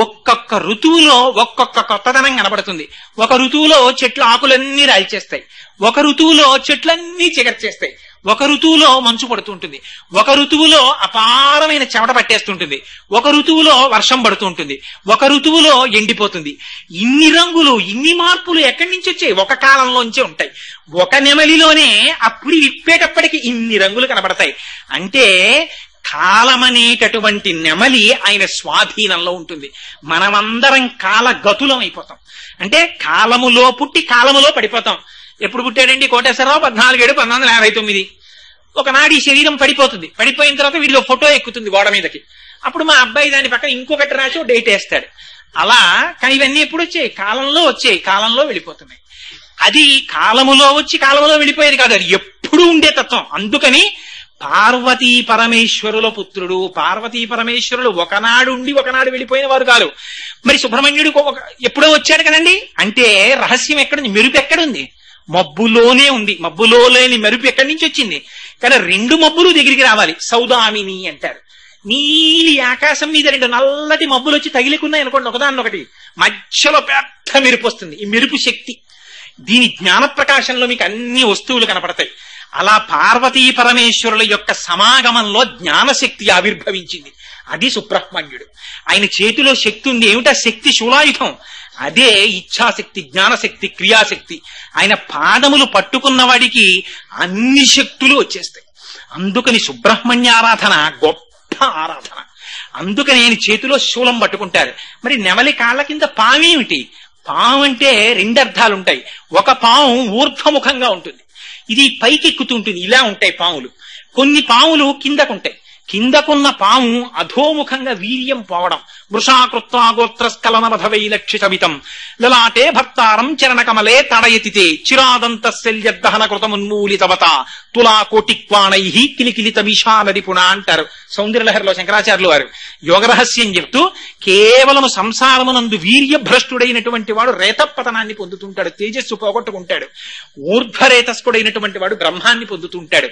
Speaker 2: ఒక్కొక్క ఋతువులో ఒక్కొక్క కొత్తదనం కనబడుతుంది. ఒక ఋతువులో చెట్లు ఆకులన్నీ రాల్చేస్తాయి, ఒక ఋతువులో చెట్లన్నీ చిగర్చేస్తాయి, ఒక ఋతువులో మంచు పడుతుంటుంది, ఒక ఋతువులో అపారమైన చెమట పట్టేస్తుంటుంది, ఒక ఋతువులో వర్షం పడుతుంటుంది, ఒక ఋతువులో ఎండిపోతుంది. ఇన్ని రంగులు, ఇన్ని మార్పులు ఎక్కడి నుంచి వచ్చాయి? ఒక కాలంలోంచే ఉంటాయి. ఒక నెమలిలోనే అప్పుడు విప్పేటప్పటికి ఇన్ని రంగులు కనబడతాయి. అంటే కాలమనేటటువంటి నెమలి ఆయన స్వాధీనంలో ఉంటుంది. మనమందరం కాలగతులం అయిపోతాం. అంటే కాలములో పుట్టి కాలములో పడిపోతాం. ఎప్పుడు పుట్టాడండి కోటేశ్వరరావు? 14/7/1959. ఒకనాడు ఈ శరీరం పడిపోతుంది. పడిపోయిన తర్వాత వీడిలో ఫోటో ఎక్కుతుంది గోడ మీదకి. అప్పుడు మా అబ్బాయి దాని పక్కన ఇంకొకటి రాసి డేట్ వేస్తాడు. అలా. కానీ ఇవన్నీ ఎప్పుడు వచ్చాయి? కాలంలో వచ్చాయి, కాలంలో వెళ్ళిపోతున్నాయి. అది కాలములో వచ్చి కాలములో వెళ్ళిపోయేది కాదు, అది ఎప్పుడు ఉండే తత్వం. అందుకని పార్వతీ పరమేశ్వరుల పుత్రుడు. పార్వతీ పరమేశ్వరులు ఒకనాడు ఉండి ఒకనాడు వెళ్ళిపోయిన వారు కాదు. మరి సుబ్రహ్మణ్యుడు ఎప్పుడో వచ్చాడు కదండి అంటే రహస్యం ఎక్కడుంది? మెరుపు ఎక్కడుంది? మబ్బులోనే ఉంది. మబ్బులో లేని మెరుపు ఎక్కడి నుంచి వచ్చింది? కానీ రెండు మబ్బులు దగ్గరికి రావాలి. సౌదామిని అంటారు. నీలి ఆకాశం మీద రెండు నల్లటి మబ్బులు వచ్చి తగిలికున్నాయి అనుకోండి, ఒకదాన్నొకటి, మధ్యలో పెద్ద మెరుపు వస్తుంది. ఈ మెరుపు శక్తి. దీని జ్ఞాన ప్రకాశంలో మీకు అన్ని వస్తువులు కనపడతాయి. అలా పార్వతీ పరమేశ్వరుల యొక్క సమాగమంలో జ్ఞానశక్తి ఆవిర్భవించింది. అది సుబ్రహ్మణ్యుడు. ఆయన చేతిలో శక్తి ఉంది. ఏమిటా శక్తి? శూలాయుధం. అదే ఇచ్ఛాశక్తి, జ్ఞానశక్తి, క్రియాశక్తి. ఆయన పాదములు పట్టుకున్న వాడికి అన్ని శక్తులు వచ్చేస్తాయి. అందుకని సుబ్రహ్మణ్య ఆరాధన గొప్ప ఆరాధన. అందుకని ఆయన చేతిలో శూలం పట్టుకుంటారు. మరి నెమలి కాళ్ళ కింద పావేమిటి? పాము అంటే రెండు అర్థాలుంటాయి. ఒక పాము ఊర్ధ్వముఖంగా ఉంటుంది, ఇది పైకెక్కుతూ ఉంటుంది. ఇలా ఉంటాయి పాములు. కొన్ని పాములు కిందకుంటాయి. కిందకున్న పాము అధోముఖంగా వీర్యం పోవడం. వృషాకృత్వా గోత్రస్కలనవధవై లక్షితమితం లలాటే భర్తారం చరణకమలే తడయతితే చిరాదంతశల్యదహన కృతమున్మూలితవత తులా కోటిక్వాణై కిలికిలితమిషానరిపుణ అంటారు సౌందర్యలహరిలో శంకరాచార్యులు వారు. యోగరహస్యం చెప్తూ కేవలము సంసారమునందు వీర్యభ్రష్టుడైనటువంటి వాడు రేతపతనాన్ని పొందుతుంటాడు, తేజస్సు పోగొట్టుకుంటాడు. ఊర్ధ్వరేతస్కుడైనటువంటి వాడు బ్రహ్మాన్ని పొందుతుంటాడు.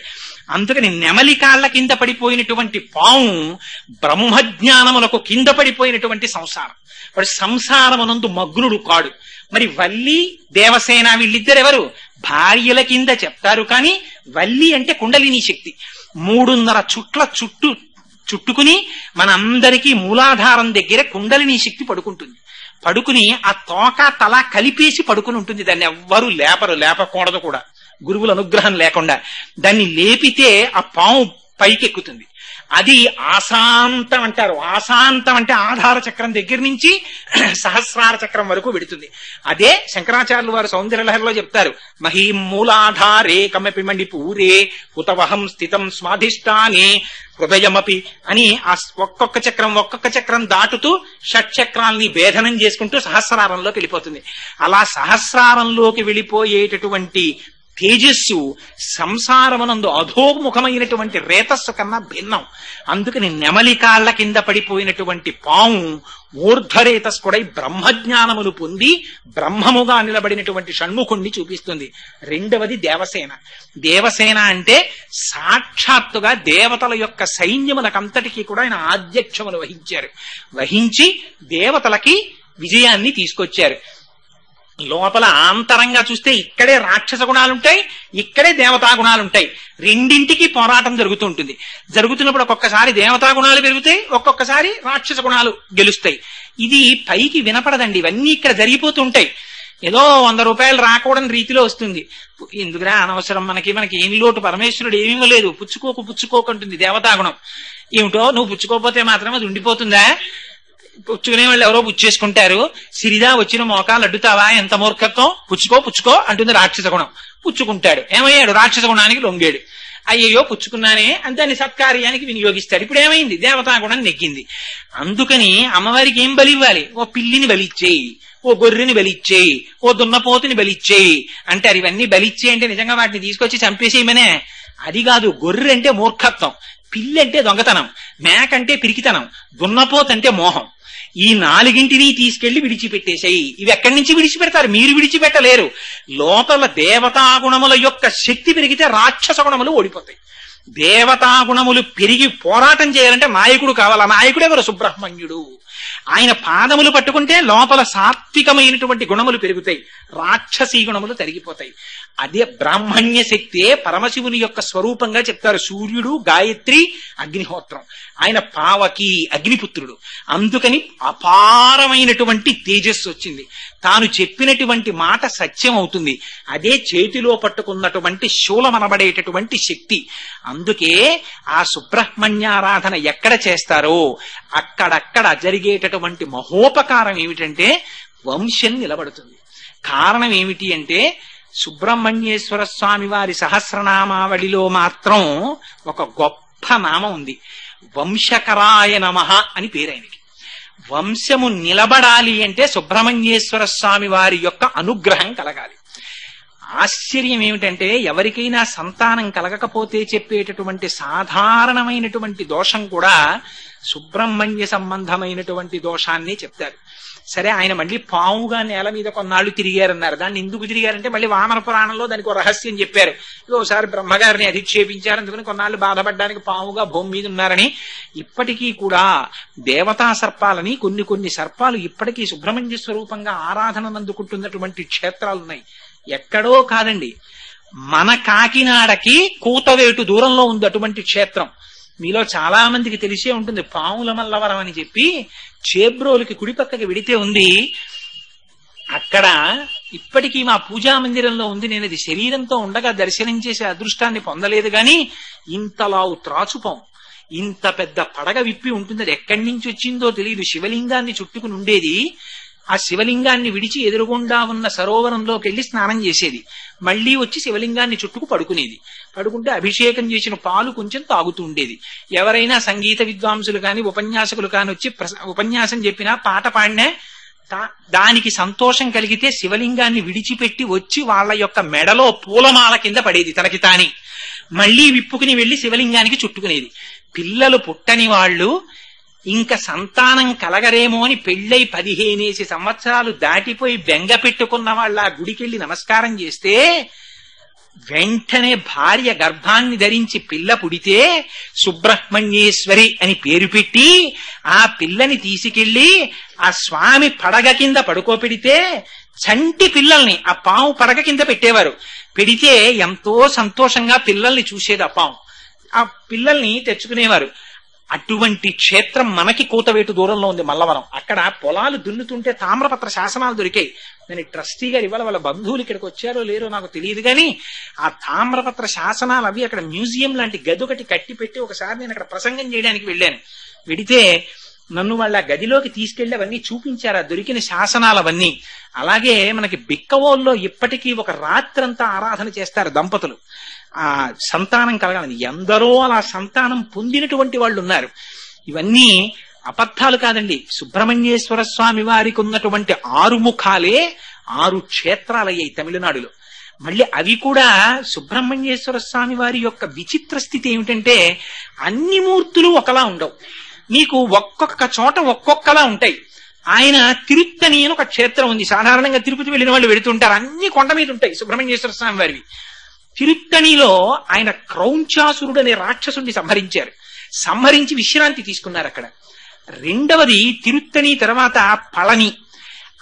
Speaker 2: అందుకని నెమలి కాళ్ల కింద పడిపోయినటువంటి పాము బ్రహ్మజ్ఞానములకు కింద పడిపోయినటువంటి సంసారం. వాడు సంసారమునందు మగ్నుడు కాడు. మరి వల్లి దేవసేన వీళ్ళిద్దరెవరు? భార్యల కింద చెప్తారు. కానీ వల్లి అంటే కుండలిని శక్తి. 3.5 చుట్ల చుట్టుకుని మనందరికీ మూలాధారం దగ్గర కుండలిని శక్తి పడుకుంటుంది. పడుకుని ఆ తోక తల కలిపేసి పడుకుని ఉంటుంది. దాన్ని ఎవ్వరూ లేపకూడదు కూడా, గురువుల అనుగ్రహం లేకుండా. దాన్ని లేపితే ఆ పాము పైకెక్కుతుంది. అది ఆశాంతం అంటారు. ఆశాంతం అంటే ఆధార చక్రం దగ్గర నుంచి సహస్రార చక్రం వరకు వెడుతుంది. అదే శంకరాచార్యులు వారు సౌందర్యలహరిలో చెప్తారు. మహీం మూలాధారే కమపి మణిపూరే ఉతవహం స్థితం స్వాధిష్టానే హృదయమపి అని ఆ ఒక్కొక్క చక్రం దాటుతూ షట్చక్రాల్ని భేదనం చేసుకుంటూ సహస్రారంలోకి వెళ్ళిపోతుంది. అలా సహస్రారంలోకి వెళ్ళిపోయేటటువంటి తేజస్సు సంసారమునందు అధోముఖమైనటువంటి రేతస్సు కన్నా భిన్నం. అందుకని నెమలి కాళ్ల కింద పడిపోయినటువంటి పాము ఊర్ధ్వరేతస్కుడై బ్రహ్మజ్ఞానములు పొంది బ్రహ్మముగా నిలబడినటువంటి షణ్ముఖుణ్ణి చూపిస్తుంది. రెండవది దేవసేన. దేవసేన అంటే సాక్షాత్తుగా దేవతల యొక్క సైన్యములకంతటికీ కూడా ఆయన ఆధ్యక్షములు వహించి దేవతలకి విజయాన్ని తీసుకొచ్చారు. లోపల ఆంతరంగా చూస్తే ఇక్కడే రాక్షస గుణాలుంటాయి, ఇక్కడే దేవతా గుణాలుంటాయి. రెండింటికి పోరాటం జరుగుతుంటుంది. జరుగుతున్నప్పుడు ఒక్కొక్కసారి దేవతా గుణాలు పెరుగుతాయి, ఒక్కొక్కసారి రాక్షస గుణాలు గెలుస్తాయి. ఇది పైకి వినపడదండి. ఇవన్నీ ఇక్కడ జరిగిపోతుంటాయి. ఏదో 100 రూపాయలు రాకూడని రీతిలో వస్తుంది. ఎందుకురా అనవసరం, మనకి ఏమి లోటు, పరమేశ్వరుడు ఏమీ లేదు, పుచ్చుకోకంటుంది దేవతాగుణం. ఏమిటో నువ్వు పుచ్చుకోకపోతే మాత్రం అది ఉండిపోతుందా? పుచ్చుకునే వాళ్ళు ఎవరో పుచ్చేసుకుంటారు. సిరిదా వచ్చిన మోకాలు అడ్డుతావా, ఎంత మూర్ఖత్వం, పుచ్చుకో అంటుంది రాక్షస గుణం. పుచ్చుకుంటాడు, ఏమయ్యాడు? రాక్షస గుణానికి లొంగాడు. అయ్యయ్యో పుచ్చుకున్నానే అని దాన్ని సత్కార్యానికి వినియోగిస్తాడు. ఇప్పుడు ఏమైంది? దేవతా గుణం నెగ్గింది. అందుకని అమ్మవారికి ఏం బలి ఇవ్వాలి? ఓ పిల్లిని బలిచ్చేయి, ఓ గొర్రెని బలిచ్చేయి, ఓ దున్నపోతుని బలిచ్చేయి అంటారు. ఇవన్నీ బలిచ్చేయి అంటే నిజంగా వాటిని తీసుకొచ్చి చంపేసేయమనే? అది కాదు. గొర్రె అంటే మూర్ఖత్వం, పిల్లి అంటే దొంగతనం, మేకంటే పిరికితనం, దున్నపోతంటే మోహం. ఈ 4గింటిని తీసుకెళ్లి విడిచిపెట్టేశాయి. ఇవి ఎక్కడి నుంచి విడిచిపెడతారు? మీరు విడిచిపెట్టలేరు. లోపల దేవతాగుణముల యొక్క శక్తి పెరిగితే రాక్షస గుణములు ఓడిపోతాయి. దేవతాగుణములు పెరిగి పోరాటం చేయాలంటే నాయకుడు కావాలి. ఆ నాయకుడు ఎవరు? సుబ్రహ్మణ్యుడు. ఆయన పాదములు పట్టుకుంటే లోపల సాత్వికమైనటువంటి గుణములు పెరుగుతాయి, రాక్షసీ గుణములు తరిగిపోతాయి. అదే బ్రాహ్మణ్య శక్తే పరమశివుని యొక్క స్వరూపంగా చెప్తారు. సూర్యుడు, గాయత్రి, అగ్నిహోత్రం. ఆయన పావకి, అగ్నిపుత్రుడు. అందుకని అపారమైనటువంటి తేజస్సు వచ్చింది. తాను చెప్పినటువంటి మాట సత్యం అవుతుంది. అదే చేతిలో పట్టుకున్నటువంటి శూలమనబడేటటువంటి శక్తి. అందుకే ఆ సుబ్రహ్మణ్యారాధన ఎక్కడ చేస్తారో అక్కడక్కడ జరిగేటటువంటి మహోపకారం ఏమిటంటే వంశం నిలబడుతుంది. కారణం ఏమిటి అంటే సుబ్రహ్మణ్యేశ్వర స్వామి వారి సహస్రనామావళిలో మాత్రం ఒక గొప్ప నామం ఉంది. వంశకరాయ నమః అని పేరు ఆయనకి. వంశము నిలబడాలి అంటే సుబ్రహ్మణ్యేశ్వర స్వామి వారి యొక్క అనుగ్రహం కలగాలి. ఆశ్చర్యం ఏమిటంటే ఎవరికైనా సంతానం కలగకపోతే చెప్పేటటువంటి సాధారణమైనటువంటి దోషం కూడా సుబ్రహ్మణ్య సంబంధమైనటువంటి దోషాన్ని చెప్తారు. సరే, ఆయన మళ్ళీ పావుగా నేల మీద కొన్నాళ్ళు తిరిగారన్నారు. దాన్ని ఎందుకు తిరిగారంటే మళ్ళీ వామన పురాణంలో దానికి ఒక రహస్యం చెప్పారు. ఒకసారి బ్రహ్మగారిని అధిక్షేపించారు, అందుకని కొన్నాళ్ళు బాధపడడానికి పావుగా భూమి మీద ఉన్నారని. ఇప్పటికీ కూడా దేవతా సర్పాలని కొన్ని సర్పాలు ఇప్పటికీ సుబ్రహ్మణ్య స్వరూపంగా ఆరాధనను అందుకుంటున్నటువంటి క్షేత్రాలు ఉన్నాయి. ఎక్కడో కాదండి, మన కాకినాడకి కూతవేటు దూరంలో ఉంది అటువంటి క్షేత్రం. మీలో చాలా మందికి తెలిసే ఉంటుంది, పాముల మల్లవరం అని చెప్పి చేబ్రోలుకి కుడిపక్కకి వెడితే ఉంది. అక్కడ ఇప్పటికీ మా పూజా మందిరంలో ఉంది. నేను అది శరీరంతో ఉండగా దర్శనం చేసే అదృష్టాన్ని పొందలేదు, గాని ఇంతలావు త్రాచుపాం, ఇంత పెద్ద పడగ విప్పి ఉంటుంది. అది ఎక్కడి నుంచి వచ్చిందో తెలియదు. శివలింగాన్ని చుట్టుకుని ఉండేది. ఆ శివలింగాన్ని విడిచి ఎదురుగుండా ఉన్న సరోవరంలోకి వెళ్లి స్నానం చేసేది. మళ్లీ వచ్చి శివలింగాన్ని చుట్టుకు పడుకునేది. పడుకుంటే అభిషేకం చేసిన పాలు కొంచెం తాగుతూ ఉండేది. ఎవరైనా సంగీత విద్వాంసులు కాని ఉపన్యాసకులు కాని వచ్చి ఉపన్యాసం చెప్పినా పాట పాడినా దానికి సంతోషం కలిగితే శివలింగాన్ని విడిచిపెట్టి వచ్చి వాళ్ళ యొక్క మెడలో పూలమాల కింద పడేది తనకి తాని. మళ్లీ విప్పుకుని వెళ్లి శివలింగానికి చుట్టుకునేది. పిల్లలు పుట్టని వాళ్ళు ఇంకా సంతానం కలగరేమో అని పెళ్ళై 15 సంవత్సరాలు దాటిపోయి బెంగ పెట్టుకున్న వాళ్ళ ఆ గుడికెళ్ళి నమస్కారం చేస్తే వెంటనే భార్య గర్భాన్ని ధరించి పిల్ల పుడితే సుబ్రహ్మణ్యేశ్వరి అని పేరు పెట్టి ఆ పిల్లని తీసుకెళ్లి ఆ స్వామి పడగ కింద పడుకోపెడితే చంటి పిల్లల్ని ఆ పాము పడగ కింద పెట్టేవారు. పెడితే ఎంతో సంతోషంగా పిల్లల్ని చూసేది ఆ పాము. ఆ పిల్లల్ని తెచ్చుకునేవారు. అటువంటి క్షేత్రం మనకి కూతవేటు దూరంలో ఉంది మల్లవరం. అక్కడ పొలాలు దున్నుతుంటే తామ్రపత్ర శాసనాలు దొరికాయి. నేను ట్రస్టీ గారు ఇవాళ వాళ్ళ బంధువులు ఇక్కడికి వచ్చారో లేరో నాకు తెలియదు, కానీ ఆ తామ్రపత్ర శాసనాలు అవి అక్కడ మ్యూజియం లాంటి గది ఒకటి కట్టి పెట్టి ఒకసారి నేను అక్కడ ప్రసంగం చేయడానికి వెళ్ళాను. వెడితే నన్ను వాళ్ళ గదిలోకి తీసుకెళ్లి అవన్నీ చూపించారు, ఆ దొరికిన శాసనాలు అవన్నీ. అలాగే మనకి బిక్కవోల్లో ఇప్పటికీ ఒక రాత్రంతా ఆరాధన చేస్తారు దంపతులు, ఆ సంతానం కలగాలని. ఎందరో అలా సంతానం పొందినటువంటి వాళ్ళు ఉన్నారు. ఇవన్నీ అబద్ధాలు కాదండి. సుబ్రహ్మణ్యేశ్వర స్వామి వారికి ఉన్నటువంటి 6 ముఖాలే 6 క్షేత్రాలయ్యాయి తమిళనాడులో. మళ్ళీ అవి కూడా సుబ్రహ్మణ్యేశ్వర స్వామి వారి యొక్క విచిత్ర స్థితి ఏమిటంటే అన్ని మూర్తులు ఒకలా ఉండవు. మీకు ఒక్కొక్క చోట ఒక్కొక్కలా ఉంటాయి. ఆయన తిరుత్తని అని ఒక క్షేత్రం ఉంది. సాధారణంగా తిరుపతి వెళ్ళిన వాళ్ళు వెళుతుంటారు. అన్ని కొండ మీద ఉంటాయి సుబ్రహ్మణ్యేశ్వర స్వామి వారివి. తిరుత్తణిలో ఆయన క్రౌంచాసురుడు అనే రాక్షసుడిని సంహరించి విశ్రాంతి తీసుకున్నారు అక్కడ. రెండవది తిరుత్తణి తర్వాత పళని.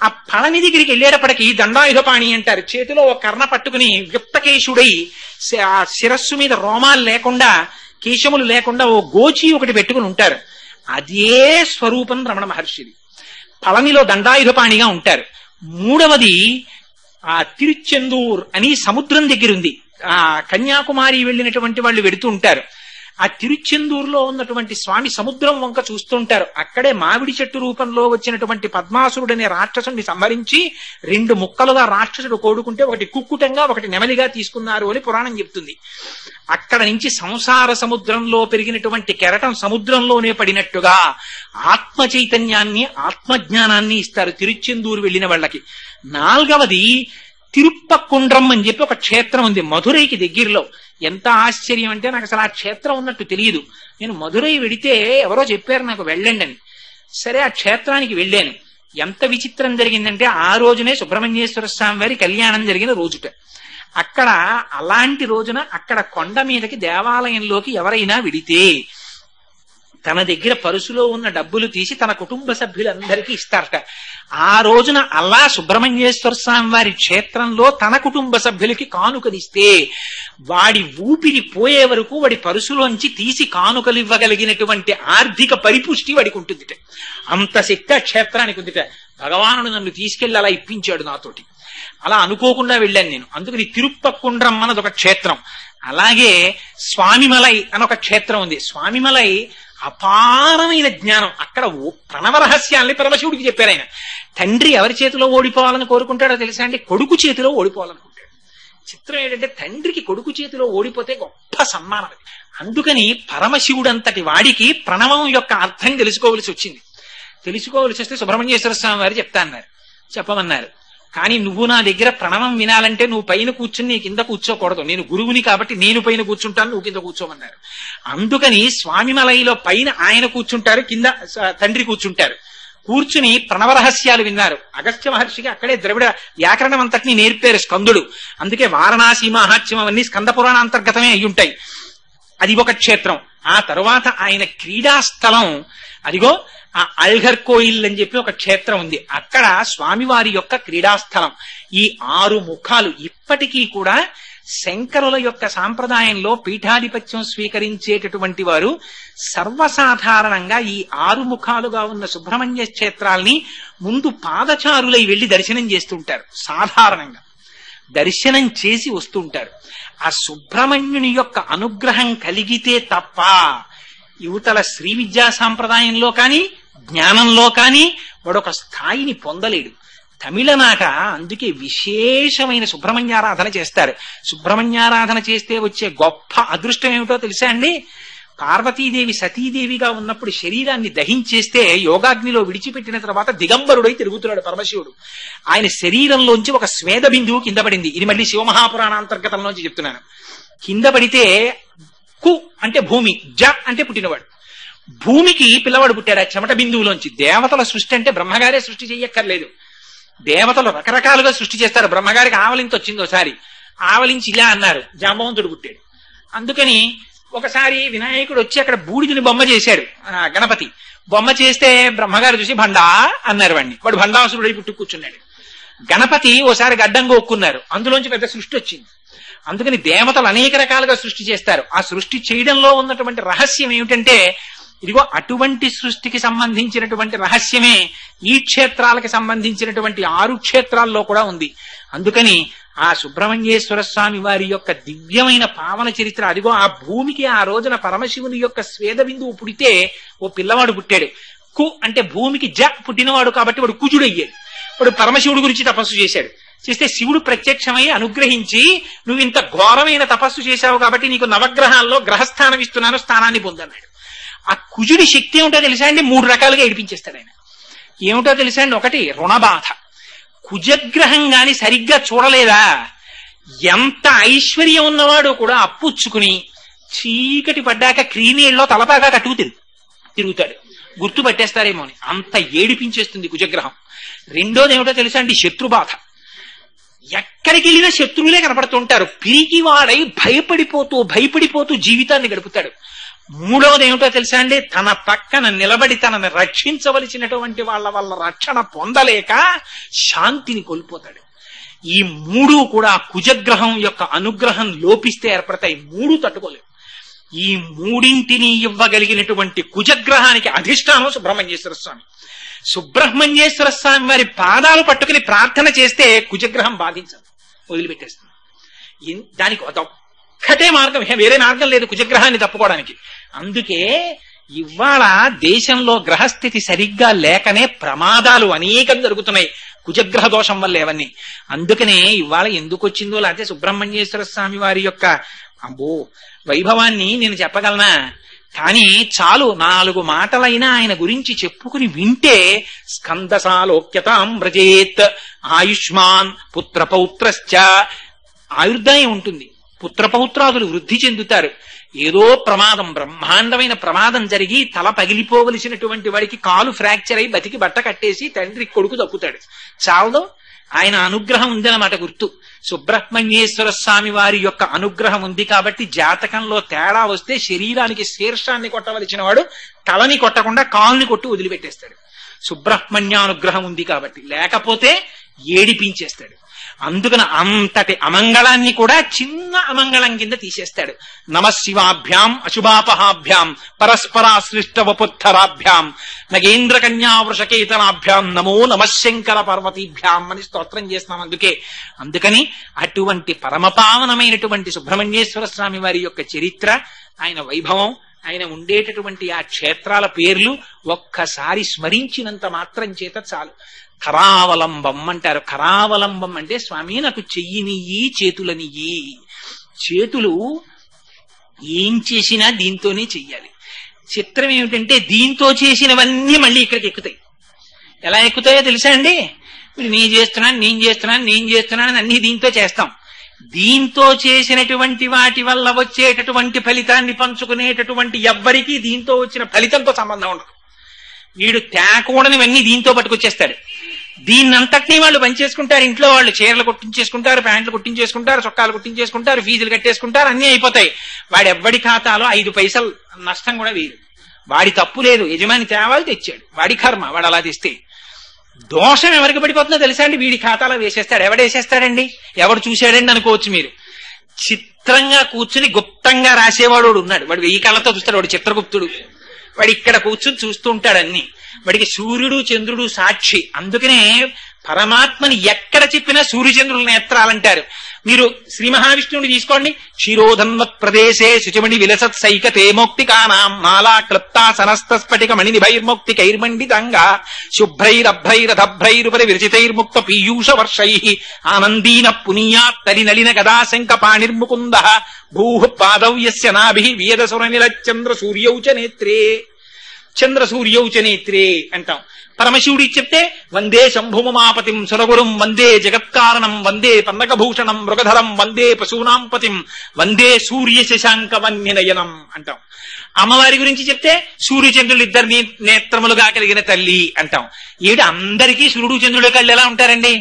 Speaker 2: ఆ పళని దగ్గరికి వెళ్ళేటప్పటికి దండాయుధపాణి అంటారు. చేతిలో ఒక కర్ణ పట్టుకుని విప్తకేశుడై ఆ శిరస్సు మీద రోమాలు లేకుండా కేశములు లేకుండా ఓ గోచి ఒకటి పెట్టుకుని ఉంటారు. అదే స్వరూపం రమణ మహర్షిది. పళనిలో దండాయుధపాణిగా ఉంటారు. మూడవది ఆ తిరుచెందూర్ అని సముద్రం దగ్గర ఉంది. ఆ కన్యాకుమారి వెళ్ళినటువంటి వాళ్ళు వెడుతూ ఉంటారు. ఆ తిరుచెందూరులో ఉన్నటువంటి స్వామి సముద్రం వంక చూస్తుంటారు. అక్కడే మామిడి చెట్టు రూపంలో వచ్చినటువంటి పద్మాసురుడనే రాక్షసుని సంహరించి 2 ముక్కలుగా రాక్షసుడు కోడుకుంటే ఒకటి కుక్కుటంగా ఒకటి నెమలిగా తీసుకున్నారు అని పురాణం చెప్తుంది. అక్కడ నుంచి సంసార సముద్రంలో పెరిగినటువంటి కెరటం సముద్రంలోనే పడినట్టుగా ఆత్మ చైతన్యాన్ని ఆత్మజ్ఞానాన్ని ఇస్తారు తిరుచెందూరు వెళ్ళిన వాళ్ళకి. నాలుగవది తిరుప్పకుండ్రం అని చెప్పి ఒక క్షేత్రం ఉంది మధురైకి దగ్గరలో. ఎంత ఆశ్చర్యం అంటే నాకు అసలు ఆ క్షేత్రం ఉన్నట్టు తెలియదు. నేను మధురై వెడితే ఎవరో చెప్పారు నాకు వెళ్ళండి అని. సరే, ఆ క్షేత్రానికి వెళ్ళాను. ఎంత విచిత్రం జరిగిందంటే ఆ రోజునే సుబ్రహ్మణ్యేశ్వర స్వామి వారి కళ్యాణం జరిగిన రోజుట. అక్కడ అలాంటి రోజున అక్కడ కొండ మీదకి దేవాలయంలోకి ఎవరైనా వెడితే తన దగ్గర పరుసులో ఉన్న డబ్బులు తీసి తన కుటుంబ సభ్యులందరికీ ఇస్తారట. ఆ రోజున అలా సుబ్రహ్మణ్యేశ్వర స్వామి వారి క్షేత్రంలో తన కుటుంబ సభ్యులకి కానుకలిస్తే వాడి ఊపిరి పోయే వరకు వాడి పరుసులోంచి తీసి కానుకలు ఇవ్వగలిగినటువంటి ఆర్థిక పరిపుష్టి వాడికి ఉంటుందిట. అంత శక్తి ఆ క్షేత్రానికి ఉందిట. భగవానుడు నన్ను తీసుకెళ్లి అలా ఇప్పించాడు నాతోటి. అలా అనుకోకుండా వెళ్ళాను నేను. అందుకని తిరుప్పకుండ్రం అన్నది ఒక క్షేత్రం. అలాగే స్వామిమలై అని ఒక క్షేత్రం ఉంది. స్వామిమలై అపారమైన జ్ఞానం. అక్కడ ప్రణవ రహస్యాల్ని పరమశివుడికి చెప్పారు ఆయన. తండ్రి ఎవరి చేతిలో ఓడిపోవాలని కోరుకుంటాడో తెలుసా అంటే కొడుకు చేతిలో ఓడిపోవాలనుకుంటాడు. చిత్రం ఏంటంటే తండ్రికి కొడుకు చేతిలో ఓడిపోతే గొప్ప సన్మానం అది. అందుకని పరమశివుడంతటి వాడికి ప్రణవం యొక్క అర్థం తెలుసుకోవలసి వచ్చింది. తెలుసుకోవలసి వస్తే సుబ్రహ్మణ్యేశ్వర స్వామి వారు చెప్తా అన్నారు. చెప్పమన్నారు. కానీ నువ్వు నా దగ్గర ప్రణవం వినాలంటే నువ్వు పైన కూర్చుని నీ కింద కూర్చోకూడదు, నేను గురువుని కాబట్టి నేను పైన కూర్చుంటాను, నువ్వు కింద కూర్చోమన్నారు. అందుకని స్వామిమలైలో పైన ఆయన కూర్చుంటారు, కింద తండ్రి కూర్చుంటారు. కూర్చుని ప్రణవ రహస్యాలు విన్నారు. అగస్త్య మహర్షికి అక్కడే ద్రవిడ వ్యాకరణం అంతటినీ నేర్పారు స్కందుడు. అందుకే వారణాసి మహాత్మ్యం అవన్నీ స్కంద పురాణ అంతర్గతమే అయ్యుంటాయి. అది ఒక క్షేత్రం. ఆ తరువాత ఆయన క్రీడాస్థలం అదిగో ఆ అల్ఘర్ కోయిల్ అని చెప్పి ఒక క్షేత్రం ఉంది. అక్కడ స్వామివారి యొక్క క్రీడాస్థలం. ఈ 6 ముఖాలు ఇప్పటికీ కూడా శంకరుల యొక్క సాంప్రదాయంలో పీఠాధిపత్యం స్వీకరించేటటువంటి వారు సర్వసాధారణంగా ఈ 6 ముఖాలుగా ఉన్న సుబ్రహ్మణ్య క్షేత్రాల్ని ముందు పాదచారులై వెళ్లి దర్శనం చేస్తుంటారు. సాధారణంగా దర్శనం చేసి వస్తుంటారు. ఆ సుబ్రహ్మణ్యుని యొక్క అనుగ్రహం కలిగితే తప్ప యువతల శ్రీ విద్యా సాంప్రదాయంలో కానీ జ్ఞానంలో కానీ వాడొక స్థాయిని పొందలేడు. తమిళనాట అందుకే విశేషమైన సుబ్రహ్మణ్యారాధన చేస్తారు. సుబ్రహ్మణ్యారాధన చేస్తే వచ్చే గొప్ప అదృష్టం ఏమిటో తెలుసా అండి? పార్వతీదేవి సతీదేవిగా ఉన్నప్పుడు శరీరాన్ని దహించేస్తే యోగాగ్నిలో విడిచిపెట్టిన తర్వాత దిగంబరుడై తిరుగుతున్నాడు పరమశివుడు. ఆయన శరీరంలోంచి ఒక స్వేద బిందువు కింద పడింది. ఇది మళ్ళీ శివమహాపురాణాంతర్గతంలోంచి చెప్తున్నాను. కింద పడితే కు అంటే భూమి, జ అంటే పుట్టినవాడు. భూమికి పిల్లవాడు పుట్టాడు ఆ చెమట బిందువులోంచి. దేవతల సృష్టి అంటే బ్రహ్మగారే సృష్టి చెయ్యక్కర్లేదు. దేవతలు రకరకాలుగా సృష్టి చేస్తారు. బ్రహ్మగారికి ఆవలింత వచ్చింది ఒకసారి. ఆవలించి ఇలా అన్నారు, జాంబవంతుడు పుట్టాడు. అందుకని ఒకసారి వినాయకుడు వచ్చి అక్కడ బూడిదని బొమ్మ చేశాడు. గణపతి బొమ్మ చేస్తే బ్రహ్మగారు చూసి భండా అన్నారు వాడిని. వాడు భండాసురుడై పుట్టు కూర్చున్నాడు. గణపతి ఓసారి గడ్డంగా ఒక్కున్నారు. అందులోంచి పెద్ద సృష్టి వచ్చింది. అందుకని దేవతలు అనేక రకాలుగా సృష్టి చేస్తారు. ఆ సృష్టి చేయడంలో ఉన్నటువంటి రహస్యం ఏమిటంటే ఇదిగో అటువంటి సృష్టికి సంబంధించినటువంటి రహస్యమే ఈ క్షేత్రాలకు సంబంధించినటువంటి 6 క్షేత్రాల్లో కూడా ఉంది. అందుకని ఆ సుబ్రహ్మణ్యేశ్వర స్వామి వారి యొక్క దివ్యమైన పావన చరిత్ర అదిగో ఆ భూమికి ఆ రోజున పరమశివుని యొక్క స్వేద బిందువు పుడితే ఓ పిల్లవాడు పుట్టాడు. కు అంటే భూమికి జ పుట్టినవాడు కాబట్టి వాడు కుజుడు అయ్యాడు. వాడు పరమశివుడి గురించి తపస్సు చేశాడు. చేస్తే శివుడు ప్రత్యక్షమై అనుగ్రహించి నువ్వు ఇంత ఘోరమైన తపస్సు చేశావు కాబట్టి నీకు నవగ్రహాల్లో గ్రహస్థానం ఇస్తున్నాను, స్థానాన్ని పొందన్నాడు. ఆ కుజుడి శక్తి ఏమిటో తెలుసా అండి? 3 రకాలుగా ఏడిపించేస్తాడు ఆయన. ఏమిటో తెలుసా అండి? ఒకటి రుణబాధ. కుజగ్రహం గాని సరిగ్గా చూడలేదా, ఎంత ఐశ్వర్యం ఉన్నవాడు కూడా అప్పుచ్చుకుని చీకటి పడ్డాక క్రీనీళ్ళలో తలపాగా కట్టుకు తిరుగుతాడు. గుర్తు పట్టేస్తారేమో అని అంత ఏడిపించేస్తుంది కుజగ్రహం. రెండోది ఏమిటో తెలుసా అండి? శత్రుబాధ. ఎక్కడికి వెళ్ళినా శత్రువులే కనపడుతుంటారు. పిరికివాడై భయపడిపోతూ జీవితాన్ని గడుపుతాడు. మూడవది ఏమిటో తెలుసా అండి? తన పక్కన నిలబడి తనని రక్షించవలసినటువంటి వాళ్ళ వల్ల రక్షణ పొందలేక శాంతిని కోల్పోతాడు. ఈ 3 కూడా కుజగ్రహం యొక్క అనుగ్రహం లోపిస్తే ఏర్పడతాయి. 3 తట్టుకోలేవు. ఈ 3ంటిని ఇవ్వగలిగినటువంటి కుజగ్రహానికి అధిష్టానం సుబ్రహ్మణ్యేశ్వర స్వామి. సుబ్రహ్మణ్యేశ్వర స్వామి వారి పాదాలు పట్టుకుని ప్రార్థన చేస్తే కుజగ్రహం బాధించదు, వదిలిపెట్టేస్తుంది. దానికి ఒక్కటే మార్గం, వేరే మార్గం లేదు కుజగ్రహాన్ని తప్పుకోవడానికి. అందుకే ఇవాళ దేశంలో గ్రహస్థితి సరిగ్గా లేకనే ప్రమాదాలు అనేకం జరుగుతున్నాయి కుజగ్రహ దోషం వల్ల ఇవన్నీ. అందుకనే ఇవాళ ఎందుకు వచ్చిందో, లేకపోతే సుబ్రహ్మణ్యేశ్వర స్వామి వారి యొక్క వైభవాన్ని నేను చెప్పగలనా? కానీ చాలు 4 మాటలైనా ఆయన గురించి చెప్పుకుని వింటే స్కందసాలోక్యతాం వ్రజేత్ ఆయుష్మాన్ పుత్రపౌత్రశ్చ, ఆయుర్దాయం ఉంటుంది, పుత్రపౌత్రాదులు వృద్ధి చెందుతారు. ఏదో ప్రమాదం, బ్రహ్మాండమైన ప్రమాదం జరిగి తల పగిలిపోవలసినటువంటి వాడికి కాలు ఫ్రాక్చర్ అయి బతికి బట్ట కట్టేసి తండ్రి కొడుకు దక్కుతాడు. చాలదో ఆయన అనుగ్రహం ఉందన్నమాట గుర్తు. సుబ్రహ్మణ్యేశ్వర స్వామి వారి యొక్క అనుగ్రహం ఉంది కాబట్టి జాతకంలో తేడా వస్తే శరీరానికి శీర్షాన్ని కొట్టవలసిన వాడు తలని కొట్టకుండా కాలుని కొట్టి వదిలిపెట్టేస్తాడు. సుబ్రహ్మణ్యానుగ్రహం ఉంది కాబట్టి, లేకపోతే ఏడిపించేస్తాడు. అందుకని అంతటి అమంగళాన్ని కూడా చిన్న అమంగళం కింద తీసేస్తాడు. నమశివాభ్యాం అశుభాపహాభ్యాం పరస్పరాశ్లిష్ట వపుత్తరాభ్యాం నగేంద్ర కన్యా వృషకేతనాభ్యాం నమో నమశంకర పార్వతీభ్యాం అని స్తోత్రం చేస్తున్నాం. అందుకని అటువంటి పరమపావనమైనటువంటి సుబ్రహ్మణ్యేశ్వర స్వామి వారి యొక్క చరిత్ర, ఆయన వైభవం, ఆయన ఉండేటటువంటి ఆ క్షేత్రాల పేర్లు ఒక్కసారి స్మరించినంత మాత్రం చేత చాలు. కరావలంబం అంటారు. కరావలంబం అంటే స్వామి నాకు చెయ్యినియ్యి, చేతులనియ్యి. చేతులు ఏం చేసినా దీంతోనే చెయ్యాలి. చిత్రం ఏమిటంటే దీంతో చేసినవన్నీ మళ్ళీ ఇక్కడికి ఎక్కుతాయి. ఎలా ఎక్కుతాయో తెలుసా అండి? మీరు నేను చేస్తున్నాను అన్ని దీంతో చేస్తాం. దీంతో చేసినటువంటి వాటి వల్ల వచ్చేటటువంటి ఫలితాన్ని పంచుకునేటటువంటి ఎవ్వరికీ దీంతో వచ్చిన ఫలితంతో సంబంధం ఉండదు. వీడు తేకూడనివన్నీ దీంతో పట్టుకొచ్చేస్తాడు. దీన్నంతటినీ వాళ్ళు పనిచేసుకుంటారు. ఇంట్లో వాళ్ళు చీరలు కుట్టించేసుకుంటారు, ప్యాంట్లు కుట్టించేసుకుంటారు, చొక్కాలు కుట్టించేసుకుంటారు, ఫీజులు కట్టేసుకుంటారు, అన్నీ అయిపోతాయి. వాడు ఎవ్వడి ఖాతాలో 5 పైసలు నష్టం కూడా వేయరు. వాడి తప్పు లేదు, యజమాని తేవాలి, తెచ్చాడు, వాడి కర్మ, వాడు అలా తెస్తే. దోషం ఎవరికి పడిపోతుందో తెలుసా అండి? వీడి ఖాతాలో వేసేస్తాడు. ఎవడేసేస్తాడండి? ఎవడు చూశాడండి అనుకోవచ్చు మీరు. చిత్రంగా కూర్చుని గుప్తంగా రాసేవాడు ఉన్నాడు. వాడు 1000 కళ్ళతో చూస్తాడు. వాడు చిత్రగుప్తుడు. వాడు ఇక్కడ కూర్చుని చూస్తూ ఉంటాడు అన్ని. వాడికి సూర్యుడు చంద్రుడు సాక్షి. అందుకనే పరమాత్మని ఎక్కడ చెప్పినా సూర్యచంద్రుల నేత్రాలంటారు. మీరు శ్రీ మహావిష్ణువుని తీసుకోండి. క్షీరోధన్వత్ ప్రదేశే శుచిమణి విలసత్ సైకతే మౌక్తికానాం మాలా క్లుప్తా సనస్త స్ఫటిక మణినిభైర్మౌక్తికైర్మండితంగా శుభ్రైరభ్రైరథభ్రైరుపరి విరచితైర్ముక్త పీయూష వర్షై ఆనందీన పునీయాత్ తరి నలిన గదాశంక పాణిర్ముకుంద భూః పాదవ్యస్య నాభిః వియదసురనిల చంద్ర సూర్యౌచ నేత్రే. చంద్ర సూర్యౌచ నేత్రే అంటాం. పరమశివుడి చెప్తే వందే శంభుమమాపతిం సురగురుం వందే జగత్కారణం వందే పన్నకభూషణం మృగధరం వందే పశూనాంపతిం వందే సూర్య శశాంక వన్యనయనం అంటాం. అమ్మవారి గురించి చెప్తే సూర్యచంద్రులు ఇద్దరు నేత్రములుగా కలిగిన తల్లి అంటాం. ఏడు అందరికీ సూర్యుడు చంద్రుడి కళ్ళు ఎలా ఉంటారండి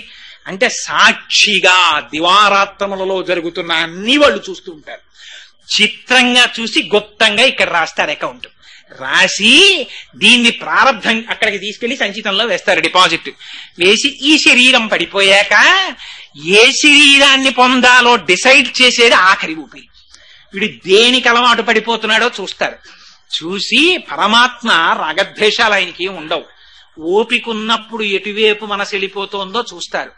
Speaker 2: అంటే సాక్షిగా దివారాత్రములలో జరుగుతున్న అన్ని వాళ్ళు చూస్తూ ఉంటారు. చిత్రంగా చూసి గుప్తంగా ఇక్కడ రాస్తారు అకౌంట్. రాసి దీన్ని ప్రారంభం అక్కడికి తీసుకెళ్లి సంచితంలో వేస్తారు, డిపాజిట్ వేసి. ఈ శరీరం పడిపోయాక ఏ శరీరాన్ని పొందాలో డిసైడ్ చేసేది ఆఖరి ఊపిరి. వీడు దేనికి అలవాటు పడిపోతున్నాడో చూస్తారు. చూసి పరమాత్మ రాగద్వేషాలు ఆయనకి ఉండవు. ఓపిక ఉన్నప్పుడు ఎటువైపు మనసు వెళ్ళిపోతుందో చూస్తారు.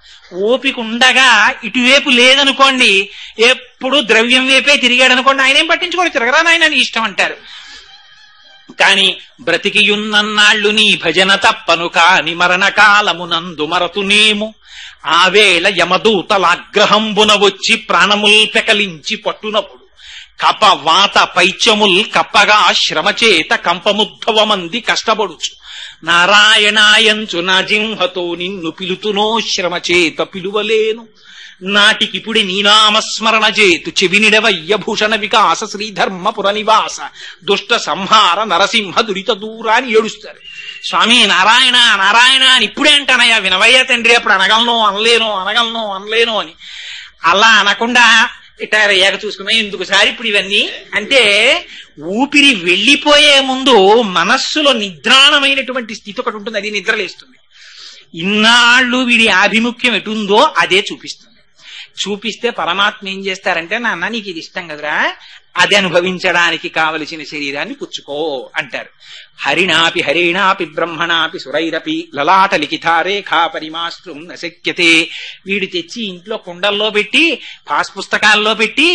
Speaker 2: ఓపిక ఉండగా ఇటువైపు లేదనుకోండి, ఎప్పుడు ద్రవ్యం వైపే తిరిగాడు అనుకోండి, ఆయన ఏం పట్టించుకోడు, తిరగరా నాయన నీ ఇష్టం అంటారు. కాని బ్రతికియున్నన్నాళ్ళు నీ భజన తప్పను కాని మరణకాలమునందు మరతునేము ఆవేళ యమదూతలాగ్రహంబున వచ్చి ప్రాణముల్ పెకలించి పట్టునప్పుడు కప వాత పైత్యముల్ కప్పగా శ్రమచేత కంపముద్భవమంది కష్టపడుచు నారాయణాయంచు నా జింహతో నిన్ను పిలుతునో శ్రమచేత పిలువలేను నాటికిపుడి నీనామస్మరణ చేతు చెవినిడవయ్య భూషణ వికాస శ్రీధర్మపుర నివాస దుష్ట సంహార నరసింహ దురిత దూరాన్ని ఏడుస్తారు. స్వామి నారాయణ నారాయణ అని ఇప్పుడే అంటానయ్యా, వినవయ్యా తండ్రి, అప్పుడు అనగలను అని. అలా అనకుండా ఇట్లా ఏక చూసుకున్నా ఎందుకు సార్ ఇప్పుడు ఇవన్నీ అంటే, ఊపిరి వెళ్లిపోయే ముందు మనస్సులో నిద్రాణమైనటువంటి స్థితి ఒకటి ఉంటుంది, అది నిద్రలేస్తుంది. ఇన్నాళ్ళు వీడి ఆభిముఖ్యం ఎటుందో అదే చూపిస్తుంది. చూపిస్తే పరమాత్మ ఏం చేస్తారంటే, నాన్న నీకు ఇది ఇష్టం కదరా, అది అనుభవించడానికి కావలసిన శరీరాన్ని పుచ్చుకో అంటారు. హరిణాపి బ్రహ్మణాపి సురైరపి లలాట లిఖితారేఖా పరిమాశ్రం నశక్యతే. వీడు తెచ్చి ఇంట్లో కుండల్లో పెట్టి పాస్ పుస్తకాల్లో పెట్టి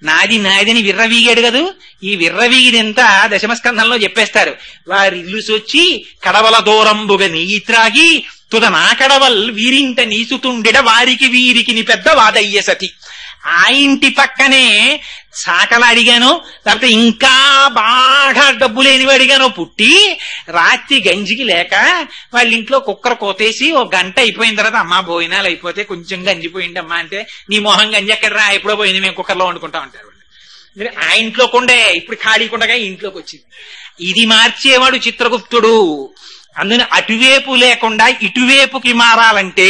Speaker 2: నాదిని విర్రవీగాడు కదూ, ఈ విర్రవీగిదంతా దశమస్కంధంలో చెప్పేస్తారు. వారి ఇల్లు సొచ్చి కడవల దూరంబుగా నెయ్యి త్రాగి తుద నా కడవల్ వీరింట నీసుతుండిడ వారికి వీరికి ని పెద్ద వాదయ్య సతి. ఆ ఇంటి పక్కనే సాకలు అడిగాను, లేకపోతే ఇంకా బాగా డబ్బు లేనివి అడిగాను పుట్టి రాత్రి గంజికి లేక వాళ్ళ ఇంట్లో కుక్కర కోతేసి 1 గంట అయిపోయిన తర్వాత అమ్మా భోజనాలు అయిపోతే కొంచెం గంజిపోయింది అమ్మా అంటే, నీ మొహం గంజి ఎక్కడ రా, ఎప్పుడో పోయింది, మేము కుక్కర్లో వండుకుంటాం అంటారు. ఆ ఇంట్లో కొండే ఇప్పుడు ఖాళీ కొండగా ఇంట్లోకి వచ్చింది. ఇది మార్చేవాడు చిత్రగుప్తుడు. అందుకని అటువైపు లేకుండా ఇటువైపుకి మారాలంటే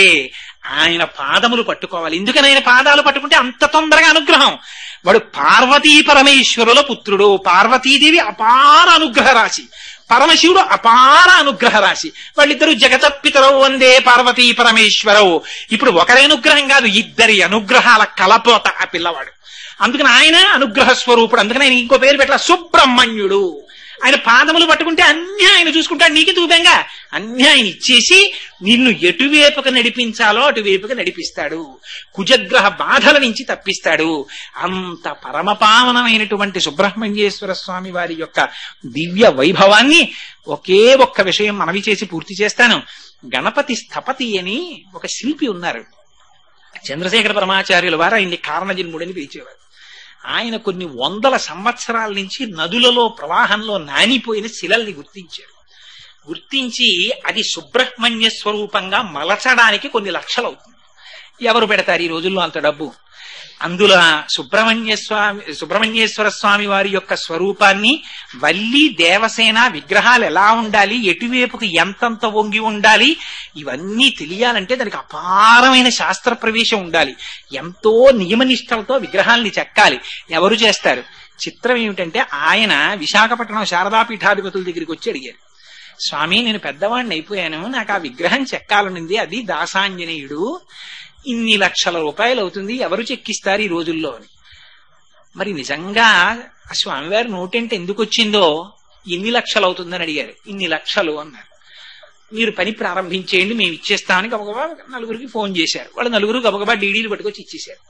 Speaker 2: ఆయన పాదములు పట్టుకోవాలి. ఎందుకని ఆయన పాదాలు పట్టుకుంటే అంత తొందరగా అనుగ్రహం. వాడు పార్వతీ పరమేశ్వరుల పుత్రుడు. పార్వతీదేవి అపార అనుగ్రహ రాశి, పరమశివుడు అపార అనుగ్రహ రాశి. వాళ్ళిద్దరూ జగతపితరవు వందే పార్వతీ పరమేశ్వరవు. ఇప్పుడు ఒకరి అనుగ్రహం కాదు, ఇద్దరి అనుగ్రహాల కలపోత ఆ పిల్లవాడు. అందుకని ఆయన అనుగ్రహ స్వరూపుడు. అందుకని ఆయన ఇంకో పేరు పెట్టాల, సుబ్రహ్మణ్యుడు. ఆయన పాదములు పట్టుకుంటే అన్ని ఆయన చూసుకుంటాడు. నీకు దూపంగా అన్ని ఆయన ఇచ్చేసి నిన్ను ఎటువైపుగా నడిపించాలో అటువైపుగా నడిపిస్తాడు. కుజగ్రహ బాధల నుంచి తప్పిస్తాడు. అంత పరమపావనమైనటువంటి సుబ్రహ్మణ్యేశ్వర స్వామి వారి యొక్క దివ్య వైభవాన్ని ఒకే ఒక్క విషయం మనవి చేసి పూర్తి చేస్తాను. గణపతి స్థపతి అని ఒక శిల్పి ఉన్నారు. చంద్రశేఖర పరమాచార్యుల వారు ఆయన్ని కారణజన్ముడని పిలిచేవారు. ఆయన కొన్ని 100 సంవత్సరాల నుంచి నదులలో ప్రవాహంలో నానిపోయిన శిలల్ని గుర్తించారు. గుర్తించి అది సుబ్రహ్మణ్య స్వరూపంగా మలచడానికి కొన్ని లక్షలు అవుతుంది. ఎవరు పెడతారు ఈ రోజుల్లో అంత డబ్బు? అందులో సుబ్రహ్మణ్యేశ్వర స్వామి వారి యొక్క స్వరూపాన్ని, వల్లి దేవసేన విగ్రహాలు ఎలా ఉండాలి, ఎటువైపుకి ఎంతంత వంగి ఉండాలి, ఇవన్నీ తెలియాలంటే దానికి అపారమైన శాస్త్ర ప్రవేశం ఉండాలి. ఎంతో నియమనిష్టలతో విగ్రహాల్ని చెక్కాలి. ఎవరు చేస్తారు? చిత్రం ఏమిటంటే ఆయన విశాఖపట్నం శారదాపీఠాధిపతుల దగ్గరికి వచ్చి అడిగారు, స్వామి నేను పెద్దవాడిని అయిపోయాను, నాకు ఆ విగ్రహం చెక్కాలనుంది, అది దాసాంజనేయుడు, ఇన్ని లక్షల రూపాయలు అవుతుంది, ఎవరు చెక్కిస్తారు ఈ రోజుల్లో అని. మరి నిజంగా ఆ స్వామివారి నోటంటే ఎందుకు వచ్చిందో, ఎన్ని లక్షలు అవుతుందని అడిగారు. ఇన్ని లక్షలు అన్నారు. మీరు పని ప్రారంభించేయండి, మేము ఇచ్చేస్తామని గబగబా నలుగురికి ఫోన్ చేశారు. వాళ్ళు నలుగురు గబగబా డీడీలు పట్టుకొచ్చి ఇచ్చేశారు.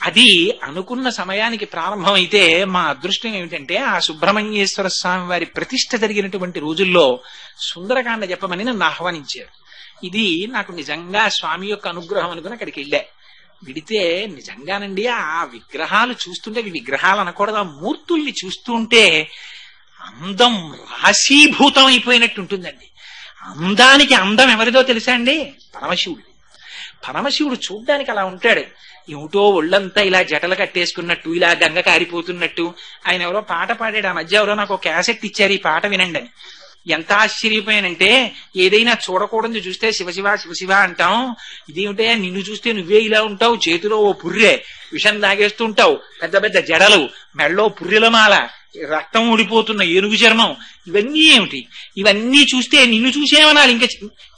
Speaker 2: అది అనుకున్న సమయానికి ప్రారంభమైతే మా అదృష్టం ఏమిటంటే ఆ సుబ్రహ్మణ్యేశ్వర స్వామి వారి ప్రతిష్ఠ జరిగినటువంటి రోజుల్లో సుందరకాండ చెప్పమని నన్ను ఆహ్వానించారు. ఇది నాకు నిజంగా స్వామి యొక్క అనుగ్రహం అనుకుని అక్కడికి వెళ్ళా. విడితే నిజంగానండి ఆ విగ్రహాలు చూస్తుంటే, అవి విగ్రహాలు అనకూడదు, ఆ మూర్తుల్ని చూస్తుంటే అందం రాశీభూతం అయిపోయినట్టు ఉంటుందండి. అందానికి అందం ఎవరిదో తెలుసా అండి? పరమశివుడు. పరమశివుడు చూడ్డానికి అలా ఉంటాడు. ఏమిటో ఒళ్ళంతా ఇలా జటలు కట్టేసుకున్నట్టు, ఇలా గంగ కారిపోతున్నట్టు. ఆయన ఎవరో పాట పాడాడు ఆ మధ్య, ఎవరో నాకు క్యాసెట్ ఇచ్చారు ఈ పాట వినండి అని. ఎంత ఆశ్చర్యపోయానంటే, ఏదైనా చూడకూడదు చూస్తే శివశివ శివశివ అంటాం, ఇదేమిటే నిన్ను చూస్తే నువ్వే ఇలా ఉంటావు, చేతిలో ఓ పుర్రె, విషం తాగేస్తుంటావు, పెద్ద పెద్ద జడలు, మెళ్ళో పుర్రెల మాల, రక్తం ఊడిపోతున్న ఏనుగు చర్మం, ఇవన్నీ ఏమిటి? ఇవన్నీ చూస్తే నిన్ను చూసేమనాలి, ఇంకా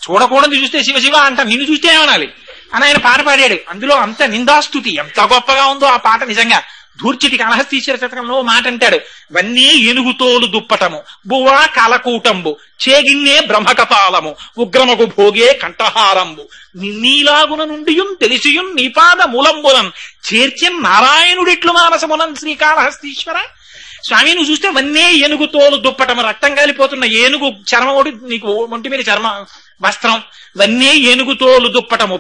Speaker 2: చూడకూడదు చూస్తే శివశివ అంటాం, నిన్ను చూస్తే ఏమనాలి అని ఆయన పాట పాడాడు. అందులో అంత నిందాస్తుతి, ఎంత గొప్పగా ఉందో ఆ పాట నిజంగా. ధూర్చిటి కాళహస్తీశ్వర శతకంలో మాట అంటాడు, వన్నీ ఏనుగుతోలు దుప్పటము, బువ్వా కాలకూటంబు, చేగిన్నే బ్రహ్మకపాలము, ఉగ్రమగు భోగే కంఠహారంబు, నిన్నీలాగున నుండియుం తెలిసియుం నీపాద మూలంబులం చేర్చెన్ నారాయణుడిట్లు మానసమునం శ్రీకాళహస్తీశ్వర. స్వామి నువ్వు చూస్తే వన్నే ఏనుగు తోలు దుప్పటము, రక్తం కాలిపోతున్న ఏనుగు చర్మం ఒకటి నీకు ఒంటి మీద చర్మ వస్త్రం, వన్నే ఏనుగు తోలు దుప్పటము,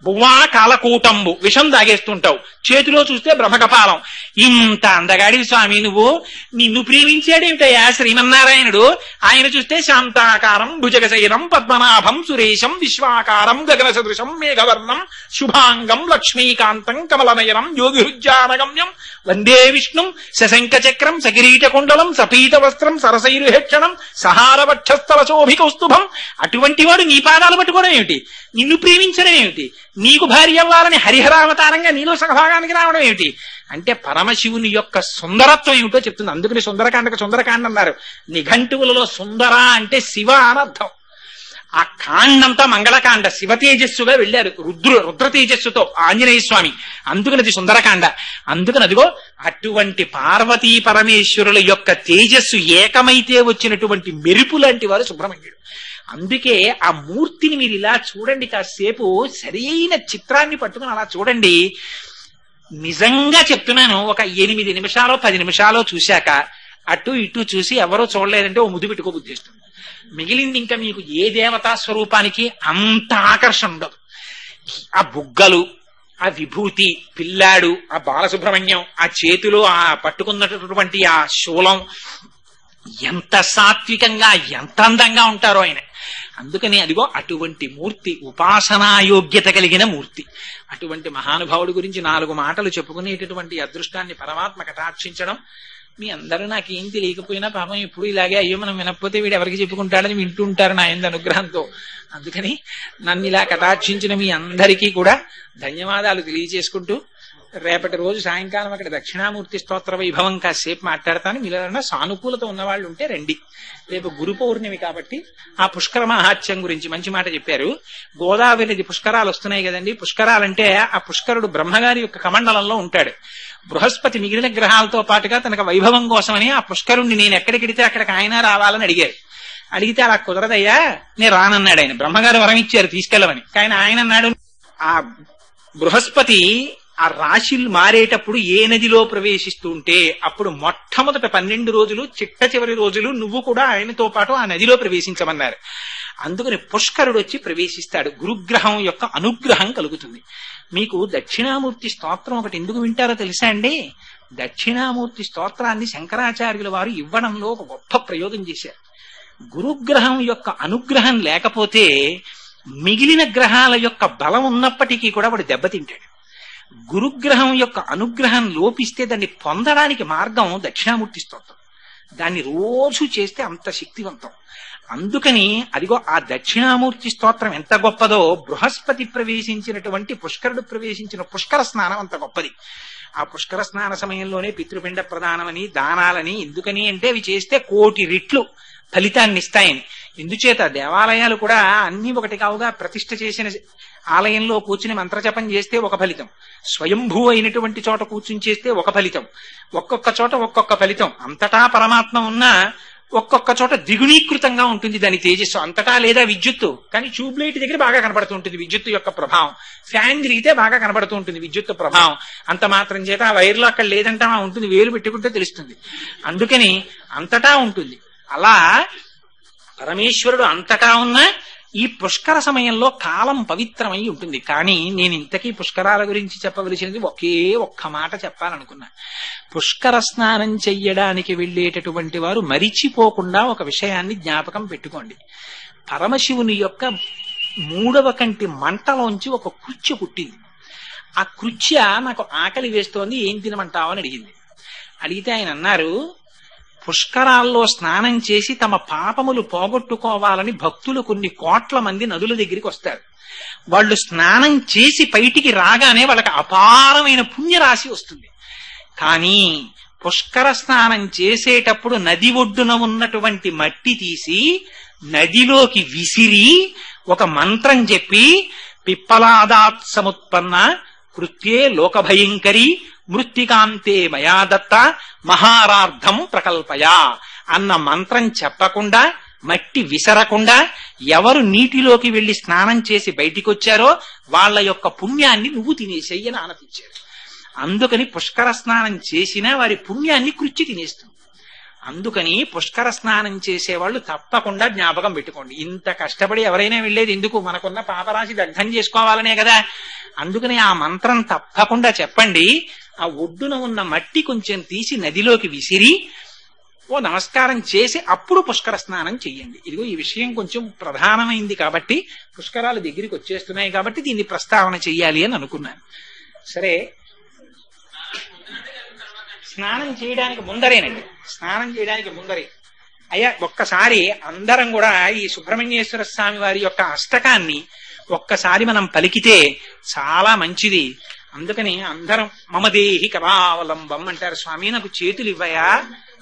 Speaker 2: బువ్వా కాలకూటంబు, విషం దాగేస్తుంటావు, చేతిలో చూస్తే బ్రహ్మకపాలం. ఇంత అందగాడి స్వామి నువ్వు, నిన్ను ప్రేమించాడేమిటయా శ్రీమన్నారాయణుడు. ఆయన చూస్తే శాంతాకారం భుజగశయనం పద్మనాభం సురేశం విశ్వాకారం గగన సదృశం మేఘవర్ణం శుభాంగం లక్ష్మీకాంతం కమలనయనం యోగిహృజ్జానగమ్యం వందే విష్ణుం శశంక చక్రం సకిరీట కుండలం సపీత వస్త్రం సరసైరుహేక్షణం సహారవక్షస్థల శోభికౌస్తుభం. అటువంటి వాడు నీ పాదాలు పట్టుకోవడం ఏమిటి? నిన్ను ప్రేమించడం ఏమిటి? నీకు భార్య అవ్వాలని హరిహరావతారంగా నీలో సగభాగానికి రావడం ఏమిటి? అంటే పరమశివుని యొక్క సుందరత్వం ఏమిటో చెప్తుంది. అందుకని సుందరకాండకు సుందరకాండ అన్నారు. నిఘంటువులలో సుందర అంటే శివ అనర్థం. ఆ కాండంతా మంగళకాండ, శివ తేజస్సుగా వెళ్ళారు, రుద్ర తేజస్సుతో ఆంజనేయ స్వామి. అందుకని అది సుందరకాండ. అందుకని అదిగో అటువంటి పార్వతీ పరమేశ్వరుల యొక్క తేజస్సు ఏకమైతే వచ్చినటువంటి మెరుపు లాంటి వారు సుబ్రహ్మణ్యుడు. అందుకే ఆ మూర్తిని మీరు ఇలా చూడండి, కాసేపు సరైన చిత్రాన్ని పట్టుకుని అలా చూడండి. నిజంగా చెప్తున్నాను, ఒక 8 నిమిషాలో 10 నిమిషాలో చూశాక అటు ఇటు చూసి ఎవరో చూడలేదంటే ఓ ముద్దు పెట్టుకో బుద్ధి ఇస్తుంది. మిగిలింది ఇంకా మీకు ఏ దేవతా స్వరూపానికి అంత ఆకర్షణ ఉండదు. ఆ బుగ్గలు, ఆ విభూతి, పిల్లాడు, ఆ బాలసుబ్రహ్మణ్యం, ఆ చేతిలో ఆ పట్టుకున్నటువంటి ఆ శూలం, ఎంత సాత్వికంగా ఎంత అందంగా ఉంటారో ఆయన. అందుకని అదిగో అటువంటి మూర్తి, ఉపాసనాయోగ్యత కలిగిన మూర్తి. అటువంటి మహానుభావుడి గురించి 4 మాటలు చెప్పుకునేటటువంటి అదృష్టాన్ని పరమాత్మ కటాక్షించడం. మీ అందరూ నాకేం తెలియకపోయినా పాపం ఎప్పుడు ఇలాగే అయ్యో మనం వినకపోతే వీడు ఎవరికి చెప్పుకుంటాడని వింటూ ఉంటారు నా యందు అనుగ్రహంతో. అందుకని నన్ను ఇలా కటాక్షించిన మీ అందరికీ కూడా ధన్యవాదాలు తెలియజేసుకుంటూ, రేపటి రోజు సాయంకాలం అక్కడ దక్షిణామూర్తి స్తోత్ర వైభవం కాసేపు మాట్లాడతాను. మీలో సానుకూలత ఉన్నవాళ్ళు ఉంటే రండి. రేపు గురు పౌర్ణమి కాబట్టి ఆ పుష్కర మహాత్యం గురించి మంచి మాట చెప్పారు. గోదావరి పుష్కరాలు వస్తున్నాయి కదండి. పుష్కరాలంటే ఆ పుష్కరుడు బ్రహ్మగారి యొక్క కమండలంలో ఉంటాడు. బృహస్పతి మిగిలిన గ్రహాలతో పాటుగా తనకు వైభవం కోసమని ఆ పుష్కరుణ్ణి నేను ఎక్కడికిడితే అక్కడికి ఆయన రావాలని అడిగారు. అడిగితే అలా కుదరదయ్యా, నేను రానన్నాడు ఆయన. బ్రహ్మగారు వరం ఇచ్చారు తీసుకెళ్ళమని. కానీ ఆయన అన్నాడు, ఆ బృహస్పతి ఆ రాశులు మారేటప్పుడు ఏ నదిలో ప్రవేశిస్తూ ఉంటే అప్పుడు మొట్టమొదట 12 రోజులు, చిట్ట చివరి రోజులు నువ్వు కూడా ఆయనతో పాటు ఆ నదిలో ప్రవేశించమన్నారు. అందుకని పుష్కరుడు వచ్చి ప్రవేశిస్తాడు. గురుగ్రహం యొక్క అనుగ్రహం కలుగుతుంది. మీకు దక్షిణామూర్తి స్తోత్రం ఒకటి ఎందుకు వింటారో తెలుసా అండి? దక్షిణామూర్తి స్తోత్రాన్ని శంకరాచార్యుల వారు ఇవ్వడంలో ఒక గొప్ప ప్రయోగం చేశారు. గురుగ్రహం యొక్క అనుగ్రహం లేకపోతే మిగిలిన గ్రహాల యొక్క బలం ఉన్నప్పటికీ కూడా వాడు దెబ్బతింటాడు. గురుగ్రహం యొక్క అనుగ్రహం లోపిస్తే దాన్ని పొందడానికి మార్గం దక్షిణామూర్తి స్తోత్రం. దాన్ని రోజు చేస్తే అంత శక్తివంతం. అందుకని అదిగో ఆ దక్షిణామూర్తి స్తోత్రం ఎంత గొప్పదో, బృహస్పతి ప్రవేశించినటువంటి పుష్కరుడు ప్రవేశించిన పుష్కర స్నానం అంత గొప్పది. ఆ పుష్కర స్నాన సమయంలోనే పితృపిండ ప్రదానమని, దానాలని, ఎందుకని అంటే అవి చేస్తే 1,000,000 రెట్లు ఫలితాన్ని ఇస్తాయని. ఎందుచేత దేవాలయాలు కూడా అన్ని ఒకటి కావుగా, ప్రతిష్ఠ చేసిన ఆలయంలో కూర్చుని మంత్రజపం చేస్తే ఒక ఫలితం, స్వయంభూ అయినటువంటి చోట కూర్చుని చేస్తే ఒక ఫలితం, ఒక్కొక్క చోట ఒక్కొక్క ఫలితం. అంతటా పరమాత్మ ఉన్నా ఒక్కొక్క చోట ద్విగుణీకృతంగా ఉంటుంది దాని తేజస్సు. అంతటా లేదా విద్యుత్తు, కానీ ట్యూబ్ లైట్ దగ్గర బాగా కనబడుతూ ఉంటుంది విద్యుత్తు యొక్క ప్రభావం, ఫ్యాన్ తిరిగితే బాగా కనబడుతూ ఉంటుంది విద్యుత్తు ప్రభావం. అంత మాత్రం చేత ఆ వైర్లో అక్కడ లేదంటే ఉంటుంది, వేలు పెట్టుకుంటే తెలుస్తుంది. అందుకని అంతటా ఉంటుంది. అలా పరమేశ్వరుడు అంతటా ఉన్న ఈ పుష్కర సమయంలో కాలం పవిత్రమై ఉంటుంది. కానీ నేను ఇంతకీ పుష్కరాల గురించి చెప్పవలసినది ఒకే ఒక్క మాట చెప్పాలనుకున్నా. పుష్కర స్నానం చెయ్యడానికి వెళ్ళేటటువంటి వారు మరిచిపోకుండా ఒక విషయాన్ని జ్ఞాపకం పెట్టుకోండి. పరమశివుని యొక్క 3వ కంటి మంటలోంచి ఒక కృత్య పుట్టింది. ఆ కృత్య నాకు ఆకలి వేస్తోంది, ఏం తినమంటావు అని అడిగింది. అడిగితే ఆయన అన్నారు, పుష్కరాల్లో స్నానం చేసి తమ పాపములు పోగొట్టుకోవాలని భక్తులు కొన్ని కోట్ల మంది నదుల దగ్గరికి వస్తారు. వాళ్ళు స్నానం చేసి బయటికి రాగానే వాళ్ళకి అపారమైన పుణ్యరాశి వస్తుంది. కానీ పుష్కర స్నానం చేసేటప్పుడు నది ఒడ్డున ఉన్నటువంటి మట్టి తీసి నదిలోకి విసిరి ఒక మంత్రం చెప్పి, పిప్పలాదాత్ సముత్పన్న కృత్యే లోకభయంకరి మృత్తికాంతే మయా దత్త మహారార్థం ప్రకల్పయా అన్న మంత్రం చెప్పకుండా, మట్టి విసరకుండా ఎవరు నీటిలోకి వెళ్లి స్నానం చేసి బయటికి వచ్చారో వాళ్ళ యొక్క పుణ్యాన్ని నువ్వు తినేసేయని ఆనతిచ్చారు. అందుకని పుష్కర స్నానం చేసినా వారి పుణ్యాన్ని కృత్య తినేస్తుంది. అందుకని పుష్కర స్నానం చేసేవాళ్ళు తప్పకుండా జ్ఞాపకం పెట్టుకోండి. ఇంత కష్టపడి ఎవరైనా వెళ్ళేది ఎందుకు? మనకున్న పాపరాశి దగ్ధం చేసుకోవాలనే కదా. అందుకని ఆ మంత్రం తప్పకుండా చెప్పండి. ఆ ఒడ్డున ఉన్న మట్టి కొంచెం తీసి నదిలోకి విసిరి ఓ నమస్కారం చేసి అప్పుడు పుష్కర స్నానం చెయ్యండి. ఇదిగో ఈ విషయం కొంచెం ప్రధానమైంది కాబట్టి, పుష్కరాలు దగ్గరికి వచ్చేస్తున్నాయి కాబట్టి దీన్ని ప్రస్తావన చెయ్యాలి అని అనుకున్నాను. సరే, స్నానం చేయడానికి ముందరేనండి, స్నానం చేయడానికి ముందరే అయ్యా ఒక్కసారి అందరం కూడా ఈ సుబ్రహ్మణ్యేశ్వర స్వామి వారి యొక్క అష్టకాన్ని ఒక్కసారి మనం పలికితే చాలా మంచిది. అందుకని అందరం మమదేహి కరావలంబం అంటారు. స్వామి నాకు చేతులు ఇవ్వయా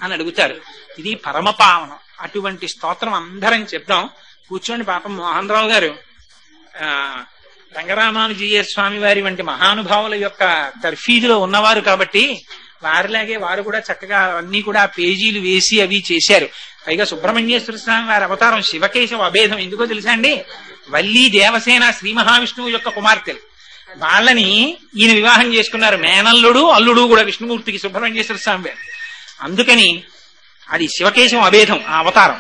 Speaker 2: అని అడుగుతారు. ఇది పరమపావనం. అటువంటి స్తోత్రం అందరం చెప్దాం. కూర్చోండి. పాపం మోహన్ రావు గారు రంగరామానుజీయ స్వామి వారి వంటి మహానుభావుల యొక్క తర్ఫీదులో ఉన్నవారు కాబట్టి వారిలాగే వారు కూడా చక్కగా అన్ని కూడా పేజీలు వేసి అవి చేశారు. పైగా సుబ్రహ్మణ్యేశ్వర స్వామి వారి అవతారం శివకేశవ అభేదం. ఎందుకో తెలుసా అండి? వల్లి దేవసేన శ్రీ మహావిష్ణువు యొక్క కుమార్తెలు, వాళ్ళని ఈయన వివాహం చేసుకున్నారు. మేనల్లుడు అల్లుడు కూడా విష్ణుమూర్తికి సుబ్రహ్మణ్యేశ్వర స్వామి వారు. అందుకని అది శివకేశవ అభేదం ఆ అవతారం.